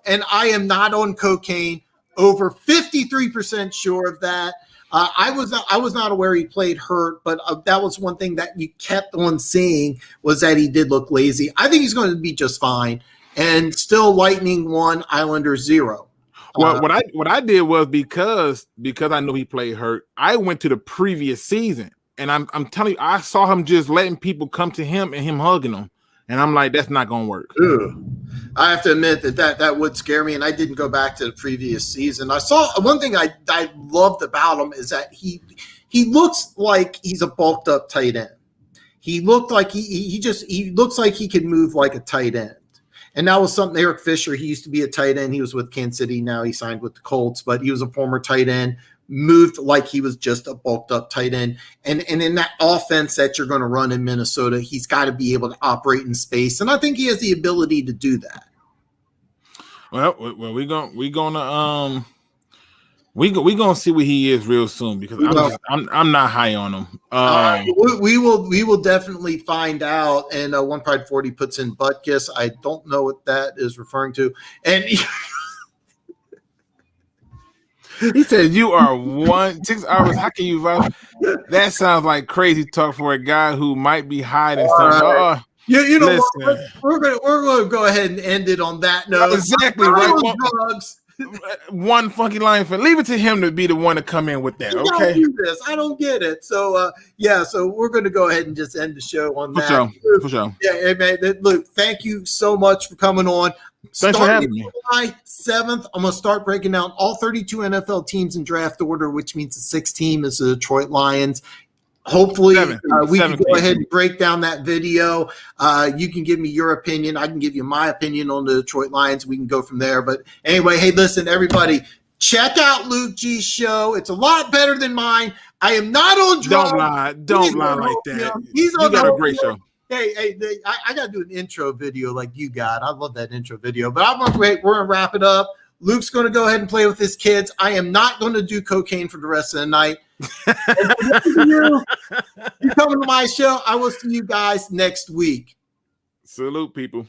Speaker 1: And I am not on cocaine. Over 53% sure of that. I was not aware he played hurt, but that was one thing that you kept on seeing was that he did look lazy. I think he's going to be just fine. And still Lightning 1, Islanders 0.
Speaker 2: Well, what I did was because I knew he played hurt, I went to the previous season, and I'm telling you, I saw him just letting people come to him and him hugging them, and I'm like, that's not gonna work.
Speaker 1: Ew. I have to admit that would scare me, and I didn't go back to the previous season. I saw one thing I loved about him is that he looks like he's a bulked up tight end. He looked like he looks like he can move like a tight end. And that was something Eric Fisher, he used to be a tight end. He was with Kansas City. Now he signed with the Colts, but he was a former tight end, moved like he was just a bulked up tight end. And in that offense that you're going to run in Minnesota, he's got to be able to operate in space. And I think he has the ability to do that.
Speaker 2: Well, we're gonna see what he is real soon because I'm not high on him.
Speaker 1: We will definitely find out. And One Pride 40 puts in butt kiss. I don't know what that is referring to. And
Speaker 2: he said you are 6 hours. How can you? That sounds like crazy talk for a guy who might be hiding something.
Speaker 1: Right. You know what? We're gonna go ahead and end it on that note.
Speaker 2: Exactly right. Drugs. One funky line for leave it to him to be the one to come in with that. Okay,
Speaker 1: I don't get it. So so we're going to go ahead and just end the show on that.
Speaker 2: For sure.
Speaker 1: Yeah, hey, man. Look, thank you so much for coming on.
Speaker 2: Thanks for having me.
Speaker 1: July 7th, I'm going to start breaking down all 32 NFL teams in draft order, which means the 6th team is the Detroit Lions. Hopefully, we can go ahead and break down that video. You can give me your opinion. I can give you my opinion on the Detroit Lions. We can go from there. But anyway, hey, listen, everybody, check out Luke G's show. It's a lot better than mine. I am not on drugs.
Speaker 2: Don't lie like that.
Speaker 1: He's
Speaker 2: you got a great show.
Speaker 1: Hey, I got to do an intro video like you got. I love that intro video. But we're going to wrap it up. Luke's going to go ahead and play with his kids. I am not going to do cocaine for the rest of the night. You coming to my show. I will see you guys next week.
Speaker 2: Salute, people.